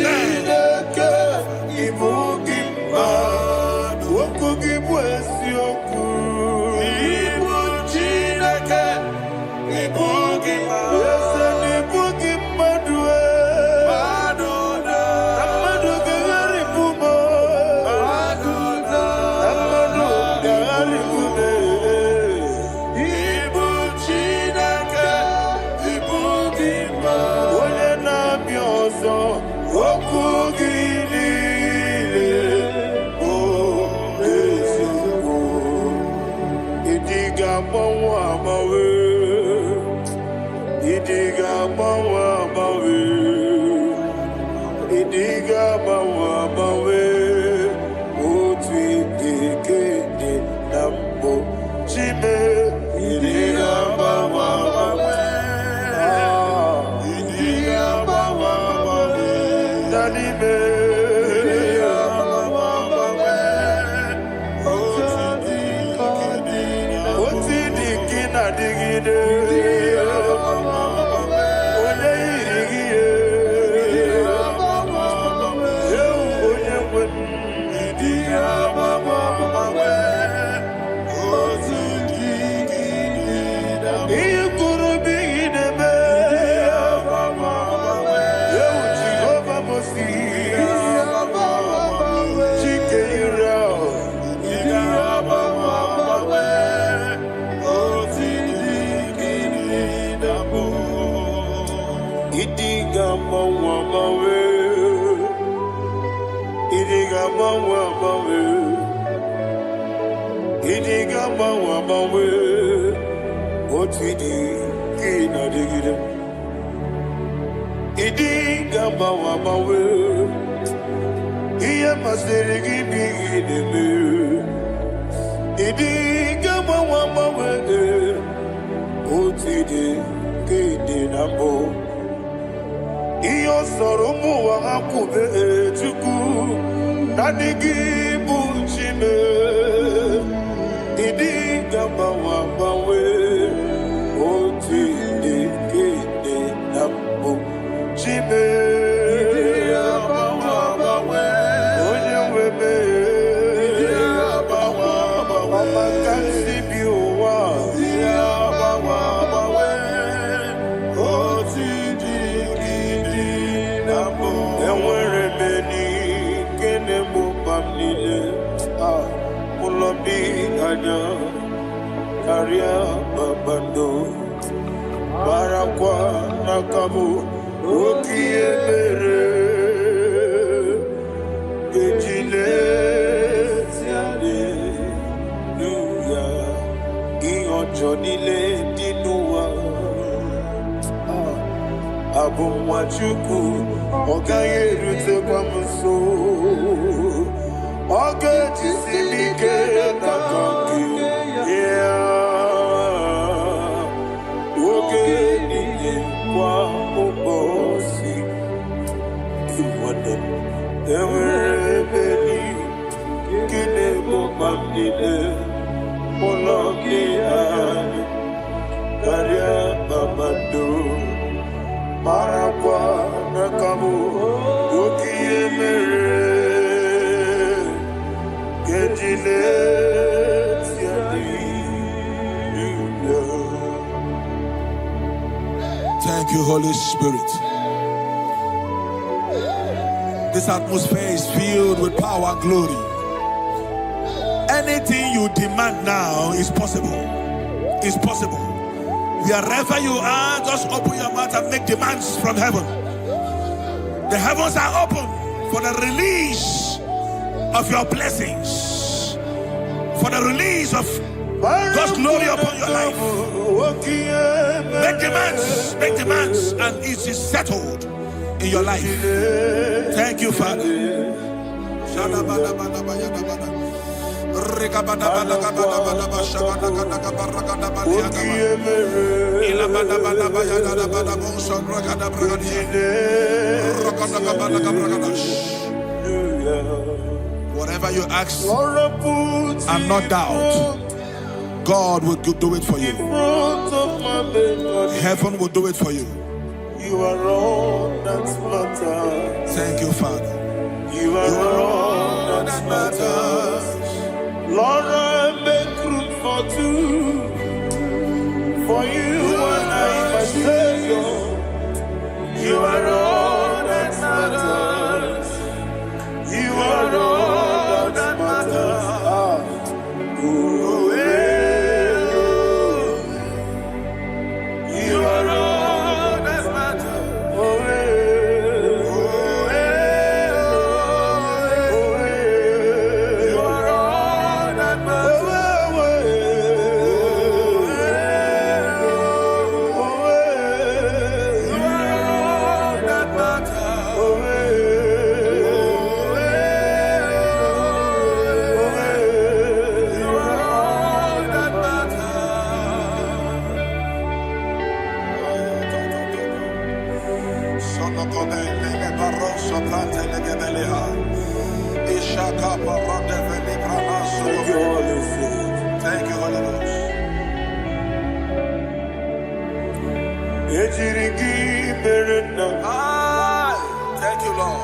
There were mamdile molokiani karia babado marapa nakabu ukiye mere kejile Thank you, Holy Spirit. This atmosphere is filled with power and glory. Anything you demand now is possible. It's possible. Wherever you are, just open your mouth and make demands from heaven. The heavens are open for the release of your blessings, for the release of God's glory upon your life. Make demands, and it is settled in your life. Thank you, Father. Whatever you ask and not doubt, God will do it for you. Heaven will do it for you. You are all that matters. Thank you, Father. You are all that matters. Lord, I make room for two. For you and I, my Savior. You are all that matters. You are all that matters. You are all that matters. You are all that Thank you, Holy Spirit. Thank you, Holy Ghost. Thank you, Lord.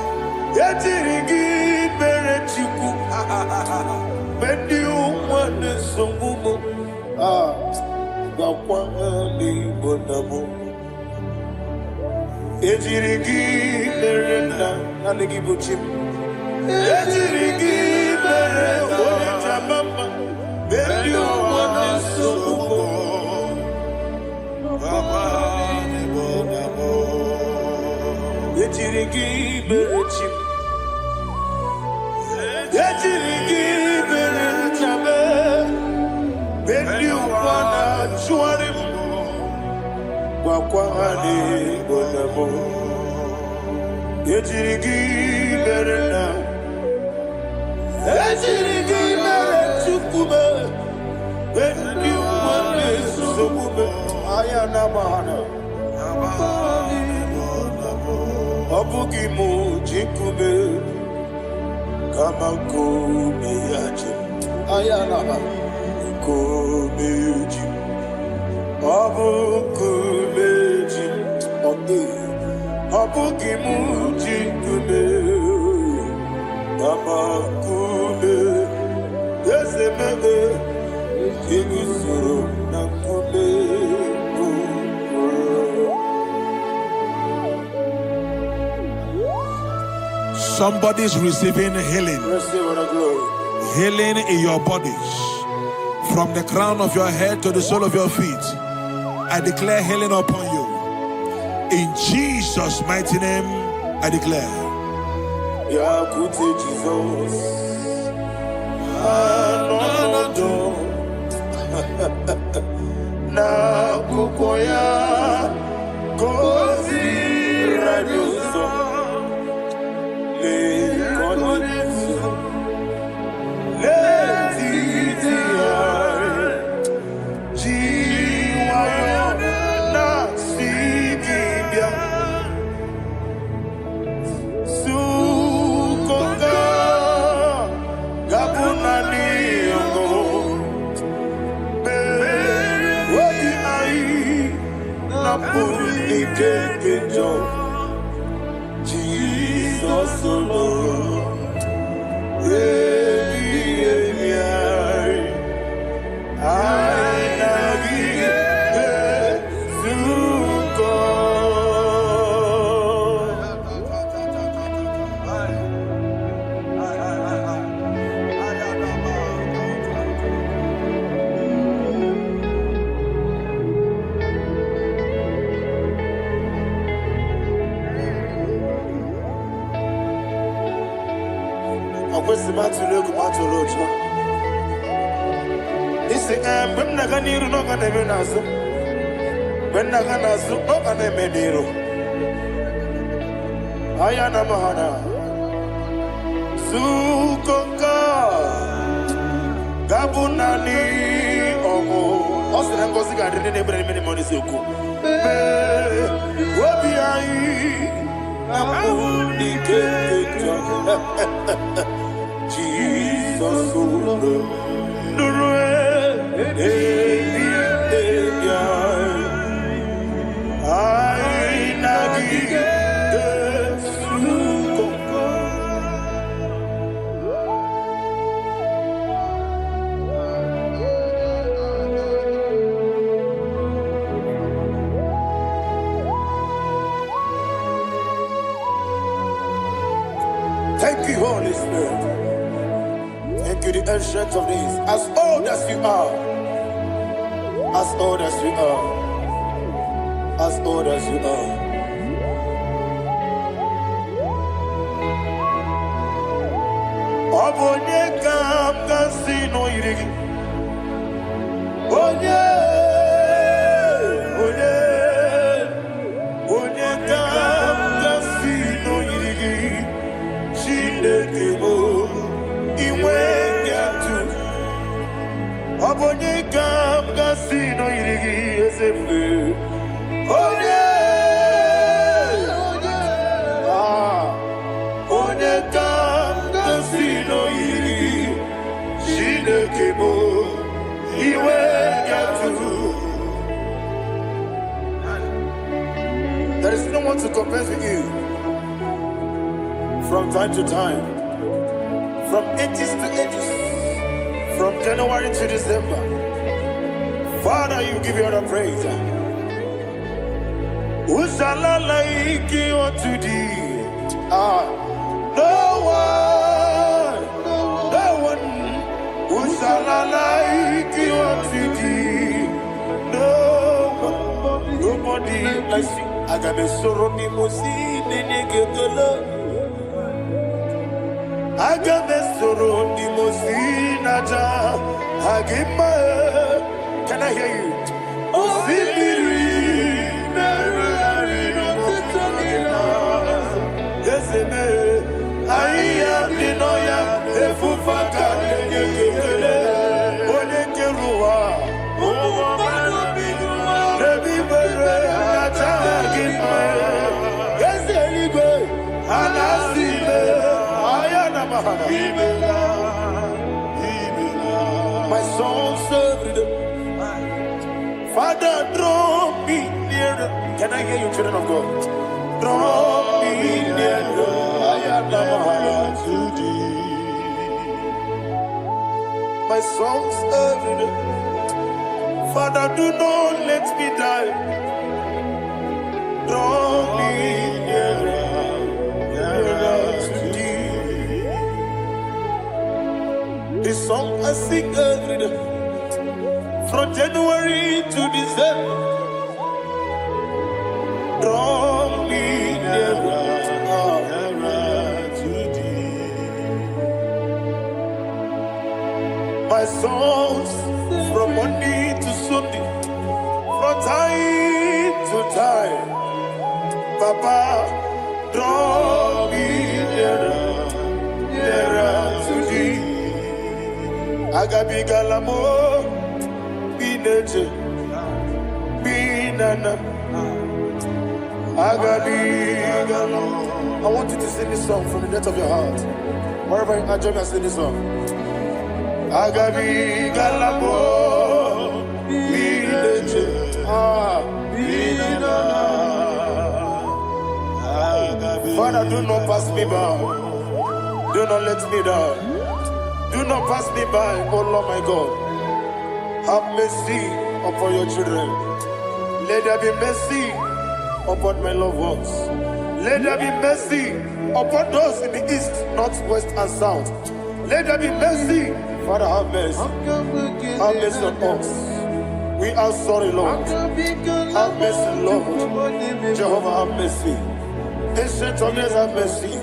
Somebody's receiving healing. Healing in your bodies. From the crown of your head to the sole of your feet. I declare healing upon you. In Jesus' mighty name, I declare. Jesus. Na kukoya kozi raduso le konitsu le titiare jiwayo na sigibia sukoka gabunani Jesus alone. This is when Naganiru no Ganevenazo. When Naganazo, no Ganemediro. Ayana Mahana Sukoka Gabunani Omo. Also, I'm going to get many money. Suku. Wabiai Nabuni Jesus, thank you, Holy Spirit. Thank you, the ancient of days. As old as you are. As old as you are. As old as you are. Obonye kam kasino irigi. Onye kam kasino irigi. Chinekebo iwe nyatu. Obonye kam kasino irigi esefu. Onye kam kasino irigi. Chinekebo iwe nyatu. There is no one to compare with you. From time to time, from ages to ages, from January to December, Father, you give you all the praise. Who shall I like you unto thee? No one. Who shall I like you unto thee? No one, nobody like you. I got a sorrow, Agamesoro di Mosinaja Hagima. Can I hear you? Osibiri Yeseme Aya Dinoya Efufaka Onekerua Rebibere Atagima Yeseligwe Anasile my soul served. Father, draw me nearer. Can I hear you, children of God? Draw me nearer. I am to thee. My soul served. Father, do not let me die. Draw me nearer. This song I sing every day, from January to December. Draw me nearer to thee. My songs from Monday to Sunday, from time to time. Papa, draw me nearer to thee. Agabi galamo, bineje, binana. Agabi galamo. I want you to sing this song from the depth of your heart. Wherever you are, join me and sing this song. Agabi galamo, bineje, binana. Father, do not pass me by. Do not let me die. Do not pass me by, oh Lord my God. Have mercy upon your children. Let there be mercy upon my loved ones. Let there be mercy upon those in the east, north, west, and south. Let there be mercy. Father, have mercy. Have mercy on us. We are sorry, Lord. Have mercy, Lord. Jehovah, have mercy. Ancient of days, have mercy.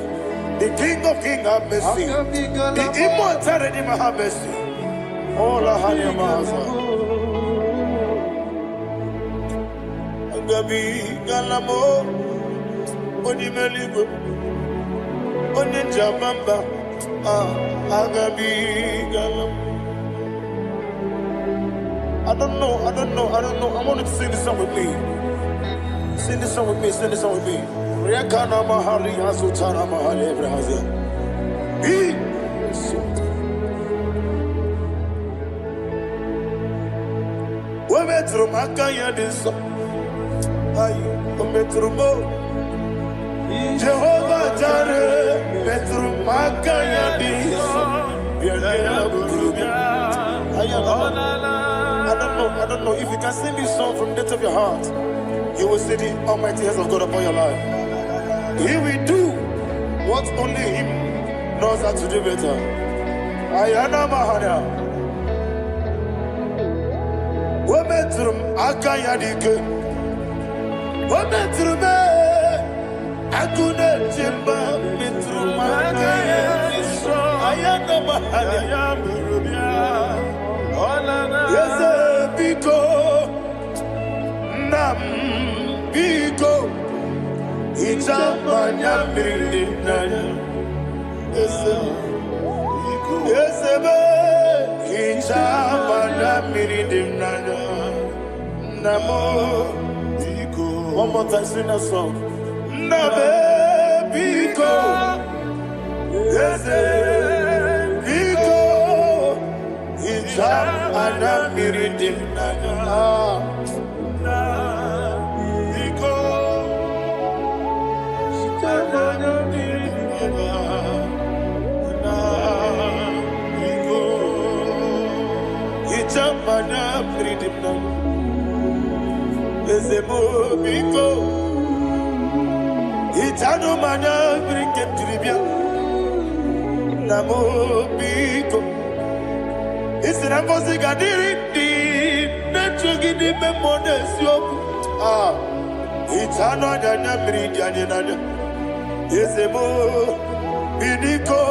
The King of Kings, have mercy. The immortal Redeemer, have mercy. Oh, la Hanyamaza. Agabi Galamo, Onimeligo, Oninjabamba, Agabi Galamo. I don't know. I want you to sing this song with me. Sing this song with me. Riakana Mahali Hasutana Mahali Ebrahazia. Metro Makaya this Metro Jehovah Jare Metro Makaya this I don't know if you can sing this song from the depth of your heart, you will see the almighty hands of God upon your life. He will do what only Him knows how to do better. Ayana Mahana Wometrum Akayadike Wometrum Akuna Jimba Metrum Akayadike Ayana Mahana Yes, Biko Nam Biko Ichamanya Mirinaya Yes, Ichamanya Mirinaya Namo Biko. One more time, sing that song. Nabe Biko Yes, Biko Ichamanya Mirinaya Mana freedom now. Ezemo biko. Itano mana bring it to the Namo biko. It's an amazing adiri. Natural gidi memones yo. Itano dana bring it. Ezemo biko.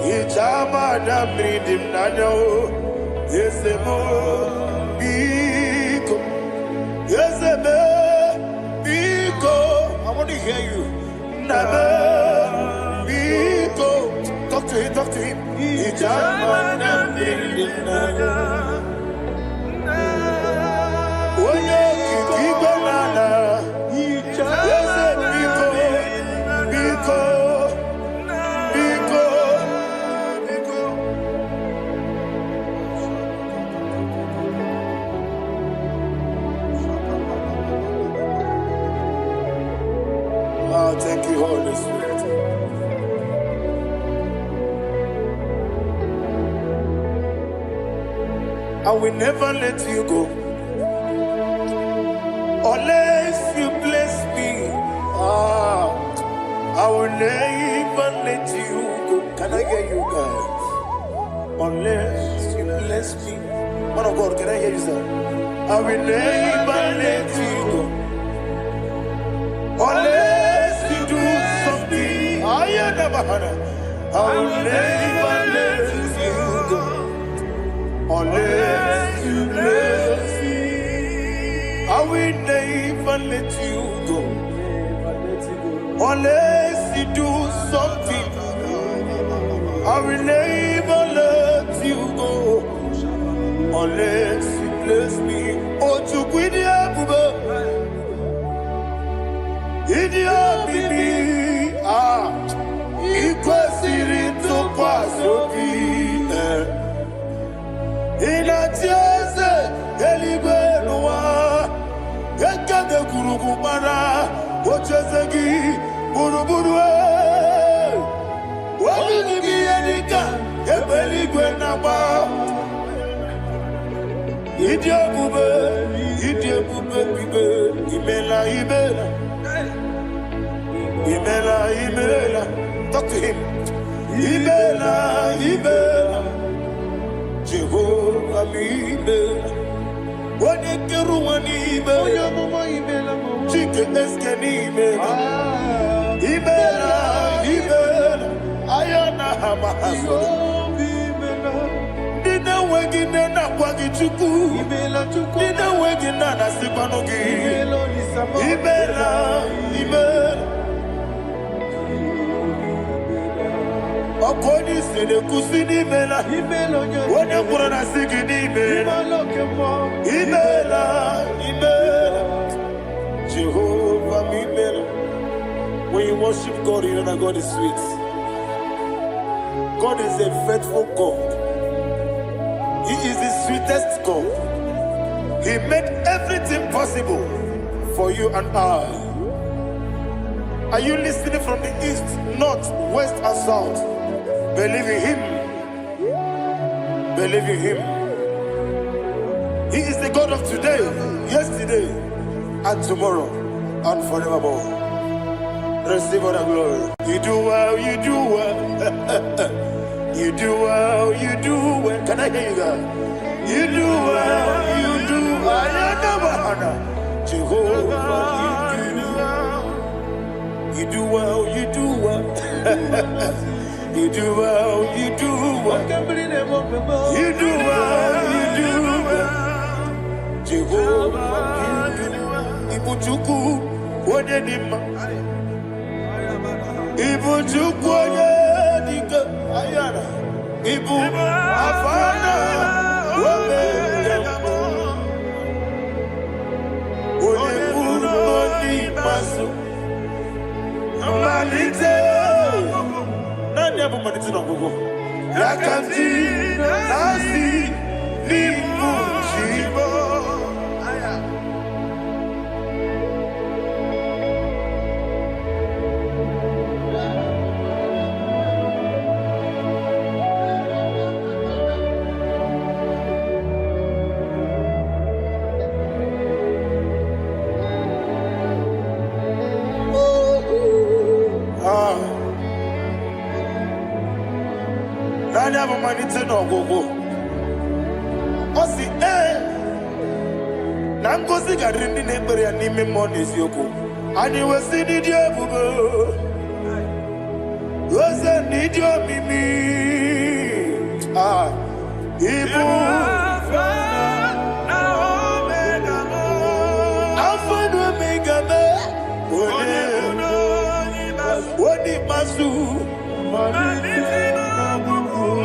Itama na bring it nano. Yes, Biko. Yes, Biko. I want to hear you. Nabe Biko. Talk to him. Ijamana Mirinaya. Oye Kiki Banana. Yes, Biko. Biko. Thank you, Holy Spirit. I will never let you go unless you bless me. I will never let you go. Can I hear you guys? Unless you bless me. Man of God, can I hear you, sir? I will never let you go unless you do something. I will never let you go unless you bless me. I will never let you go unless you do something. I will never let you go unless you bless me. Oh, to quit Idia bibi ikwesiri tukwasobi inatieze eligwe nuwa ekade kurugumara ochezegi buru buru wali ni biyenika ebeli gwena ba Idia bube bibe imela talk to him imela Jehovah imela Wani keru wani imela Chike eske ni imela ayana hama haso Dina wegine na kwagi chuku Dina wegine na sipanogi imela Okoni sede kusini imela Wone kura na sigini imela Jehovah imela When you worship God, you know that God is sweet. God is a faithful God. He is the sweetest God. He made everything possible for you and I. Are you listening from the east, north, west, and south? Believe in Him. Believe in Him. He is the God of today, yesterday, and tomorrow, and forevermore. Receive all the glory. You do well, you do well. You do well, you do well. Can I hear you guys? You do well, you do well. Jehovah, you do well, you do well. You do well, you do well. You do well, you do well. Jehovah, you do well. Ibuchuku, Wodedima. Ibu chukwoye dika ayana Ibu afana wame yamo Oye ni masu Manite Nani abu manite na gogo Yakanti nasi Nibu chibo Nani abu manite na gogo Osi na ngozi gadiri ndị ekpere ya n'ime mmụọ n'eziokwu anyị wesi n'ịdị ebube oze n'ịdị omimi ibu Alpha na Omega me Woni masu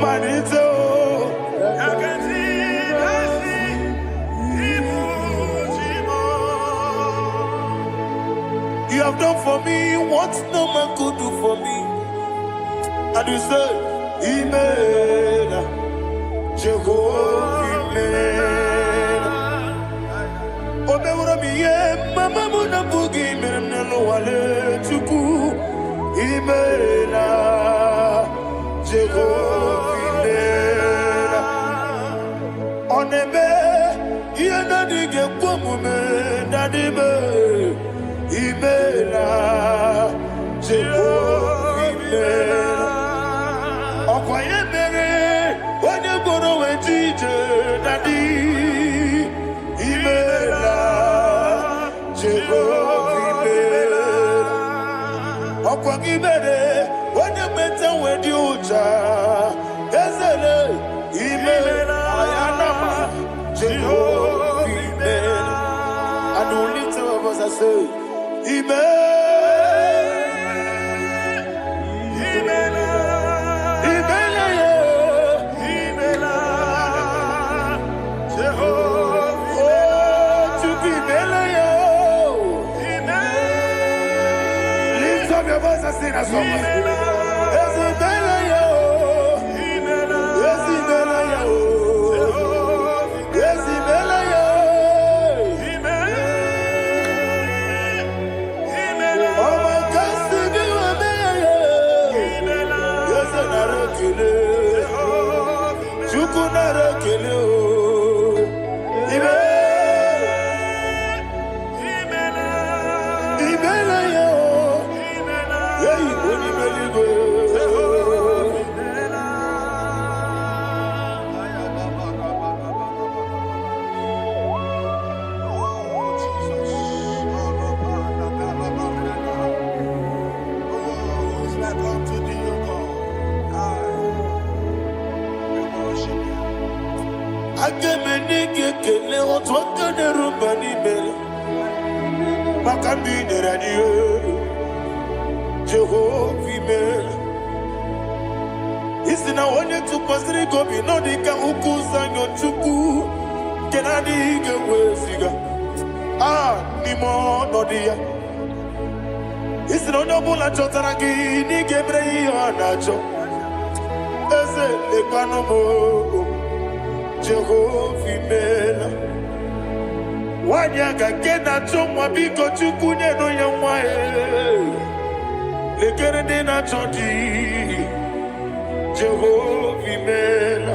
Manito You have done for me what no man could do for me. And you say, Imela, Jehovah, Imela. Omewura miye, mama muna bugi, menelo wale chuku. Imela, Jehovah, Imela. Onebe, yena dige kwamume, nadibe. Imela, Jehovah, Imela. Okwaye mere, onye goro wetije, nadi. Imela, Jehovah, Imela. Okwaye mere, onye meta wedi uja, ezele. Imela, ayanama, Jehovah, Imela. And we lift our voice and say, Lift up your voice and sing a song. Agemenike kele otwaka de rumba ni bele. Makambi de radio. Jehovah imela. Isina onye tupasiri gobi no dika ukuza nyochuku. Kenadi gewesiga. Nimo no dia. Isina onye bula chotaragi ni gebrei anacho. Eze lekwano mo. Jehovah imela. Wanyaka kena chomwa biko chukunye no yamwae. Lekere de na chodi. Jehovah imela.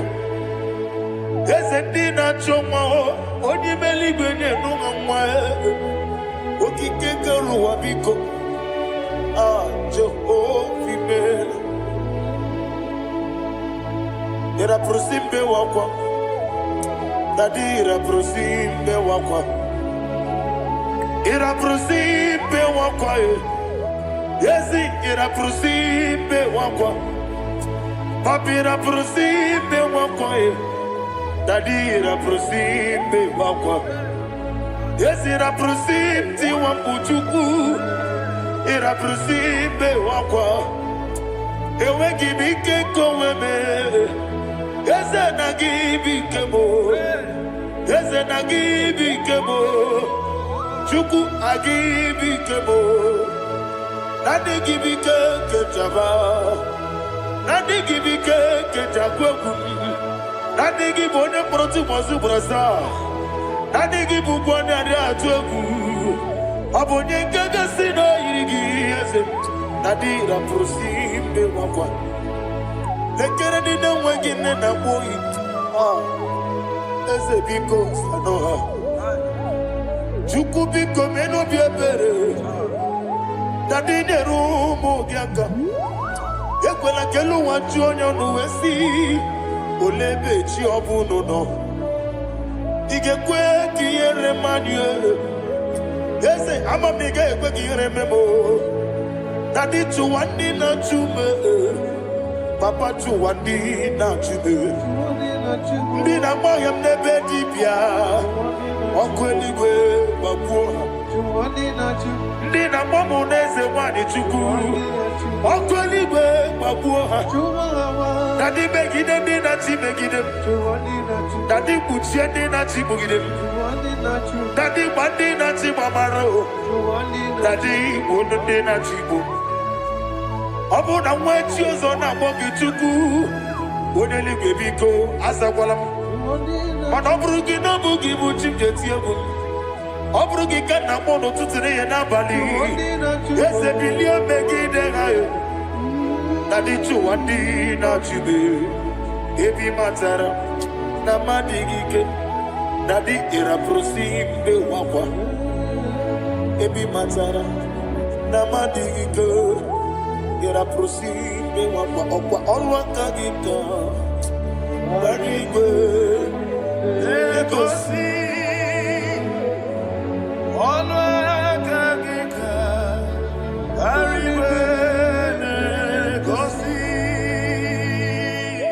Eze di na chomwa onye meligwe nye no yamwae. Okike keruwa biko. Jehovah imela. Era prosimbe wakwa. Dadira prosimbe wakwa. Ira prosimbe wakwa. Yesi ira prosimbe wakwa. Papira prosimbe wakwa. Dadira prosimbe wakwa. Yesi ira prosimti wambuchuku. Ira prosimbe wakwa. Ewe gibike koweme. Eze na gibi kemo, Eze na gibi kemo, Chuku agibi kemo, Nadi gibi ke jaba, Nadi gibi ke jagweku, Nadi gibi one proti mozu brasa, Nadi gibi bwane ade atweku, Abonye kega sino irigi eze, Nadi raprosimbe wakwa. Lekere di na wengine na boy. Eze biko sanoha. Chuku biko meno biebere. Dadi ne rumo bianca. Ekwela kelu wanchu onyo nuwesi. Olebe chi obuno no. Igekwe kiyere manye. Eze amamiga ekwe kiyere memo. Dadi chuwandi na chume. Papa chuwandi na chume. Ndi na moyam nebe dibia. Okweligwe babuha. Ndi na momo neze wani chuku. Okweligwe babuha. Dadi begide ndi na chi begide. Dadi kuchie ndi na chi bugide. Dadi bandi na chi mamaro. Dadi bono ndi na chi bo. Obu na mwechi ozo na mogi chuku. Oneli bebiko asagwalam. Mana obrugi no bugi buchim jeti ebu. Obrugi kana mono tutire ye na bali. Ese bilio megide hayo. Nadi chuwandi na chibe. Ebi matara na madigike. Nadi ira prosimbe wakwa. Ebi matara na madigike. Ira prosimbe wakwa. Okwa olwa kagita. Barigwe Legosi Olwa kagita. Barigwe Legosi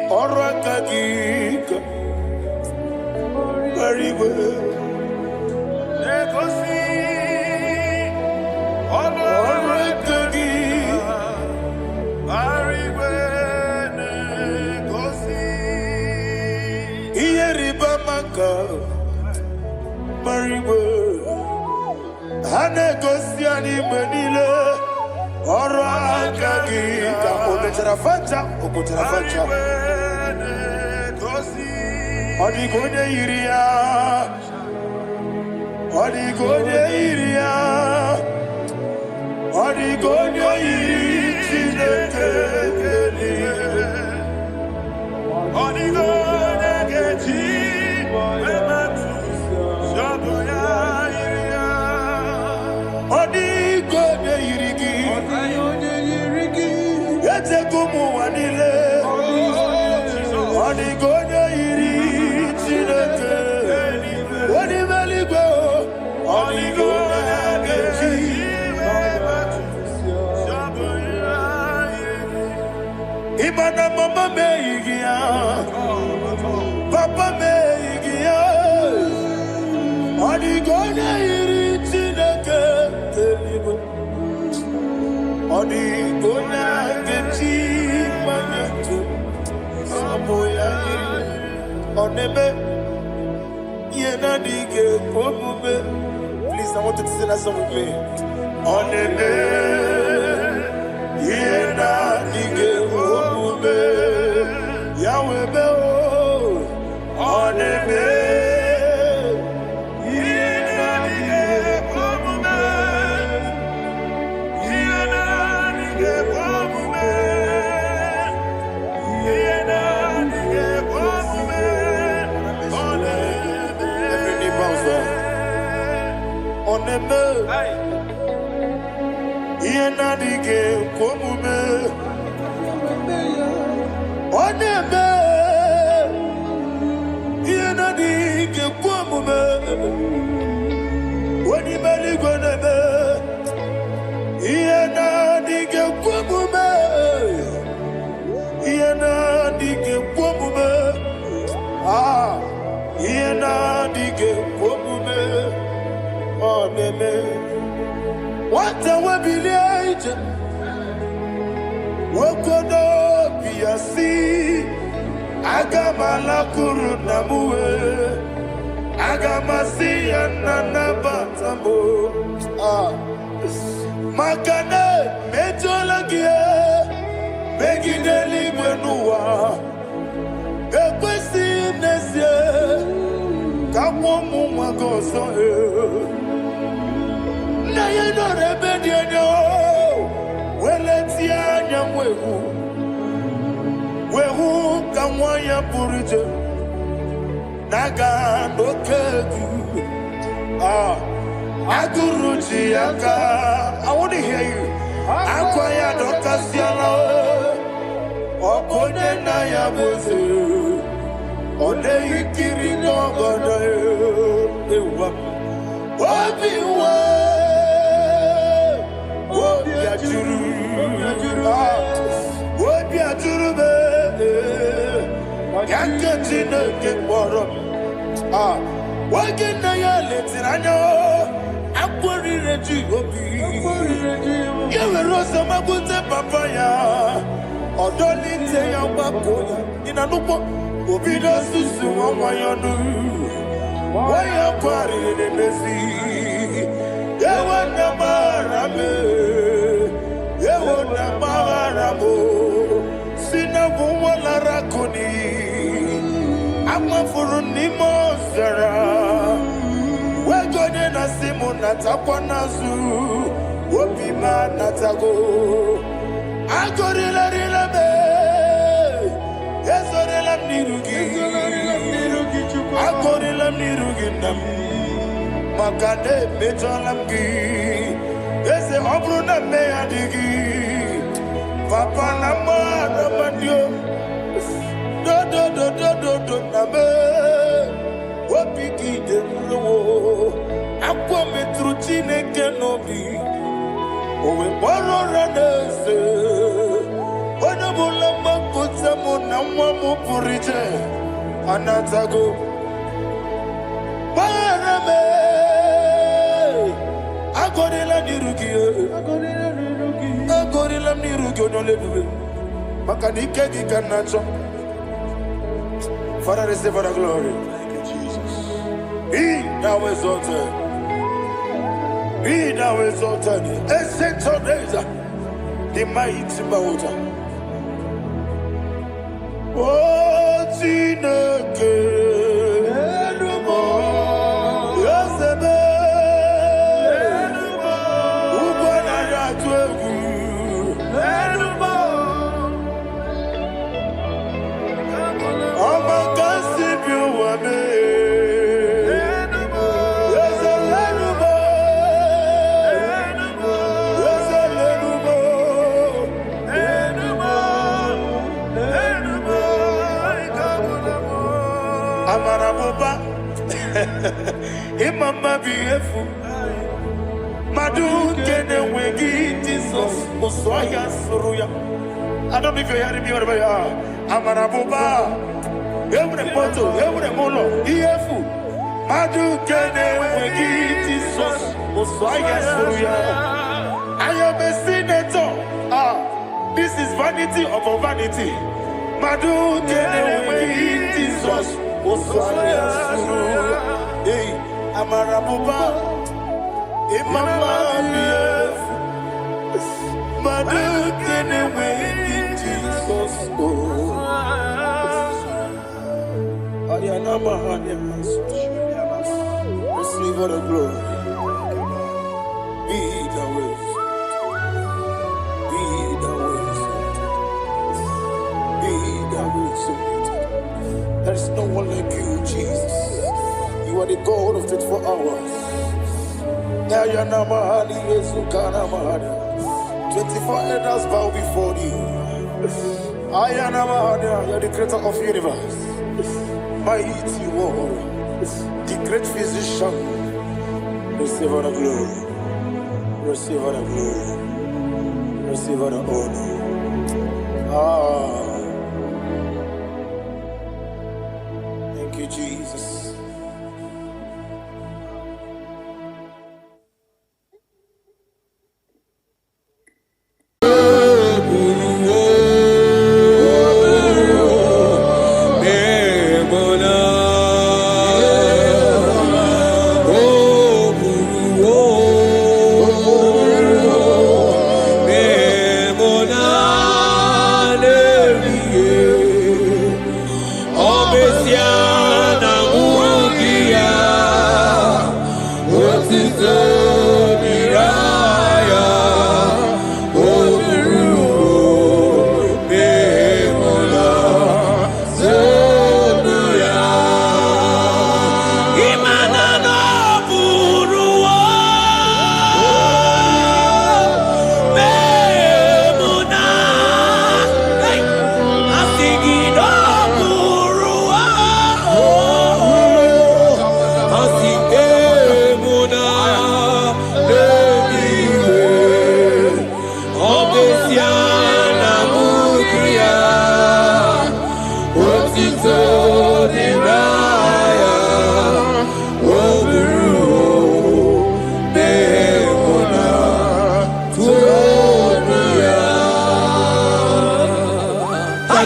Olwa kagita. Barigwe Legosi Olwa kagita. Barigwe Mariwe Hane Gosiani Menile Ora Kagika Obeterafanta Obeterafanta Odigone Iria Odigone Iria Odigone Iria Odigone Geti Odigone Irigi Yete kumu wanile Odigone Iri Chineke Odimeligwe Odigone Geti Imana mama meigia Papa meigia boya oneme yena dige omume. Please, I want you to sing that song with me. Oneme yena dige omume Yahweh be o oneme yena dige omume yena dige omume yena dige omume oneme. Every knee bows down. Oneme yena dige omume oneme yena dige omume onimeli goneme yena dige omume yena dige omume yena dige omume oneme. What a webillage, Wokodo Biasi, Agamala Kurunamue, Agamasi Ananabatambo, Makane, Metolagia, Begideli Benua, Equisi Nesia, Kamomu Magoso. Na ye no rebellion no weletia nyamwehu wehu kamwaya purije naga no kegu aguruji aka. I want to hear you. Akwaya do kasiala okone na ya bozu ode ikiri no godo ewa obiwa Wobi ajuru be yakati no ke boro wogi na ya letiranya akwori reji obi yewe rosa magute papaya odoli te ya gbakoya ina nupo obi do susu wayonu waya kwari ne mesi yewe na marame yewo na maharabo sina buwala rakoni amafuru ni mozara wegode na simu natakwa nazu wopima natago agorila rila me ezorila mnirugi agorila mnirugi nam makade bejolamgi ese obru na me adigi papa na ma na mandio do na me wopiki de lo akwa metru chineke no bi owe boro ranese ona bula makota mo na mwa mo purije anatago barame agorela nirugi agorela nirugi onolebe makanike gikanacho. Father, receive the glory. Thank you, Jesus. Be thou exalted. Be thou exalted. Ancient of days, the mighty mountain. Oh, Chineke. Imama biefu Madu kene wegi Jesus Uswaya suruya. I don't know if you're hearing me wherever you are. Amarabuba Every poto, every mono Iefu Madu kene wegi Jesus Uswaya suruya. I am a senator. This is vanity of vanity. Madu kene Jesus. Oswaya suru. Hey, Amarabuba. Imama bief. Madu kene Jesus. Ariana Mahania. Receive all the glory. Be the ways. Be the ways. Be the ways. There is no one like you, Jesus. You are the God of 24 hours. 24 elders bow before you. You are the creator of the universe. Mighty warrior, the great physician. Receive all the glory. Receive all the glory. Receive all the honor. Thank you, Jesus.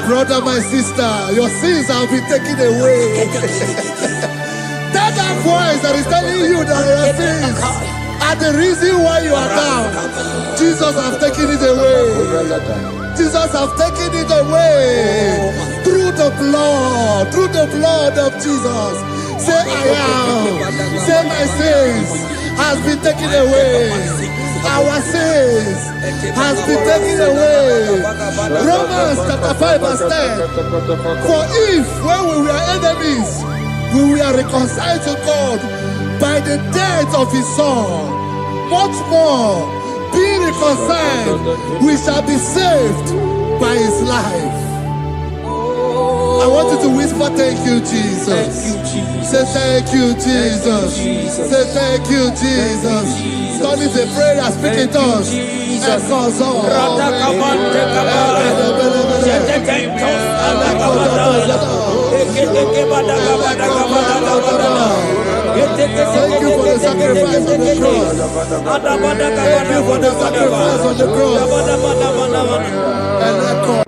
Brother, my sister, your sins have been taken away. That voice that is telling you that your sins are the reason why you are down. Jesus has taken it away. Jesus has taken it away. Through the blood of Jesus. Say I am. Say my sins has been taken away. Our sins has been taken away. Romans chapter 5 verse 10. For if when we were enemies, we were reconciled to God by the death of his son, much more being reconciled, we shall be saved by his life. I want you to whisper, thank you, Jesus. Thank you, Jesus. Say thank you, Jesus. Say thank you, Jesus. Turn it a prayer, speak in tongues. Echoes on. Thank you for the sacrifice on the cross. Thank you for the sacrifice on the cross. And echo.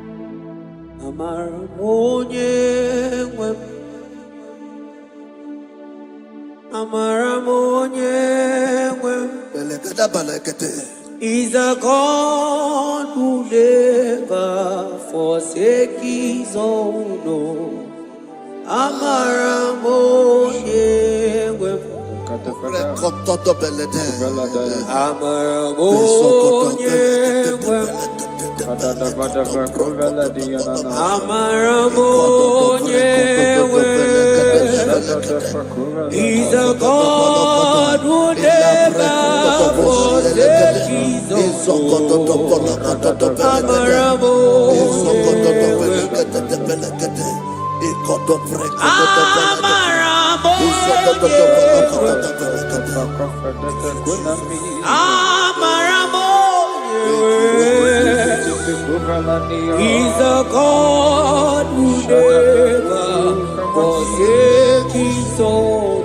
He's a God who never forsake his own. He's a God who never forsake his He's a God who never forsake his own.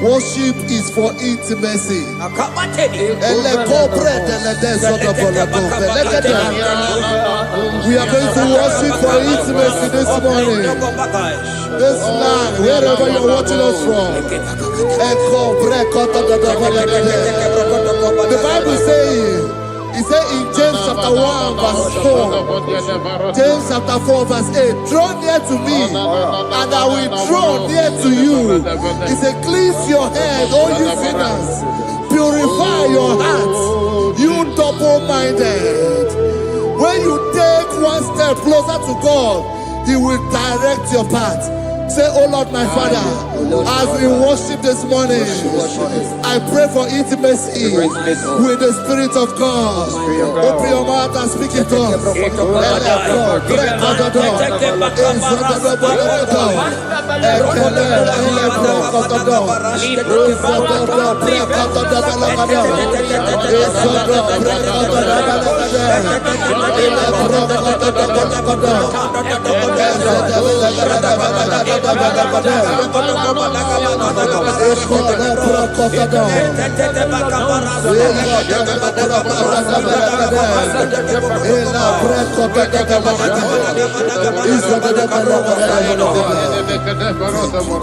Worship is for intimacy. We are going to worship for intimacy this morning. This land, wherever you're watching us from. The Bible says, it says in James chapter 1 verse 4, James chapter 4 verse 8, draw near to me and I will draw near to you. It says, cleanse your hands, all you sinners, purify your hearts, you double-minded. When you take one step closer to God, He will direct your path. Say, oh Lord, my Father, as we worship this morning, I pray for intimacy with the Spirit of God. Open your mouth and speak it to us.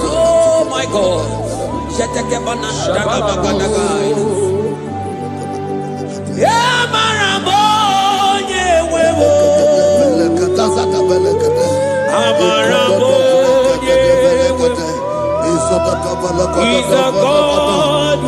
Oh my God. He's a God who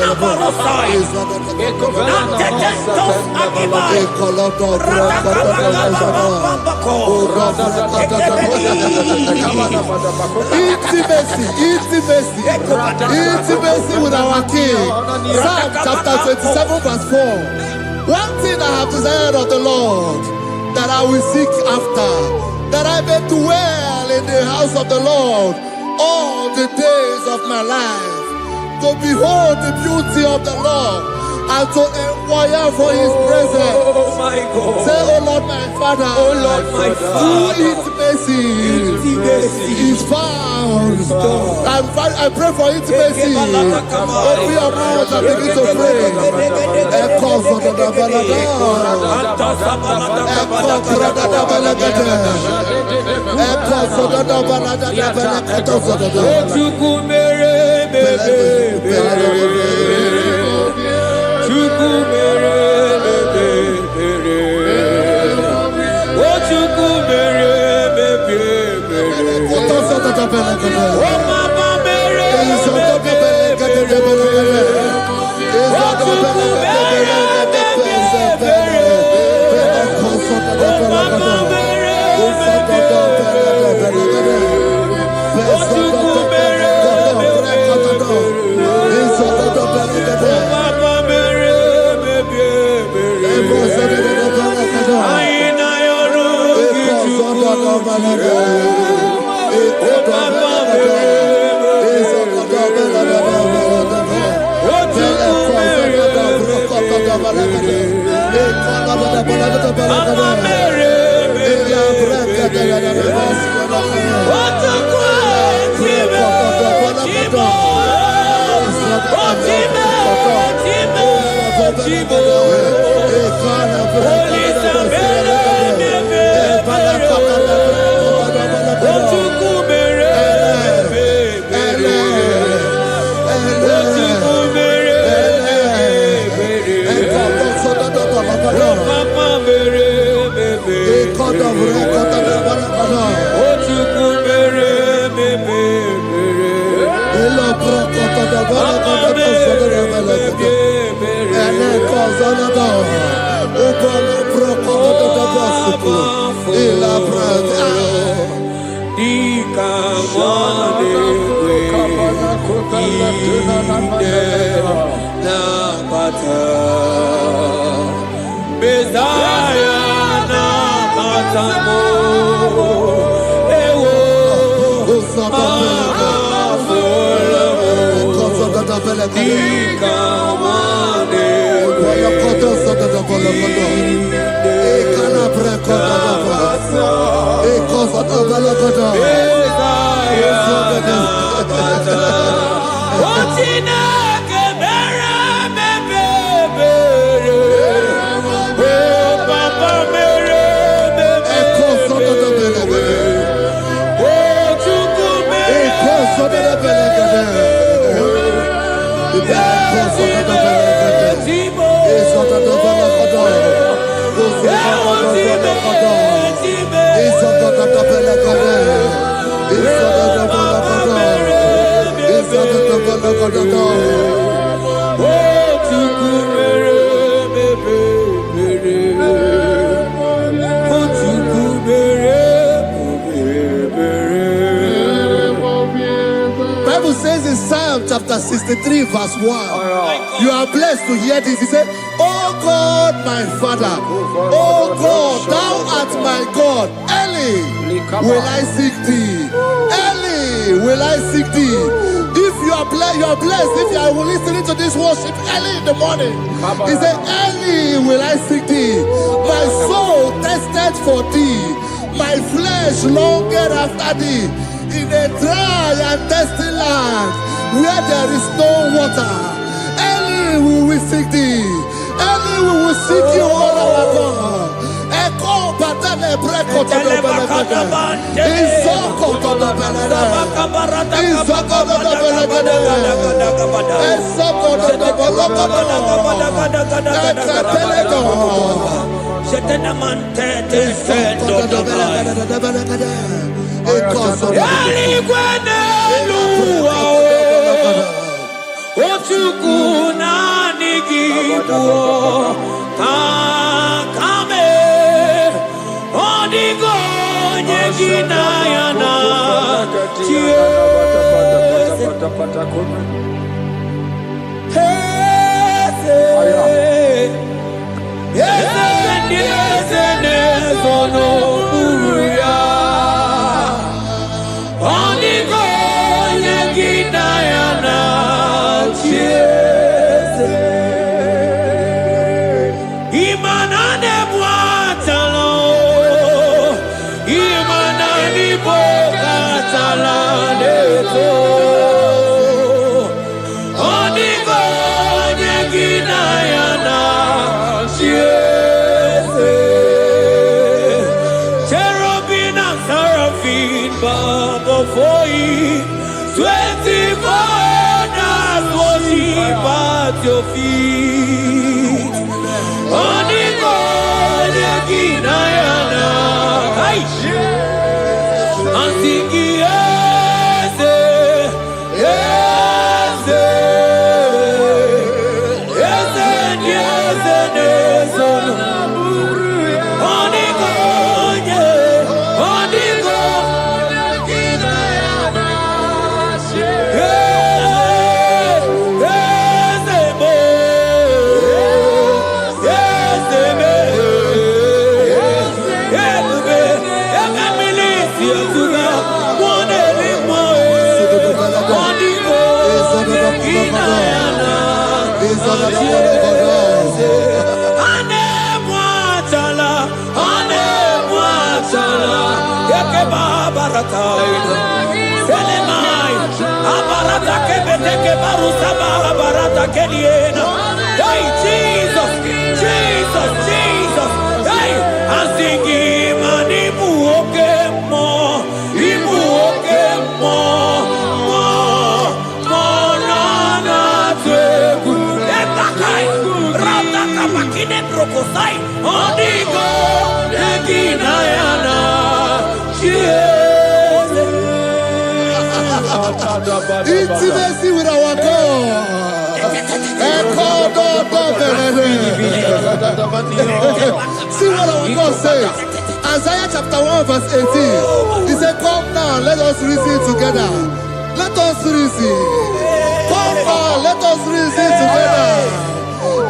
never forsakes his Intimacy with our King. Psalm chapter 27 verse 4. One thing I have desired of the Lord, that I will seek after, that I may dwell in the house of the Lord all the days of my life, to behold the beauty of the Lord and to inquire for his presence. Oh my God. Say, oh Lord my Father, Oh Lord my Father, intimacy is found. I pray for intimacy. Open your mouth and begin to pray. Bible says in Psalm chapter 63 verse 1, you are blessed to hear this. He said, oh God, my Father, oh God, thou art my God. Early will I seek thee. Early will I seek thee. If you are blessed if you are listening to this worship early in the morning. He said, early will I seek thee. My soul tested for thee. My flesh longed after thee. In a dry and thirsty land where there is no water. Early will we seek thee. Early we will seek you, all our God. Odigo nyegina yana Before you, 24 hours worship at your feet. I'm singing, yes, yes, yes, yes, yes, Hey, Jesus, Jesus, Jesus. Hey, I'm singing, man, Imu oke mo, na twegu. Etakai, rata kabakine brokosai, onigo, neginayana, Intimacy with our God. See what our God says. Isaiah chapter 1 verse 18. He said, come now, let us reason together. Let us reason. Come now, let us reason together.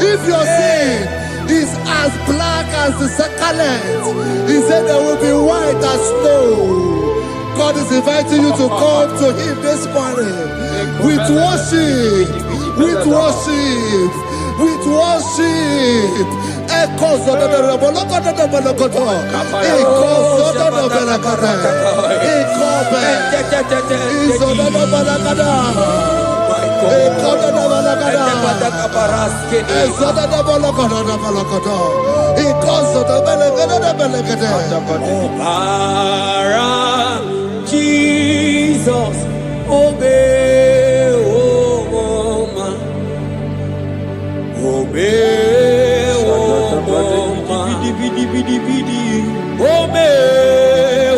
If your sin is as black as the scarlet, he said there will be white as snow. God is inviting you to come to him this morning with worship, with worship, with worship. Echoes of the Jesus, obey, oh man, obey, oh man, obey,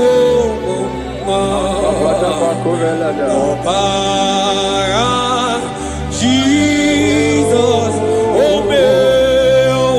oh man, Jesus, obey, oh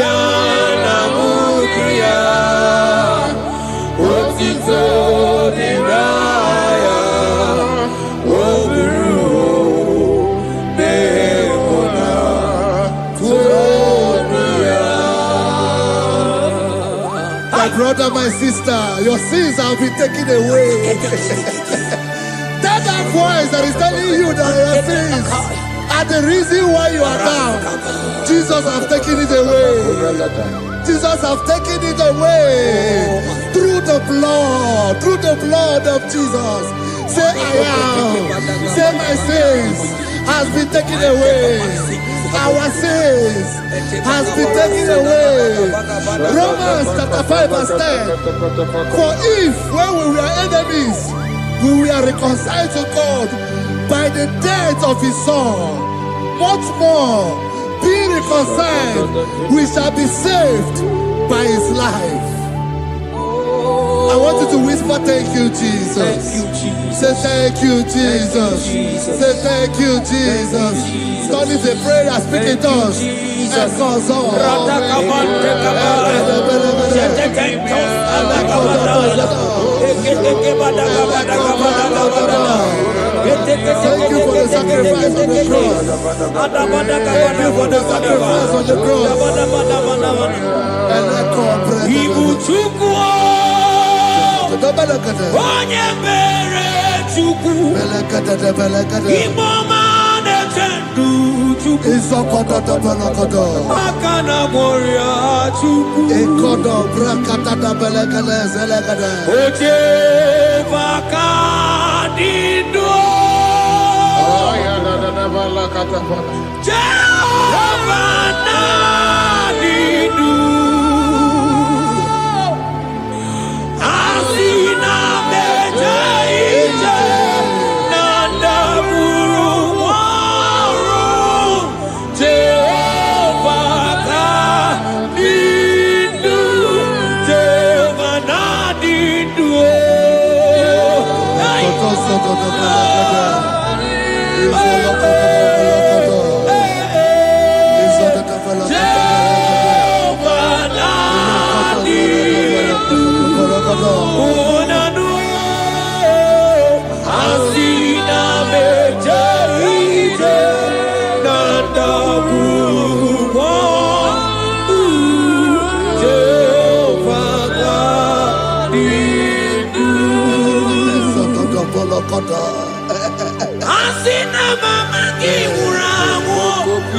Yana Mukia, Otito Niraya, Obiru, Behona, Tuonia. My brother, my sister, your sins have been taken away. That voice that is telling you that your sins are the reason why you are down. Jesus has taken it away. Jesus has taken it away. Through the blood of Jesus. Say I am. Say my sins has been taken away. Our sins has been taken away. Romans chapter 5 verse 10. For if when we were enemies, we were reconciled to God by the death of his son, much more, being reconciled, we shall be saved by his life. I want you to whisper, thank you, Jesus. Thank you, Jesus. Say thank you, Jesus. Say thank you, Jesus. Turn it a prayer, speak in tongues. Thank you for the sacrifice on the cross. Thank you for the sacrifice on the cross.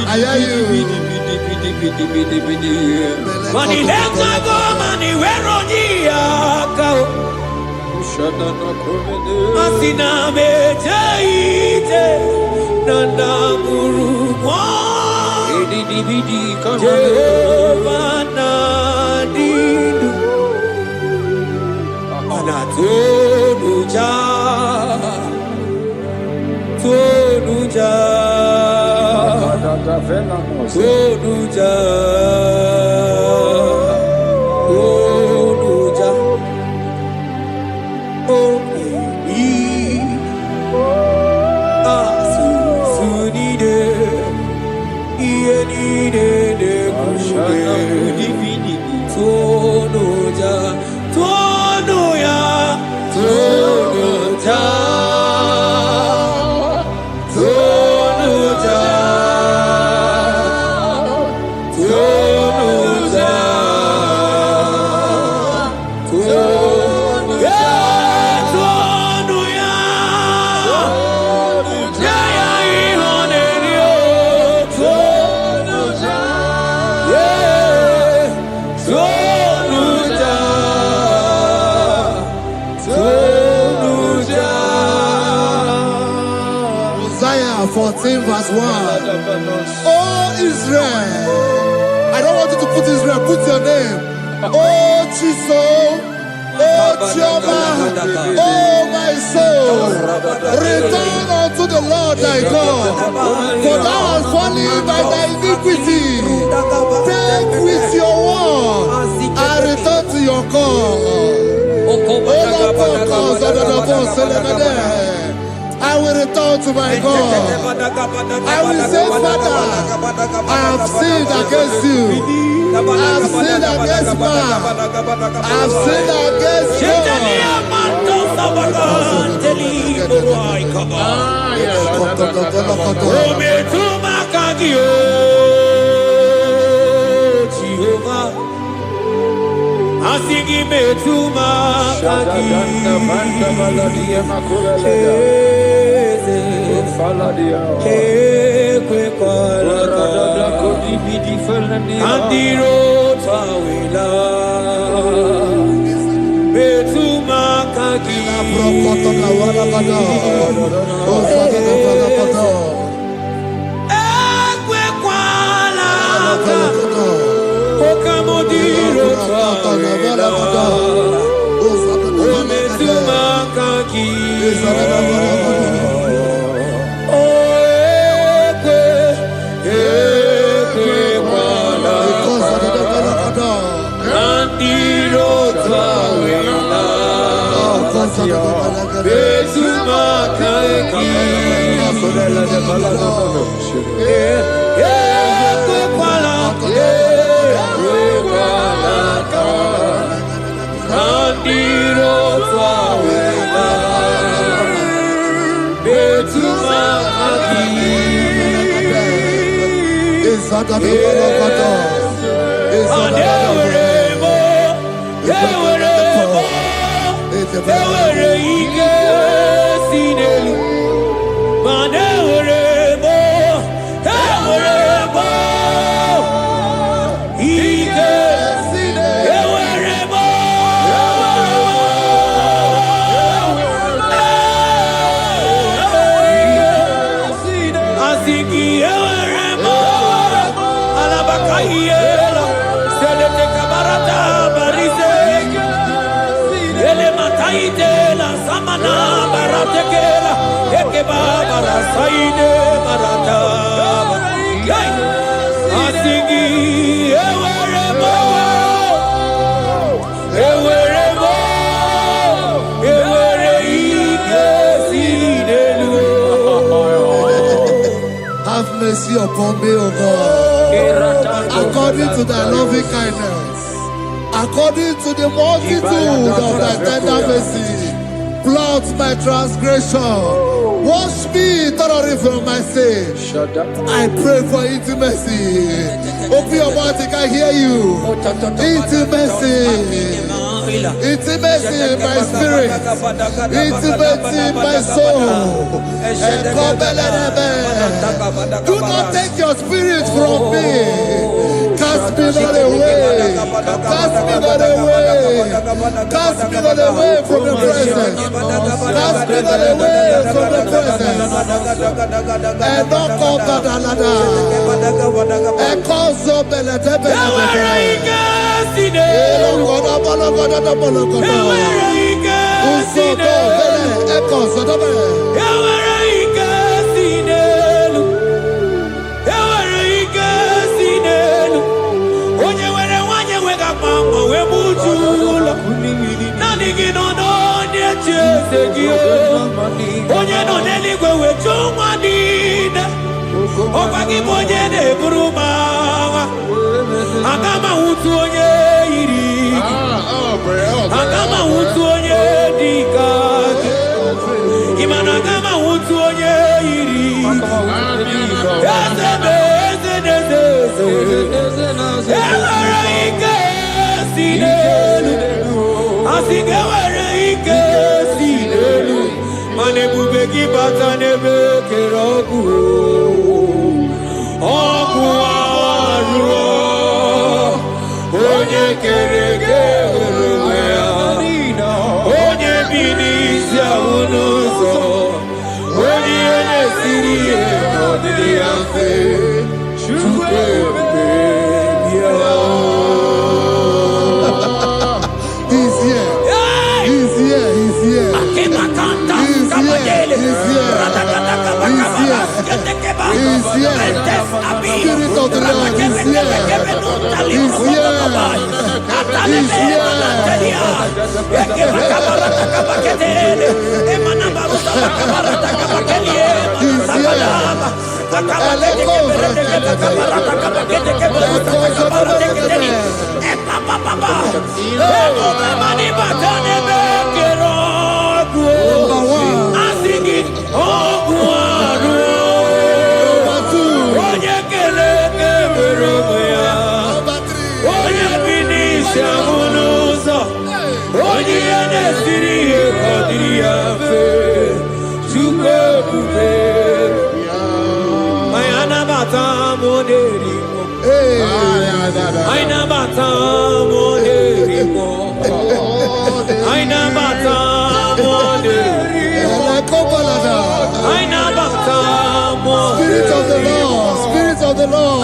I hear you. Isaiah 14 verse 1. Oh Israel, I don't want you to put Israel, put your name. Oh Chiso, oh Chioma, oh my soul, return unto the Lord thy God, for thou hast fallen by thy iniquity. Take with your word and return to your God. I will return to my God. I will say, Father, I have sinned against you. I've sinned against man. I've sinned against Jehovah, Asigi betuma kagi, kwe kola andiro tawila betuma kagi, kwe kola okamodiro tawila betuma kagi. Have mercy upon me, O God, according to thy loving kindness, according to the multitude of thy tender mercy. Blot my transgression, wash me thoroughly from my sin. I pray for intimacy. Open your mouth, I can hear you. Intimacy. Intimacy in my spirit, intimacy in my soul. Do not take your spirit from me. Cast me not away. Cast me not away. Cast me not away from the presence. Cast me not away from the presence. And not come back another. And cause up and let them Agama utu onye dikaki Imana agama utu onye iri Ewere ike si n'elu Asige were ike si n'elu Mana ebube gị bata n'ebe kere ọgwụ Ọgwụ arụọ Onye kere eke Spirit of the Lord is here. He's here. He's here. He's here. Spirit of the Lord, Spirit of the Lord.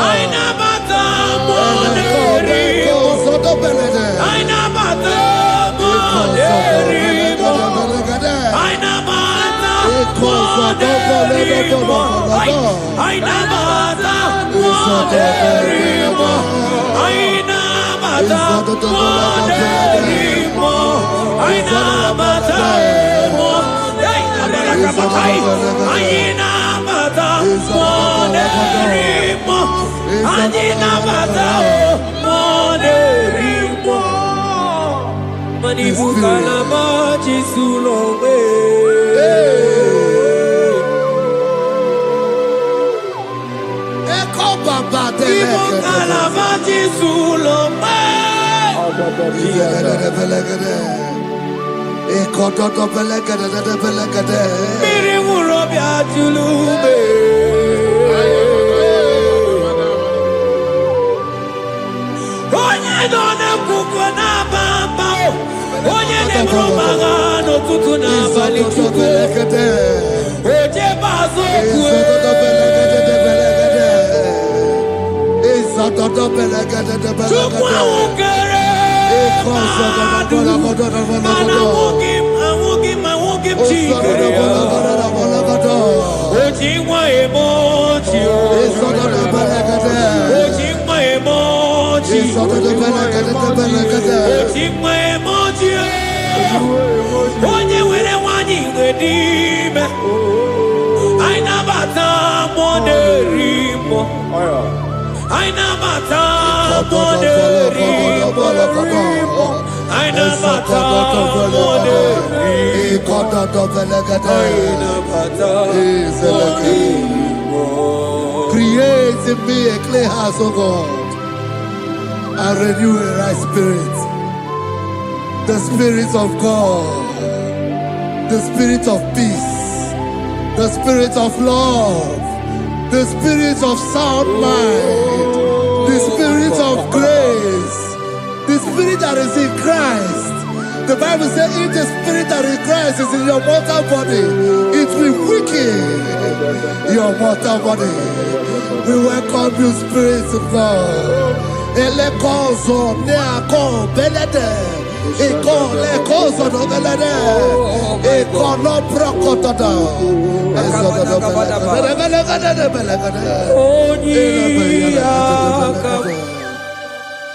Create in me a clean house, O God, and renew a right spirit. The Spirit of God, the Spirit of peace, the Spirit of love, the Spirit of sound mind, the Spirit of grace, the Spirit that is in Christ. The Bible says, if the Spirit that is in Christ is in your mortal body, it will weaken your mortal body. We welcome you, Spirit of God. Elekozo neako belede, eko lekozo no belede, eko no prokotoda,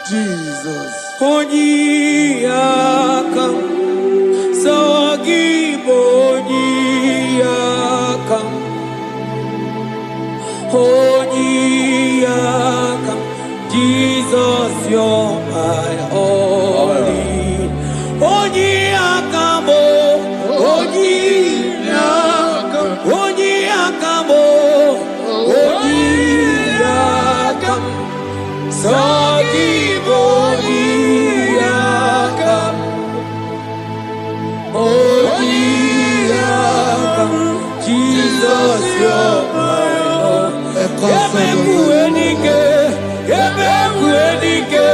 Jesus. Onyiyakam, Sagibo Onyiyakam, Onyiyakam, Jesus, you're my only. Onyiyakam, Onyiyakam, Onyiyakam, Onyiyakam, Sagibo Onyiyakam, Onyiyakam, Jesus, you're my own. Ebekuenike, ebekuenike,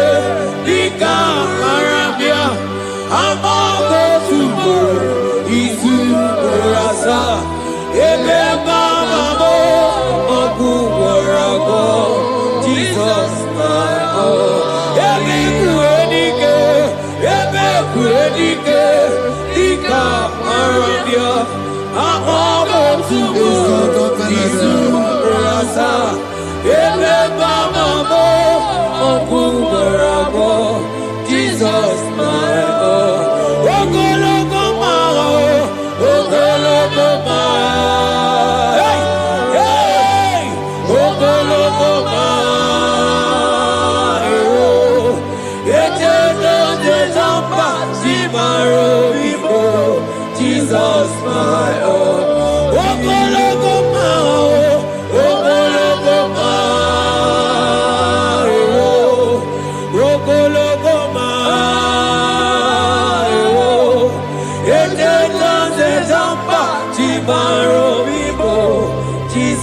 dika marabia, amago tubo, isu rasa, ebebamamo, oguwarago, Jesus, my own. Ebekuenike, ebekuenike, dika marabia, amago tubo, isu rasa, ebebamamo, oguwarago, Jesus, my own. Ogologo mao, ogologo mao. Hey, hey,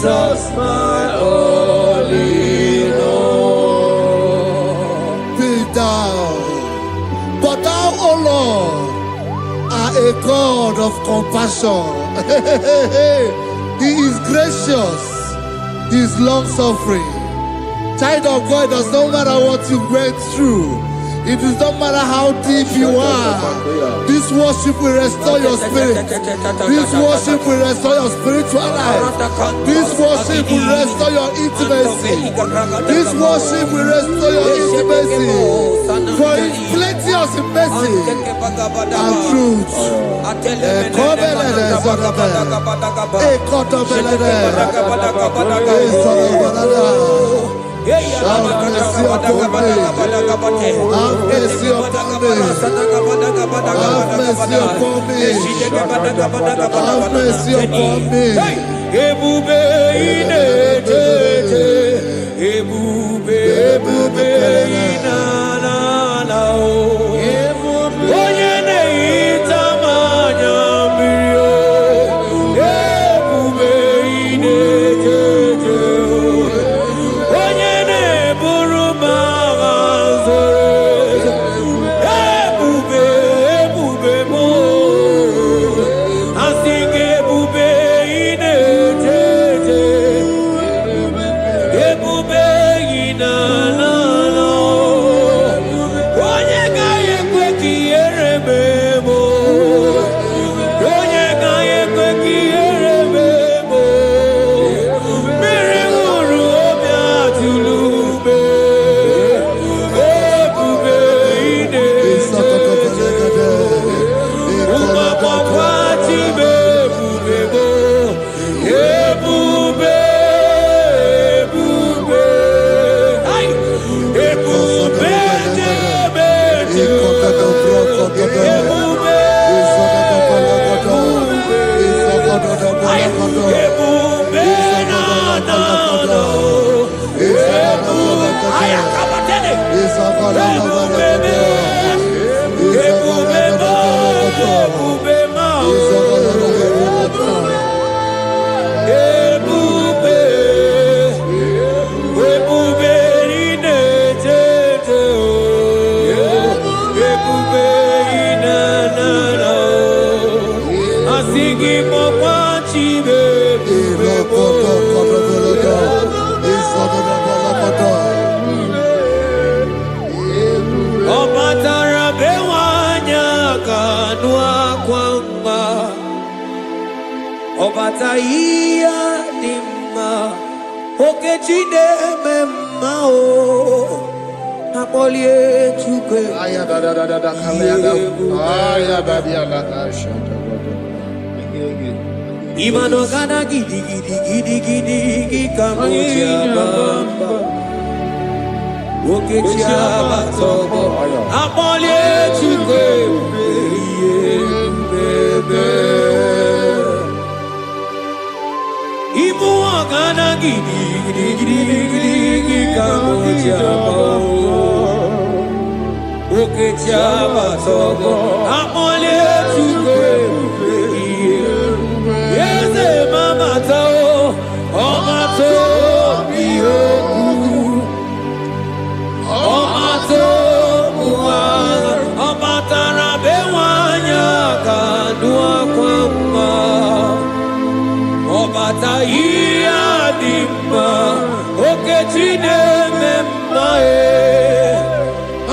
Jesus, my all in all. Be thou, but thou, O Lord, are a God of compassion. He is gracious. He is long-suffering. Child of God, it does not matter what you went through. It does not matter how deep you are. This worship will restore your spirit. This worship will restore your spiritual life. This worship will restore your intimacy. This worship will restore your intimacy. For it's plenty of mercy and truth. Have mercy upon me. Have mercy upon me. Have mercy upon me. Have mercy upon me. Ebube inetete, ebube inanana o. Onye na-ehita mmanya mmiri o. Ebube inetete o. Onye na-eburu m agha zoro. Ebube m o. Asị gị ebube inetete. Ebube inanana o. Onye gaghị ekwe ka ihere mee m o. Onye gaghị ekwe ka ihere mee m o. Mmiri ṅụrụ obi atụrụ ume. Ebube inetete. Ụmụagbọghọ achịbe ebube m o. Ebube, ebube. Ai! Ebube na-emeju. Ebube, ai! Ebube na-anọdụ. Ebube, ai, akabatene. Ebube me. Ebube ma, ebube ma. Ebube, ebube inetete o. Ebube inanana o. Asị gị kpọkwa Chibe ebube mo. Ọ batara be nwanyị aka nụ akwa mma. Ọ bata ihe dị mma. Okechi na-eme mma o. Akpọlie Chukwu Imano gana gidi gidi gidi gidi gidi kamoji abamba. Okechi abatobo. Akpọlie Chukwu ebube. Ibu ọgana gidi gidi gidi gidi gidi kamoji abamba. Okechi abatobo. Akpọlie Chukwu ebube. Yeze mama to, ọma to bi oku. Ọma to buwa, ọma tara be nwanyị aka nụ akwa mma. Ọbata ihe dị mma, Okechi na-eme mma e.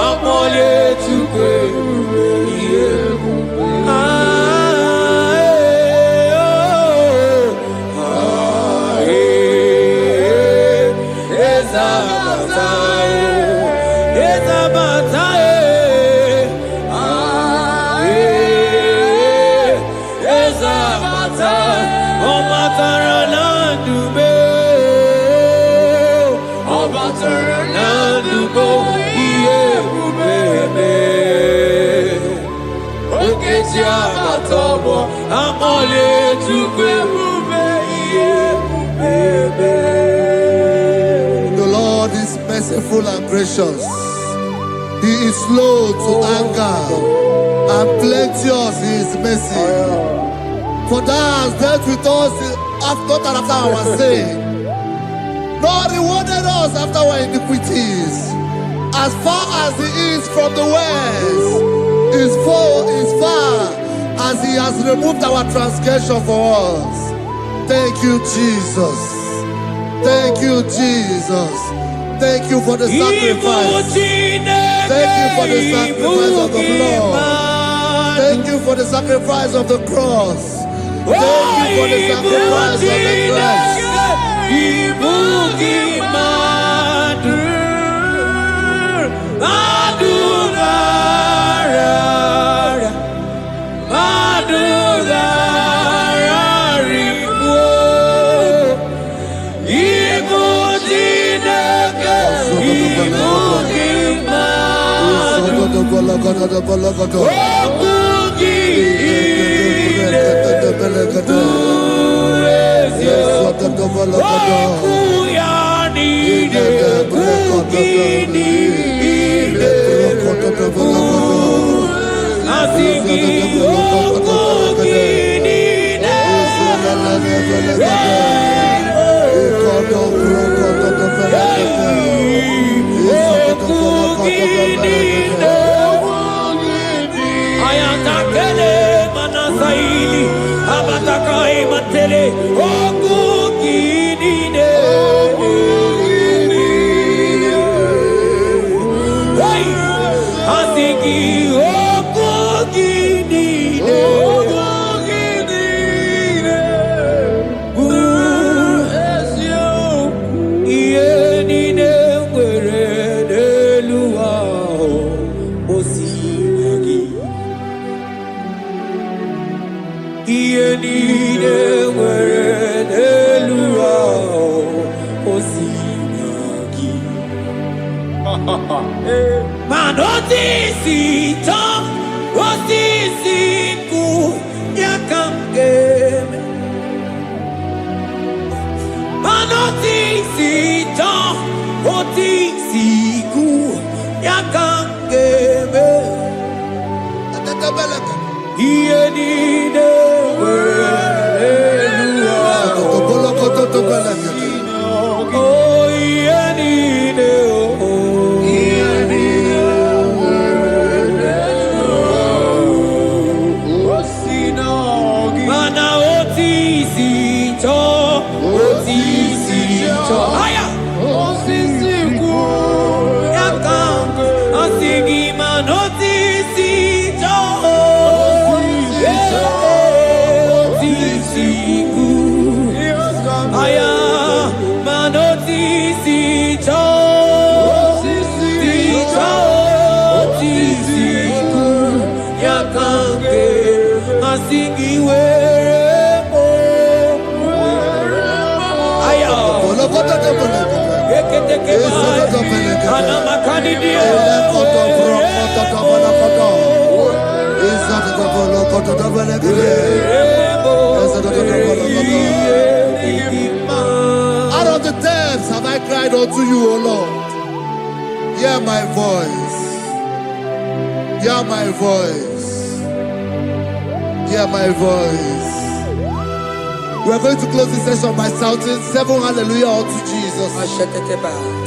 Akpọlie Chukwu ebube ihe ebube. The Lord is merciful and gracious. He is slow to anger and plenteous in his mercy. For thou hast dealt with us not after our sin, nor rewarded us after our iniquities. As far as the east from the west is far as he has removed our transgression for us. Thank you, Jesus. Thank you, Jesus. Thank you for the sacrifice. Thank you for the sacrifice of the blood. Thank you for the sacrifice of the cross. Thank you for the sacrifice of the cross. Out of the depths have I cried unto you, O Lord. Hear my voice. Hear my voice. Hear my voice. We are going to close this session by shouting 7 hallelujah unto Jesus.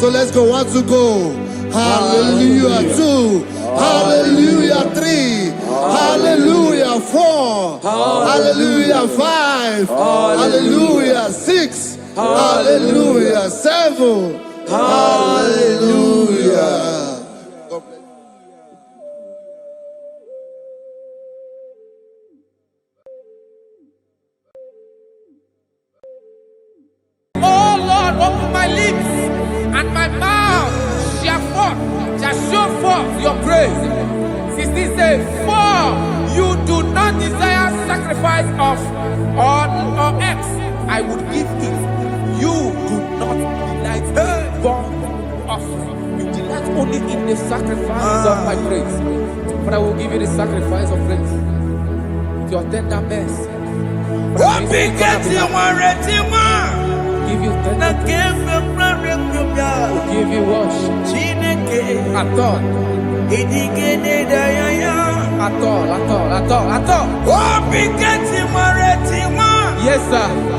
So let's go. 1, 2, go. Hallelujah. 2. Hallelujah. 3. Hallelujah. 4. Hallelujah. 5. Hallelujah. 6. Hallelujah. 7. Hallelujah. Oh Lord, open my lips, and my mouth shall show forth your praise. 16 says, for you do not desire sacrifice of or X, I would give it. You do not delight in burnt offering. You delight only in the sacrifice of my praise. But I will give you the sacrifice of praise. With your tender mercy. Give you tender. Will give you worship. At all. Yes, sir.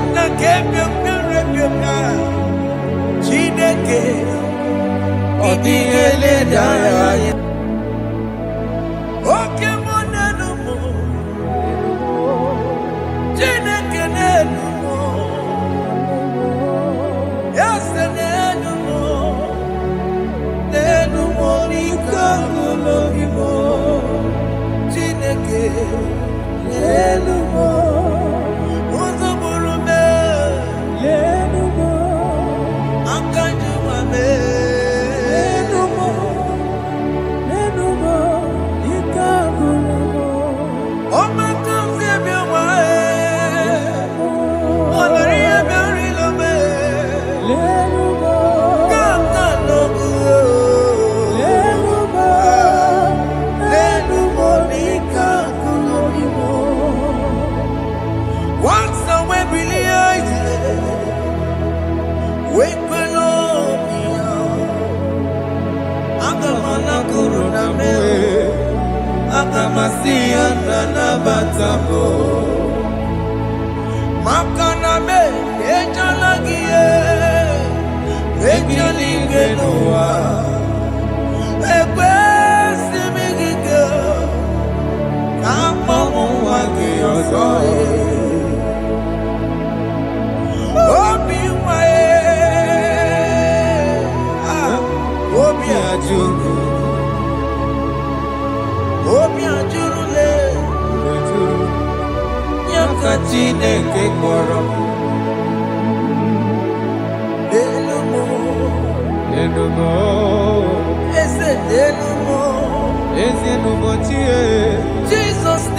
Jesus,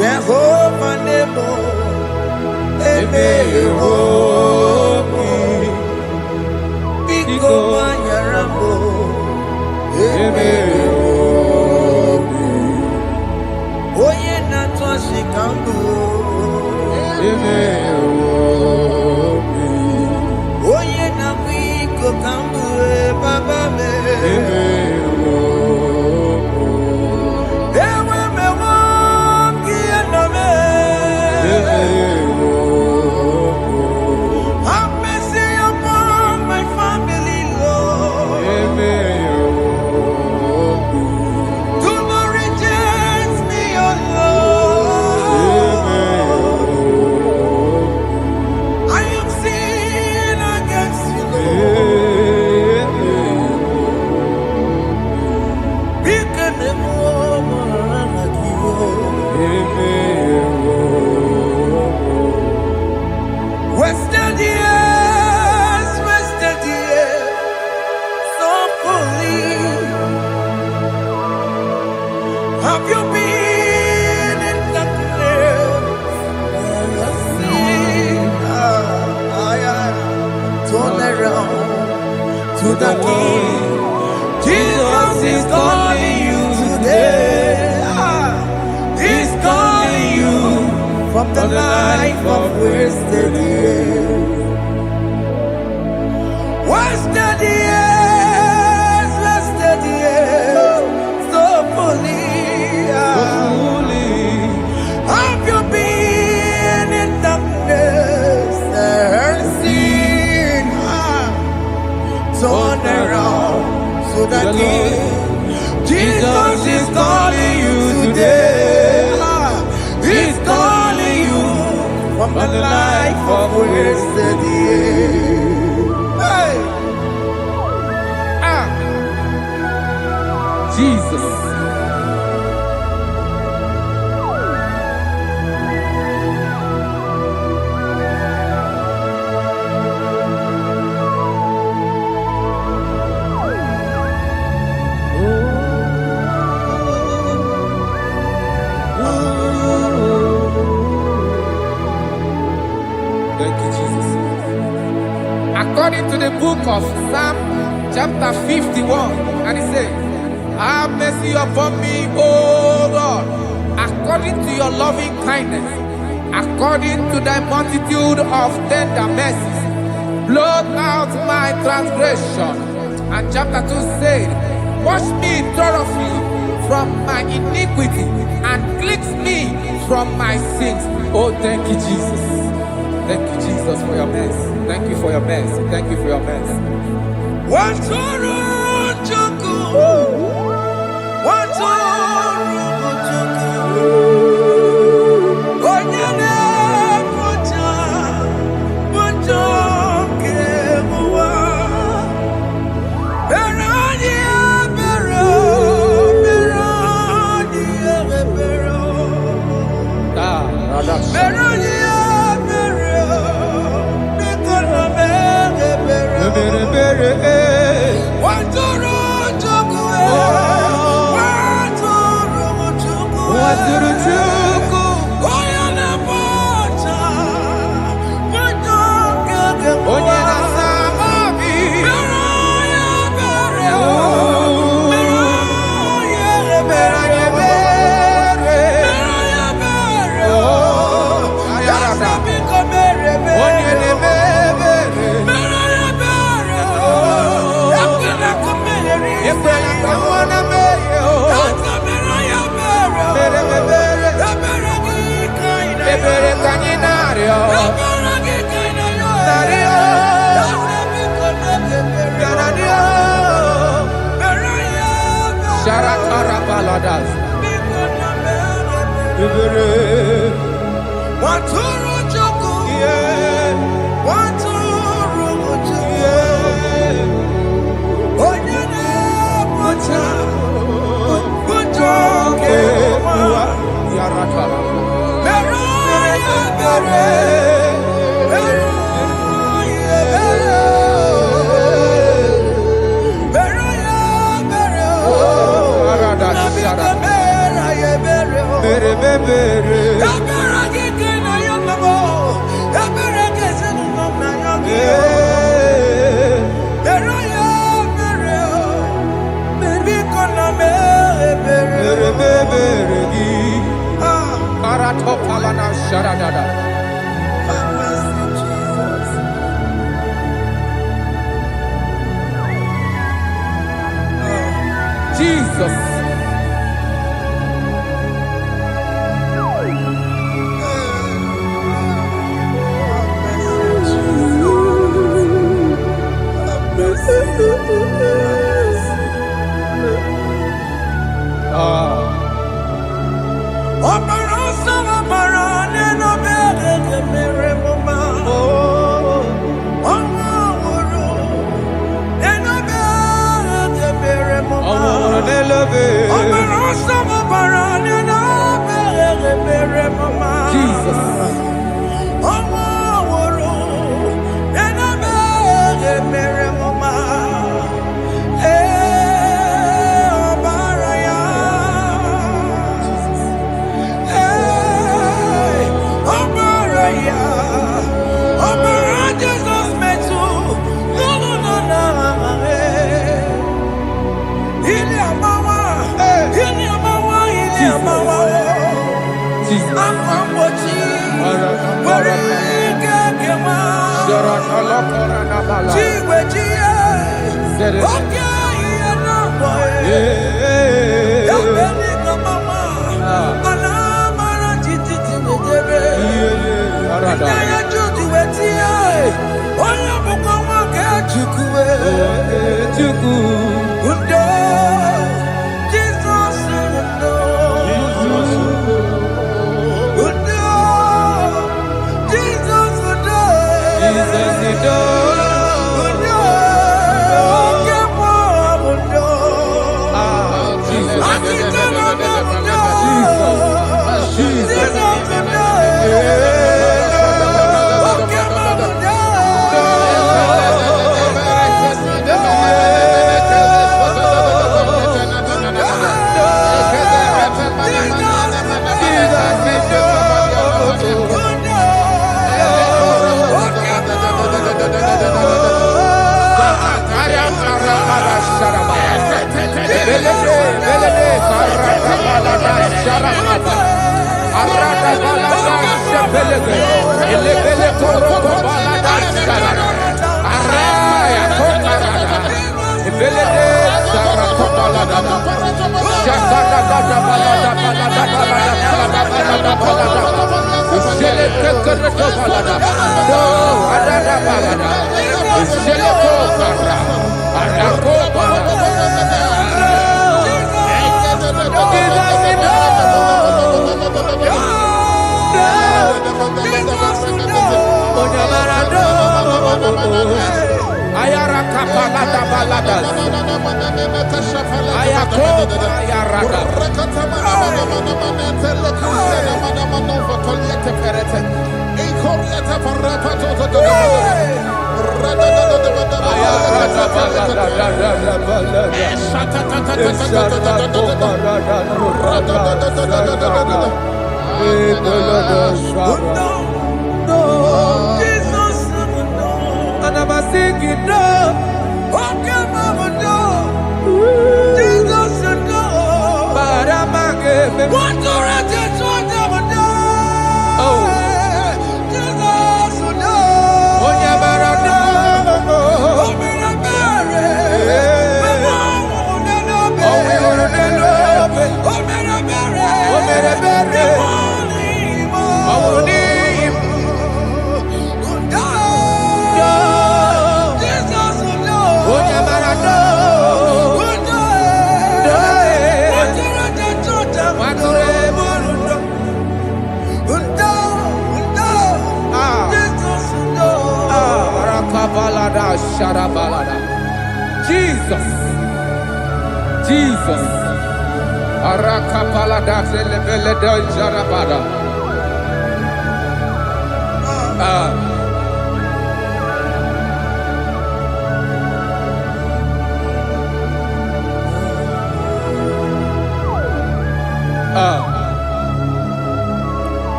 Jehovah Nebo, Biko Wanyarambo, Oye Natwa Shikambu, Oye Namiko Kambu, Baba me. Have you been in the turn around to the King. Jesus is gone. the life of wasted years. Wasted years, so fully. Have you been in darkness and seen? Turn around so that Jesus is calling you today. He's calling you from the life of wasted years. Hey. Jesus. Thank you, Jesus. According to the book of Psalm, chapter 51, and it says, have mercy upon me, O Lord, according to your loving kindness, according to thy multitude of tender mercies, blot out my transgression. And chapter 2 said, wash me thoroughly from my iniquity and cleanse me from my sins. Oh, thank you, Jesus. Thank you, Jesus, for your mercy. Thank you for your mercy. Thank you for your mercy.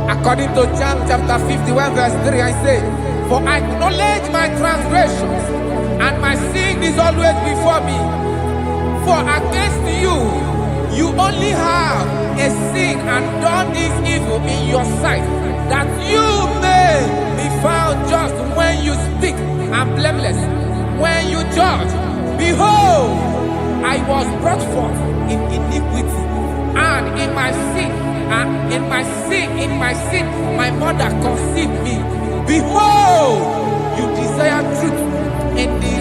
According to John chapter 51 verse 3, I say, for I acknowledge my transgressions, and my sin is always before me. For against you, you only have a sin and done this evil in your sight, that you may be found just when you speak, and blameless when you judge. Behold, I was brought forth in iniquity, and in my sin, my mother conceived me. Behold, you desire truth in the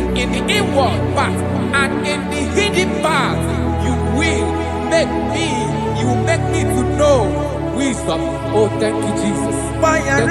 inward part, and in the hidden part, you will make me to know wisdom. Oh, thank you, Jesus. Thank you,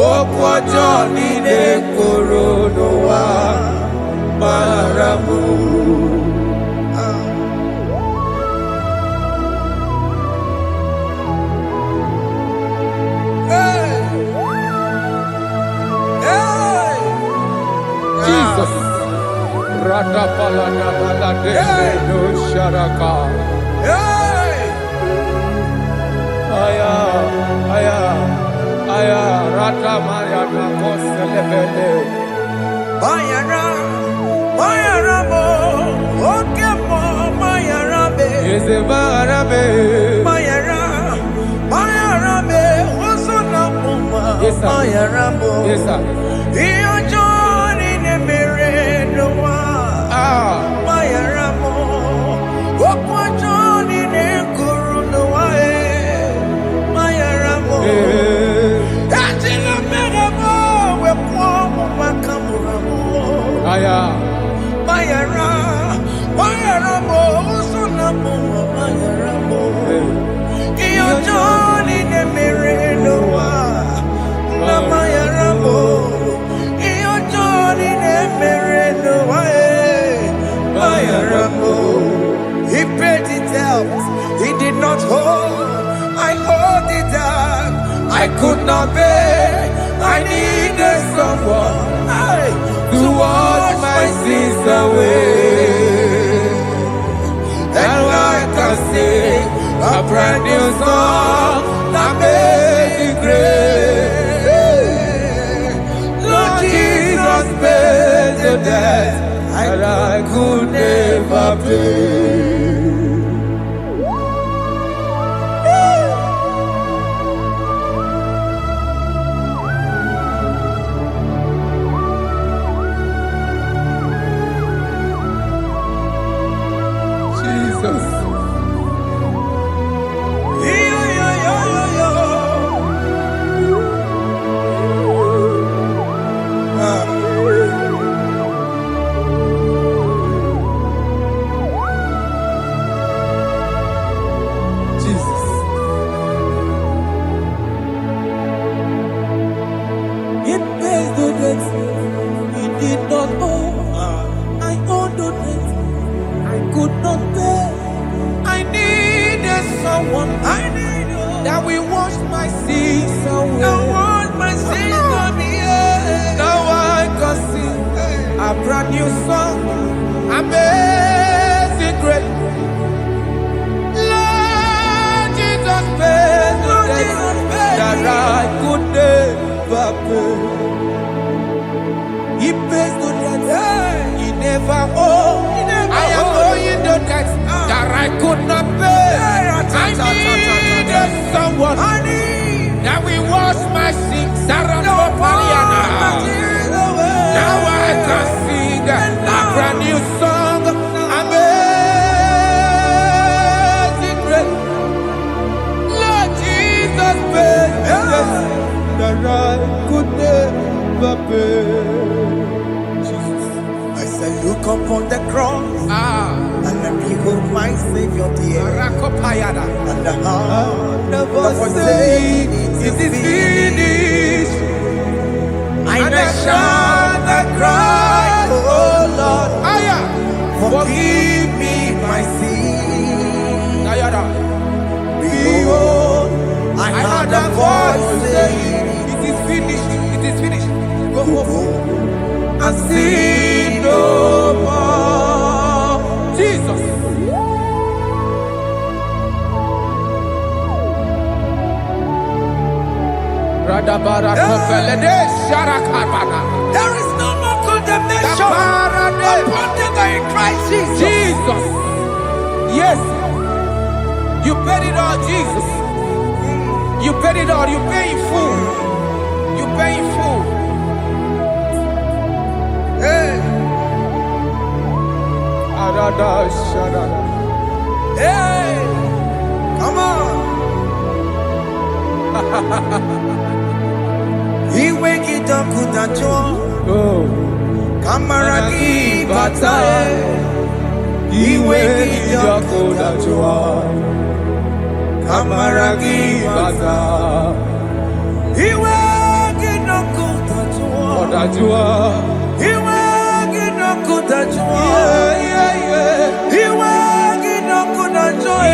Okwajo nine korono wa maramu. Jesus. Rata palada balade no sharaka. Aya, aya, aya, rata mariana koselebele. Mayara, mayara mo, okemo mayara be. Eze mayara mayara, mayara be. Osona muma, mayara mo. Yes sir. Mayaramo, Okwajo ni ne kuruno wae, Mayaramo. Ajina meramo, we pomo makamuramo. Aya, Mayara, Mayaramo, Usonamo, Mayaramo. Iyojo ni ne mereno wa, na Mayaramo. Iyojo ni ne mereno wae. He paid it out, he did not hold. I hold it out, I could not pay. I needed someone to wash my sins away. And I can sing a brand new song that made me great. Lord Jesus paid the debt that I could never pay. Jesus. That we wash my sins away. Now wash my sins away. Now I can sing a brand new song. Amazing grace. Lord Jesus paid the debt that I could never pay. He pays the debt he never owed. I am owing the debt that I could not pay. I needed someone that will wash my sins. Now I can sing a brand new song. Amazing grace. Lord Jesus paid that I could never pay. Jesus. I say, look upon the cross. And then behold my Savior dear. And the heart never say it is finished. I shall not cry, oh Lord, forgive me my sin. Behold, I heard a voice saying, it is finished, it is finished. Go and sin no more. Jesus. There is no more condemnation upon them in Christ Jesus. Jesus. Yes. You paid it all, Jesus. You paid it all. You pay in full. You pay in full. Hey. Hey. Come on. He wake it up with a joy. Kamaraki batae. He wake it up with a joy. Kamaraki batae. He wake it up kudajua. Iwe gino kudajua. Iwe gino kudajua.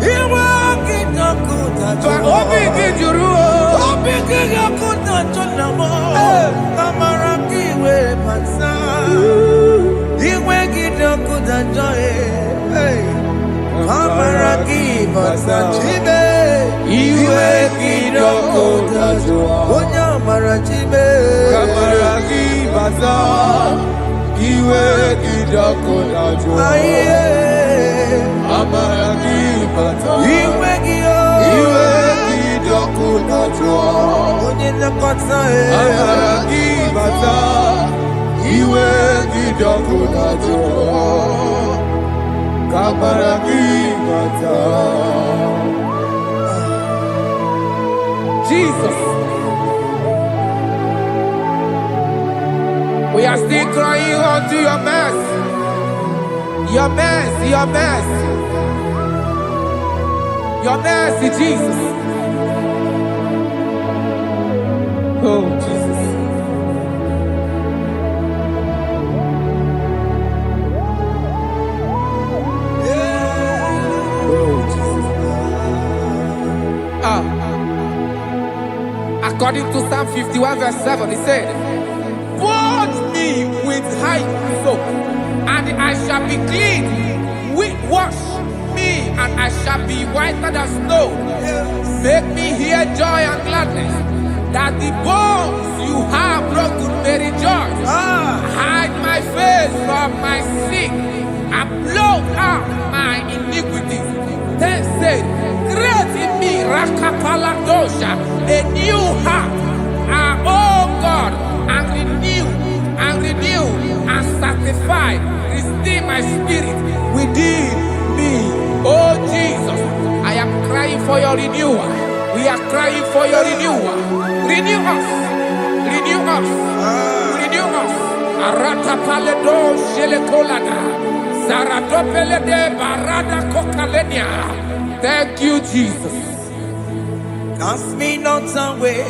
Iwe gino kudajua. Obi kijuru. Obi gino kudajua namo. Kamara kiwe pansa. Iwe gino kudajua. Kamara kiwe pansa. Chibe. Iwe gino kudajua. Onya mara chibe. Kamara kibaza. Iwe gino kudajua. Amara kibaza. Iwe gino. Iwe gino kudajua. Onye nakota Amara kibaza. Iwe gino kudajua. Kamara kibaza. Jesus. We are still crying unto your mercy. Your mercy, your mercy. Your mercy, Jesus. Oh, Jesus. Oh, Jesus. According to Psalm 51 verse 7, he said, "Wash me with hyssop, and I shall be clean. Wash me, and I shall be whiter than snow. Make me hear joy and gladness, that the bones you have broken may rejoice. Hide my face from my sin, and blot out my iniquities." Then said, "Create in me Rakapaladosha, a new heart, oh God, and renew, and sanctify, restore my spirit within me." Oh Jesus, I am crying for your renewal. We are crying for your renewal. Renew us, renew us, renew us. Arata paledo shelekolada, zaradopelede barada kokalenia. Thank you, Jesus. Cast me not away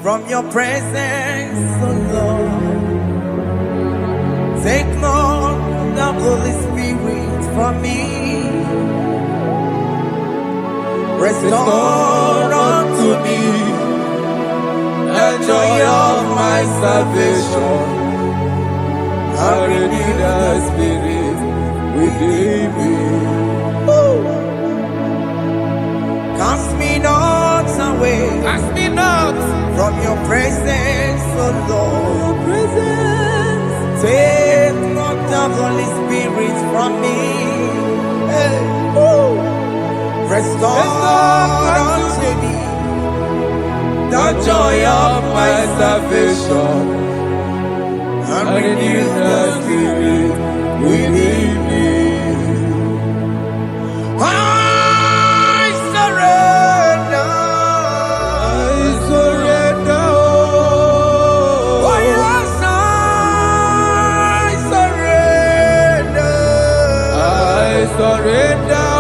from your presence, oh Lord. Take not the Holy Spirit from me. Restore unto me the joy of my salvation, and renew the spirit within me. Cast me not away, Cast me not from your presence, oh Lord. Take not the Holy Spirit from me. Hey. Restore unto me the joy of my salvation, and renew the spirit within me. I surrender. I surrender. Oh yes, I surrender. I surrender.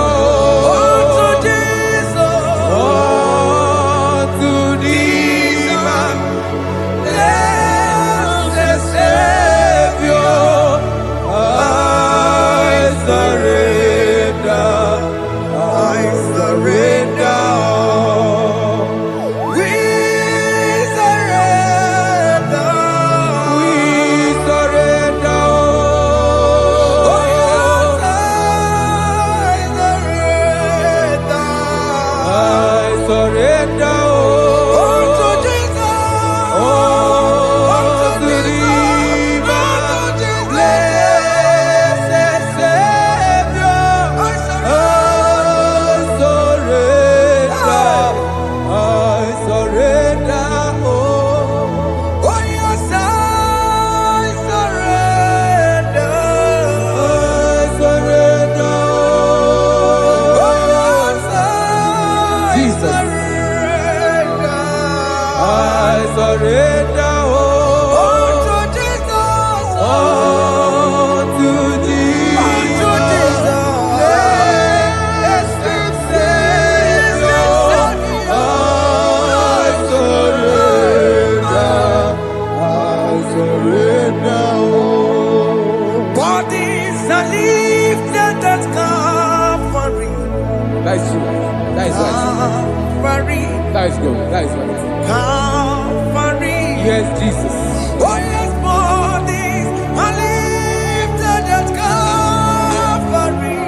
That is good. That is right. Calvary. Yes, Jesus. Oh yes, bodies are lifted at Calvary.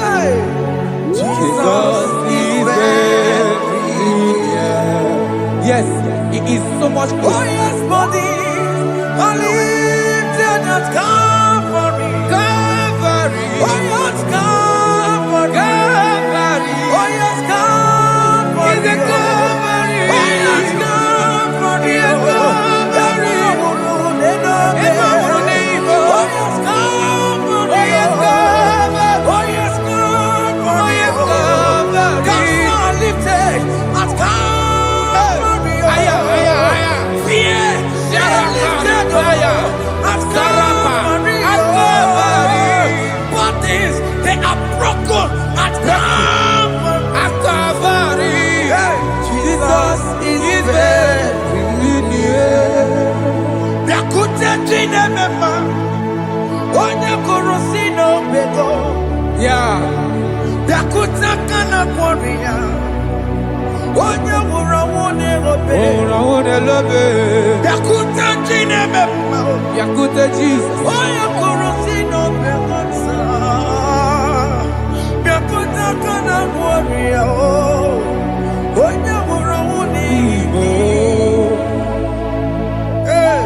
Hey. Jesus is very near. Yes, He is so much Oh closer. yes, bodies are lifted at Calvary. Calvary. Oh yes, Calvary. Calvary. Oh yes, Calvary. Is a Calvary. Oh yes, Calvary. Is a Calvary. Oh yes, Calvary. Oh yes, Calvary. Oh yes, Calvary. Oh yes, Calvary. Gods are lifted at Calvary. Aya, aya, aya. Fear is lifted at Calvary. At Calvary. Bodies, they are broken at Calvary. At Calvary. Jesus is very near. Biakute jine mema, onye korosi no bego. Yeah. Biakute kana kworiya, onye wura wone robe. Oh, I want to love it. Biakute jine mema, Yakute Jesus. onye korosi no bego sa. Biakute kana kworiya, onye wura wone Oh. Hey,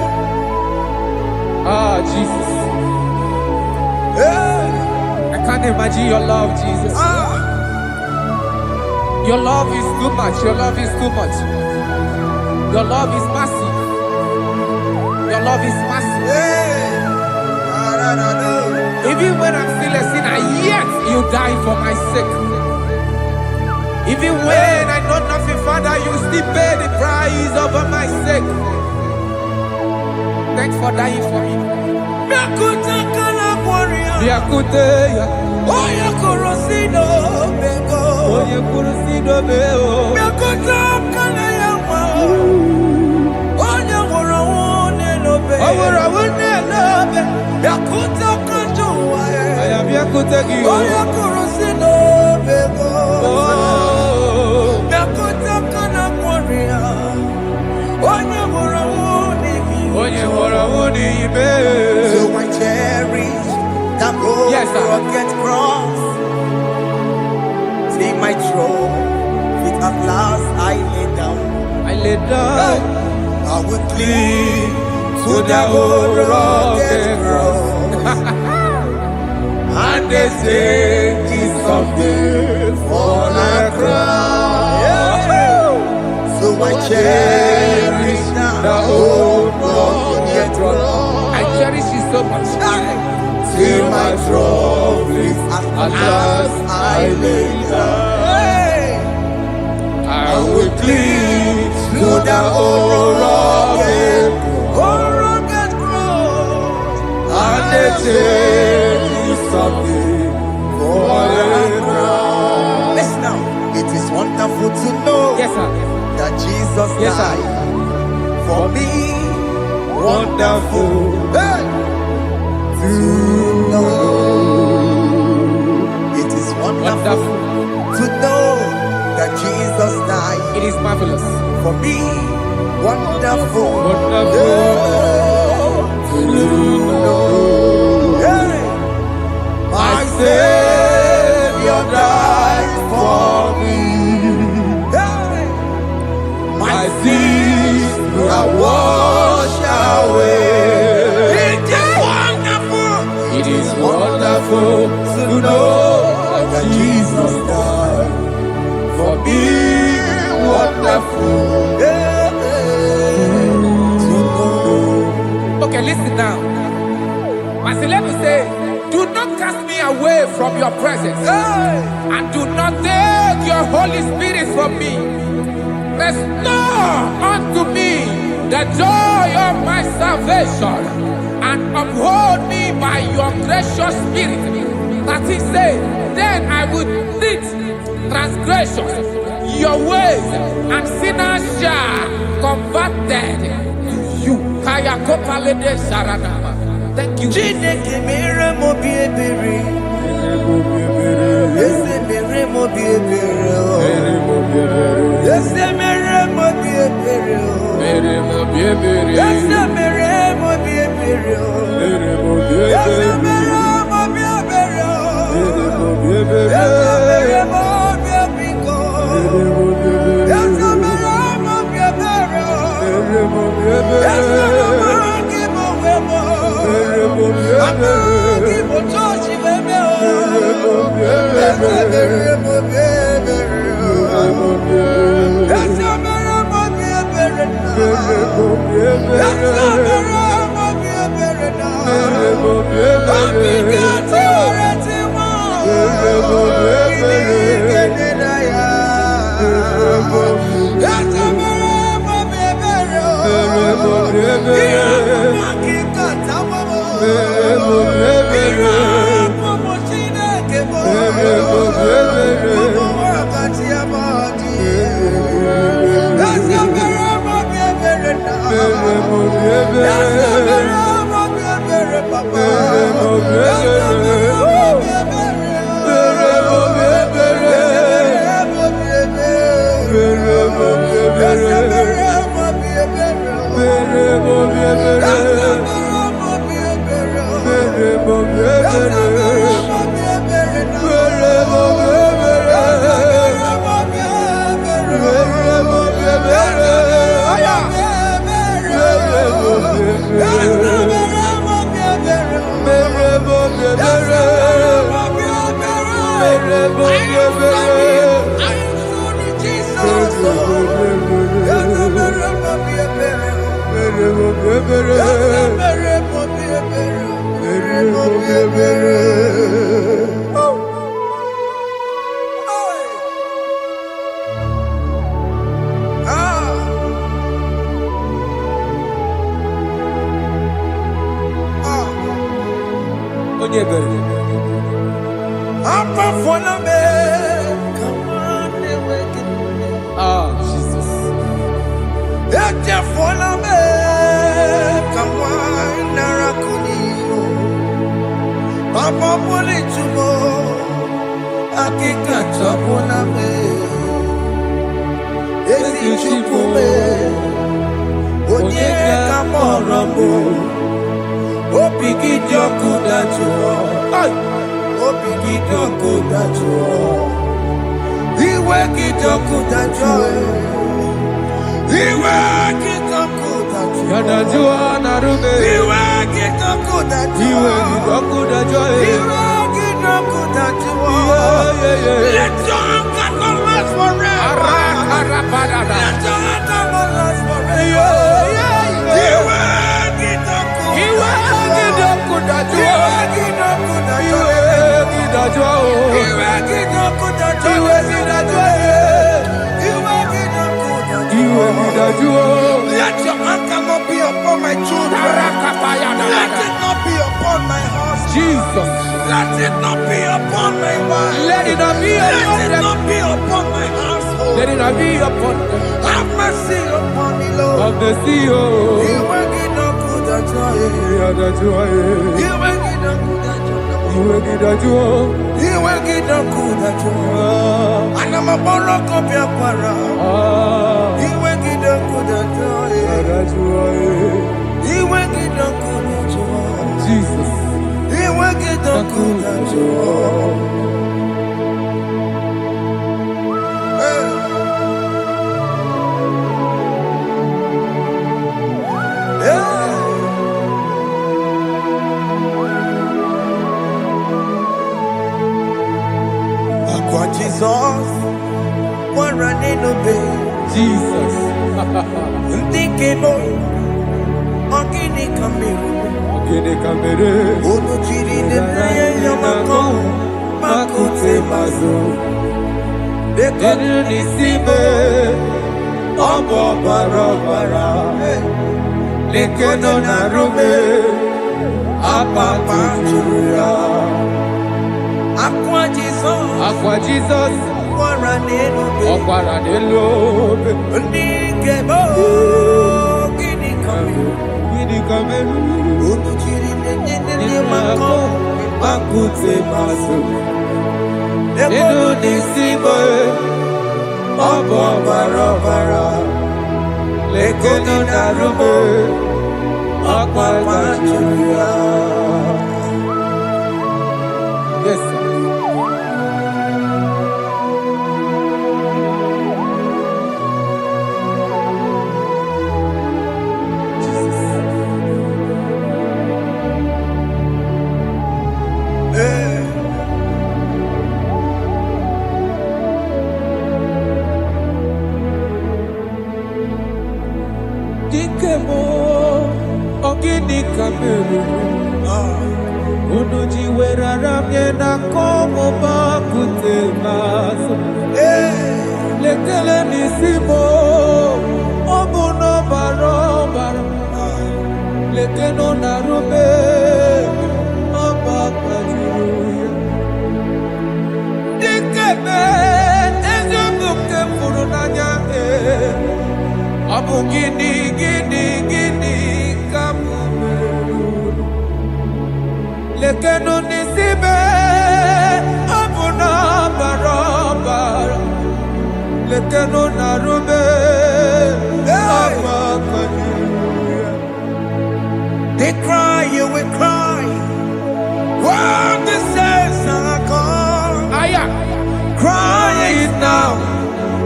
Ah, Jesus. hey, I can't imagine your love, Jesus. ah. Your love is too much. Your love is too much. Your love is massive. Your love is massive. Hey, Even when I'm still a sinner, yet you die for my sake. Even when I know nothing, Father, you still pay the price over my sake. Thanks for dying for me. Biakute kana kworiya, Yakute, onye korosi no bego. oye kurusido beo. Biakute kana yawa, onye wura wone lobe. Awura wune lobe. Biakute kanjuwa, I am Yakute Gio. onye korosi no bego. Oh, Biakute kana kworiya, onye wura wone oye wura wune ibe. So I cherish that old Yes, sir. rugged cross. See my throne, with at last I lay down. I lay down I will cling to to the the old old rugged rugged cross. and they say it's something for a crown. So I cherish The that old old rugged cross. I cherish it so much. See my throne, with at last I lay down. I will cling to the old rugged cross. and they say it's something for a crown. Listen now, it is wonderful to know Yes, sir. that Jesus Yes, sir. died for me. Wonderful. Hey! To know, it is wonderful Wonderful. to know that Jesus died It is marvelous. for me. Wonderful, Wonderful. to know. Hey! My Savior died for me. Hey! My sins are washed away. It is wonderful It is wonderful to know that Jesus died for me. Wonderful. to know. Okay, listen now. As the Bible says, do not cast me away from your presence, Hey! and do not take your Holy Spirit from me. Restore unto me the joy of my salvation, and uphold me by your gracious spirit. That he said, then I will teach transgressions your ways, and sinners shall converted to you. Kaya kopalede saranama. Thank you. Chineke mere mo bi ebere. Ese mere mo bi ebere. Ese mere Let your anger not be upon my children. Let it not be upon my husband. Jesus. Let it not be upon my wife. Let it not be upon Let it not be upon my household. Let it not be upon them. Have mercy upon me, Lord. Of the CEO. You will get no good at joy. You will get no good at joy. You will get no good at joy. And I'm a borrow of your para. You will get no good at joy. You will get no good at joy. Jesus. You will get no good at joy. Jesus, what running obey Jesus. Thinking more, Ogini Kamiru, Unuchiri de Yamako, Makute Mazo, the Konisibe, Obo Barabara, the Kononarume, Apapa Juria. Aqua Jesus, Okwaranelo, Nikebo, Gini Kameru, Unuchiri Mako, Makute Masu, Ego Nisibo, Obo Barabara, lekeno narume akwajuya. Yes, sir. Dikemo ogini kameru unuji werara miena komo bakute maso lekele nisimo obuno barobara lekeno narume abakajuya dikeme ezobuke furunanya abu gini kamumeru lekeno nisibe abu na barabara lekeno narume abakajuya. They cry, you will cry. When the saints are gone, cry it now.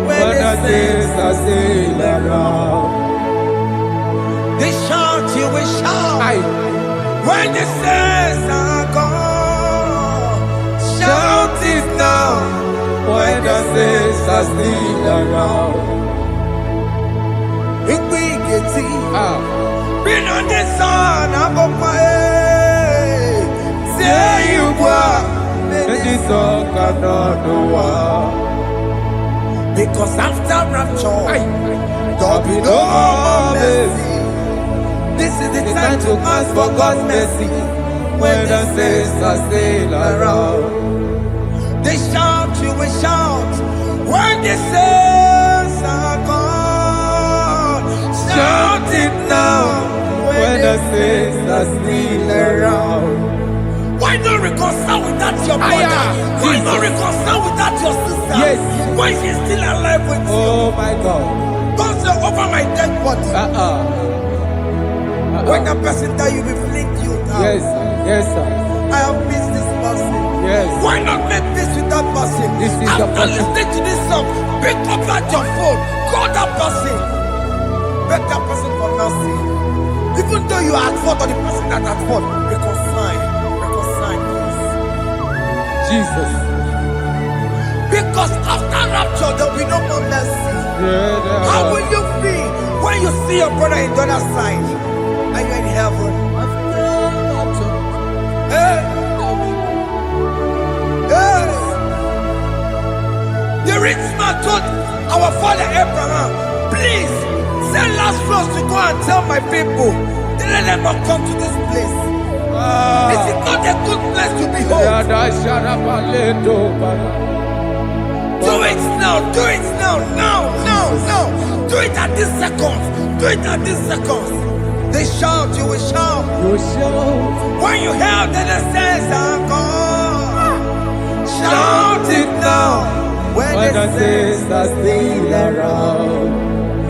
When the saints are still around, they shout, you will shout. When the saints are gone, shout it now. when the saints are still around. Big been on the sun, I'm up my say you walk, And this song cannot do what. because after rapture, there'll be no more mercy. This is the time to ask for God's mercy. When the saints are still around, They shout, you will shout. When the saints are gone, shout it now. when the saints are still around. Why not reconcile with that your brother? Why not reconcile with that your sister? Yes. Why she's still alive with you? Oh my God. Don't say over my dead body. When that person die, you will fling you down. Yes, yes, sir. I have missed this person. Yes. Why not make peace with that person? This is the After person. listening to this song, pick up that your phone, call that person, beg that person for mercy. Even though you are at fault or the person that at fault, reconcile, please. Jesus. Because after rapture, there will be no more mercy. How will you feel when you see your brother in the other side and you're in heaven? Hey. Hey. The rich man told our father Abraham, please send Lazarus to go and tell my people, let them not come to this place. This is not a good place to behold. Do it now, do it now, now. Do it at this second. Do it at this second. They shout, you will shout. When you hear that the saints are gone, shout it now. When the saints are still around.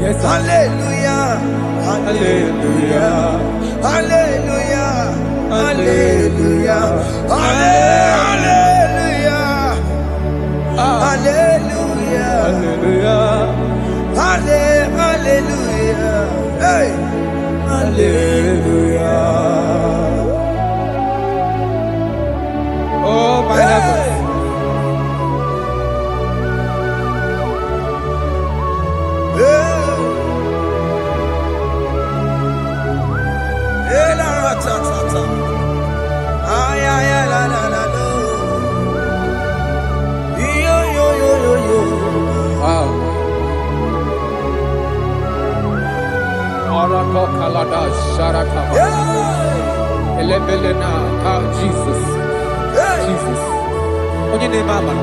Yes, sir. Hallelujah. Hallelujah. Hallelujah. Hallelujah. Hallelujah. Hallelujah. Hallelujah. Hallelujah. Hey. Hallelujah. Oh my heavens. Wow. Arako kalada sharaka. Elebelena ka Jesus. Jesus. Onye name mama.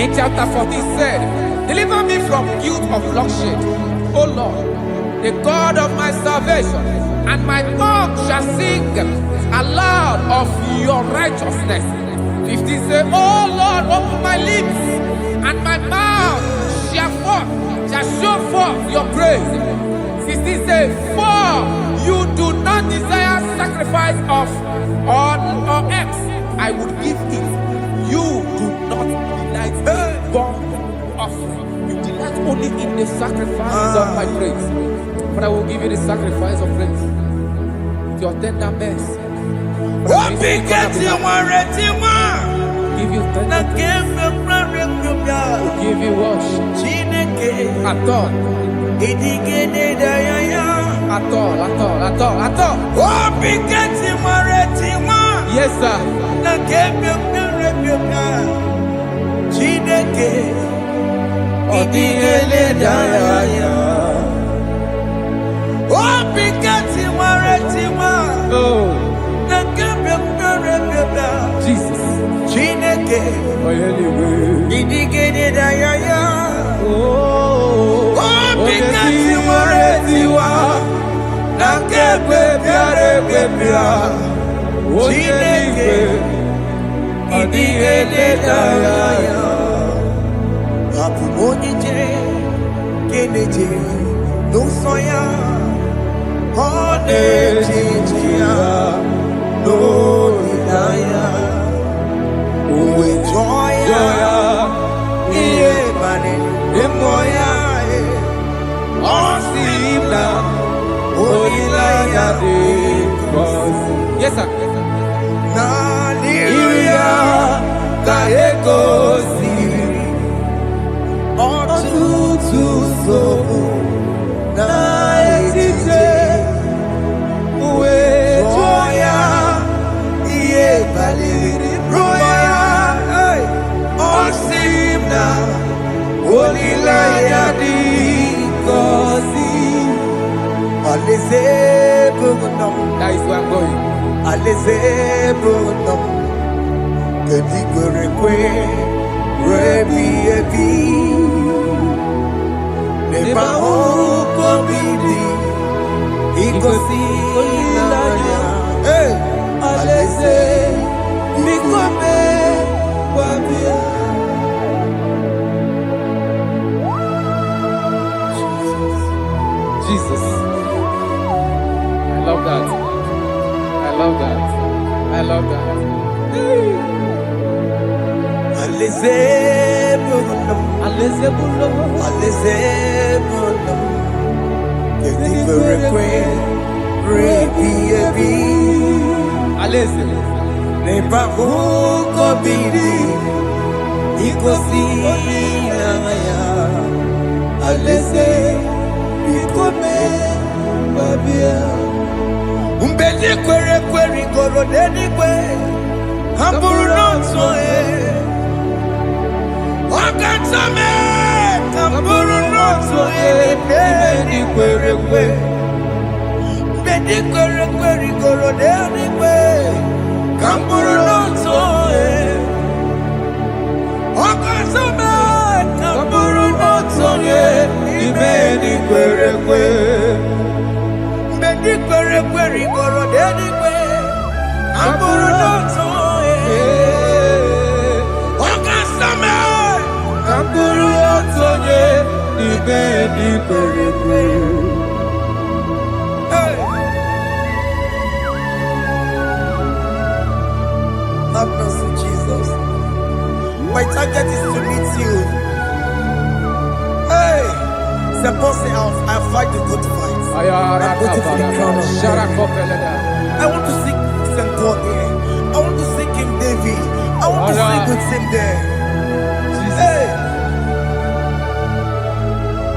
In chapter 14 said, deliver me from guilt of bloodshed, O Lord, the God of my salvation, and my tongue shall sing aloud of your righteousness. 15 say, O Lord, open my lips, and my mouth shall show forth your praise. 16 says, for you do not desire sacrifice of or X, I would give it. You do not delight in burnt offering. You delight only in the sacrifice of my praise. But I will give you the sacrifice of praise. With your tender mercy. Give you tender mercy. Give you worship. At all. Yes, sir. Jesus. Yes, sir. That is where I'm going. Jesus. I love that. I love that. I love that. Have mercy, Jesus. My target is to meet you. Hey, suppose I'll fight the good fight. I'm waiting for the crown of glory. I want to seek St. God here. I want to seek King David. I want to sing with him there. Hey,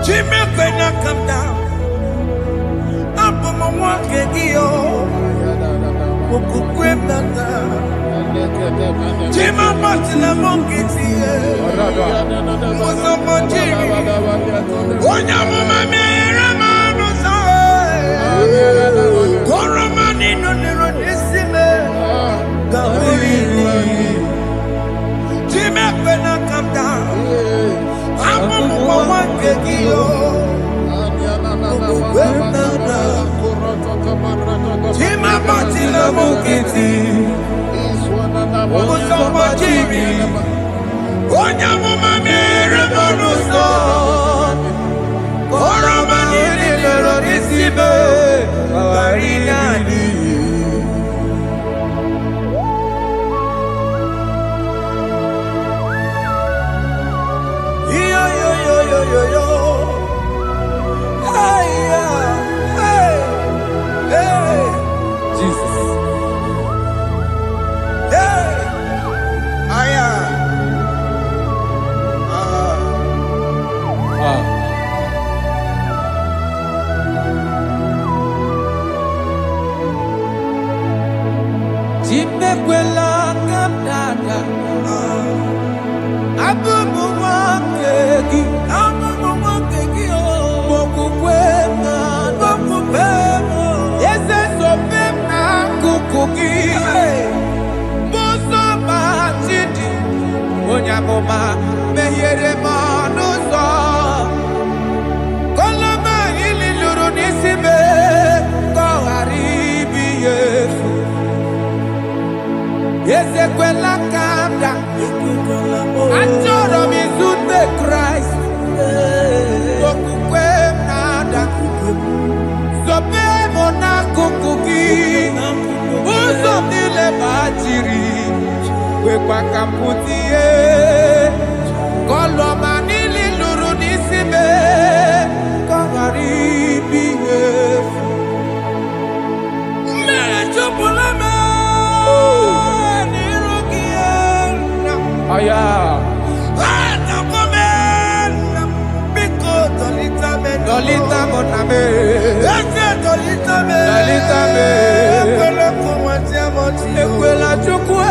Jimmy, when I come down, I'm on my walk again. Jima Martina Monkiti, Onya Mama Mera Marosa, Goramani no Neronisime, Jima when I come down, I'm on my one kegio. Jima Martina Monkiti. Onya Mama Mera Marosa. n'isibo barinani. Yo yo yo yo yo yo. Hey hey hey. Jesus. Hey. Aya. Jimekwela kamdada. Abubu wakegi. Abubu wakegi o. Mokukwema. Mokukwema. Yese sopema kukugi. Muso machidi. Onyamoma mehiere manuso. Koloma ili luru nisibe. Koharibi Yesu. Ezekwela kamda. Achoro mizute Christ. Okukwe nada. Sope mona kukuki. Uzo nile bachiri. Wekwa kamputie. Koloma nili luru nisibe. Koharibi Yesu. Mechopulame. Aya. Dolita moname. Dolita me. Ekwela chukwe.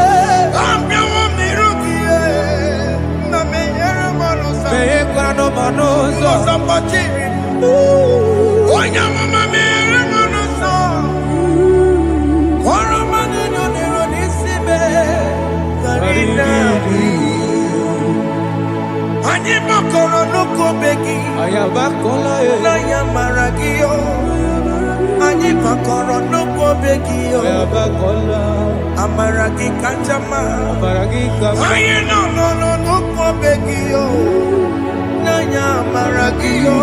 Me ekwela no manuso. Onya mama me manuso. Koro manino nero nisibe. Ani makoro nuko begi. Ayabakola e. Naya maragio. Ani makoro nuko begi o. Ayabakola. Amaragi kanjama. Amaragi kama. Aye no nuko begi o. Naya maragio.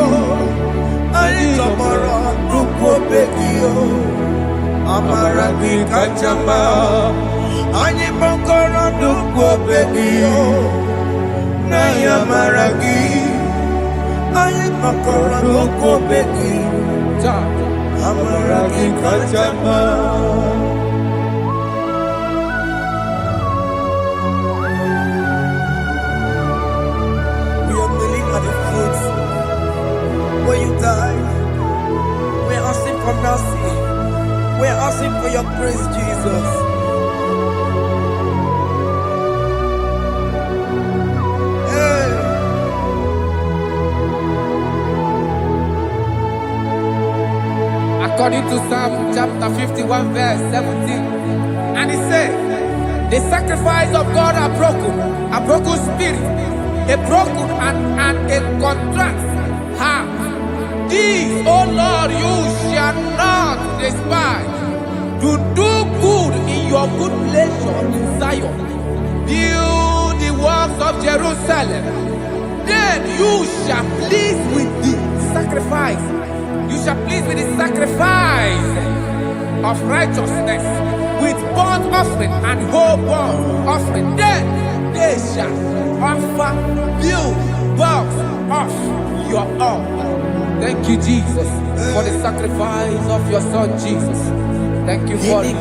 Ani tomoro nuko begi o. Amaragi kanjama. Ani makoro nuko begi o. Naya maragi, aye makora loko beki, amaragi kachama. We are kneeling at the foot where you died. We are asking for mercy. We are asking for your grace, Jesus. According to Psalm chapter 51 verse 17. And he said, the sacrifice of God are broken spirit, a broken and a contrite heart. These, O Lord, you shall not despise. To do good in your good pleasure in Zion. Build the works of Jerusalem. Then you shall please with the sacrifice. You shall please with the sacrifice of righteousness, with burnt offering and whole burnt offering. Then they shall offer you works of your own. Thank you, Jesus, for the sacrifice of your Son, Jesus. Thank you for it.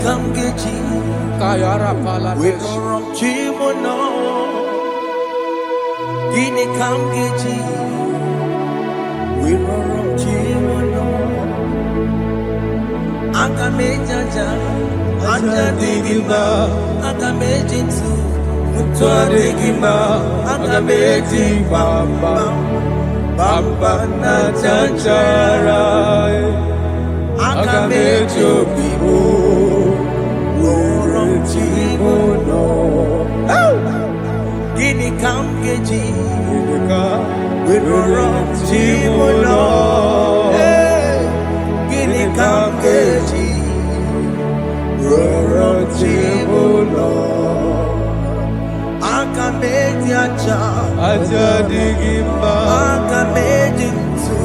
Kayara pala. We Agamejaja, Ajadigima, Agamejitu, Mutuadigima, Agameji Bamba, Bamba Najajara, Agamejo Bibo, Woronchimono, Gini Kamgeji, Woronchimono. Kamkeji, Rorochibulo, Akameji aja, Aja digimba, Akameji tu,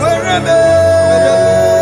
Wherever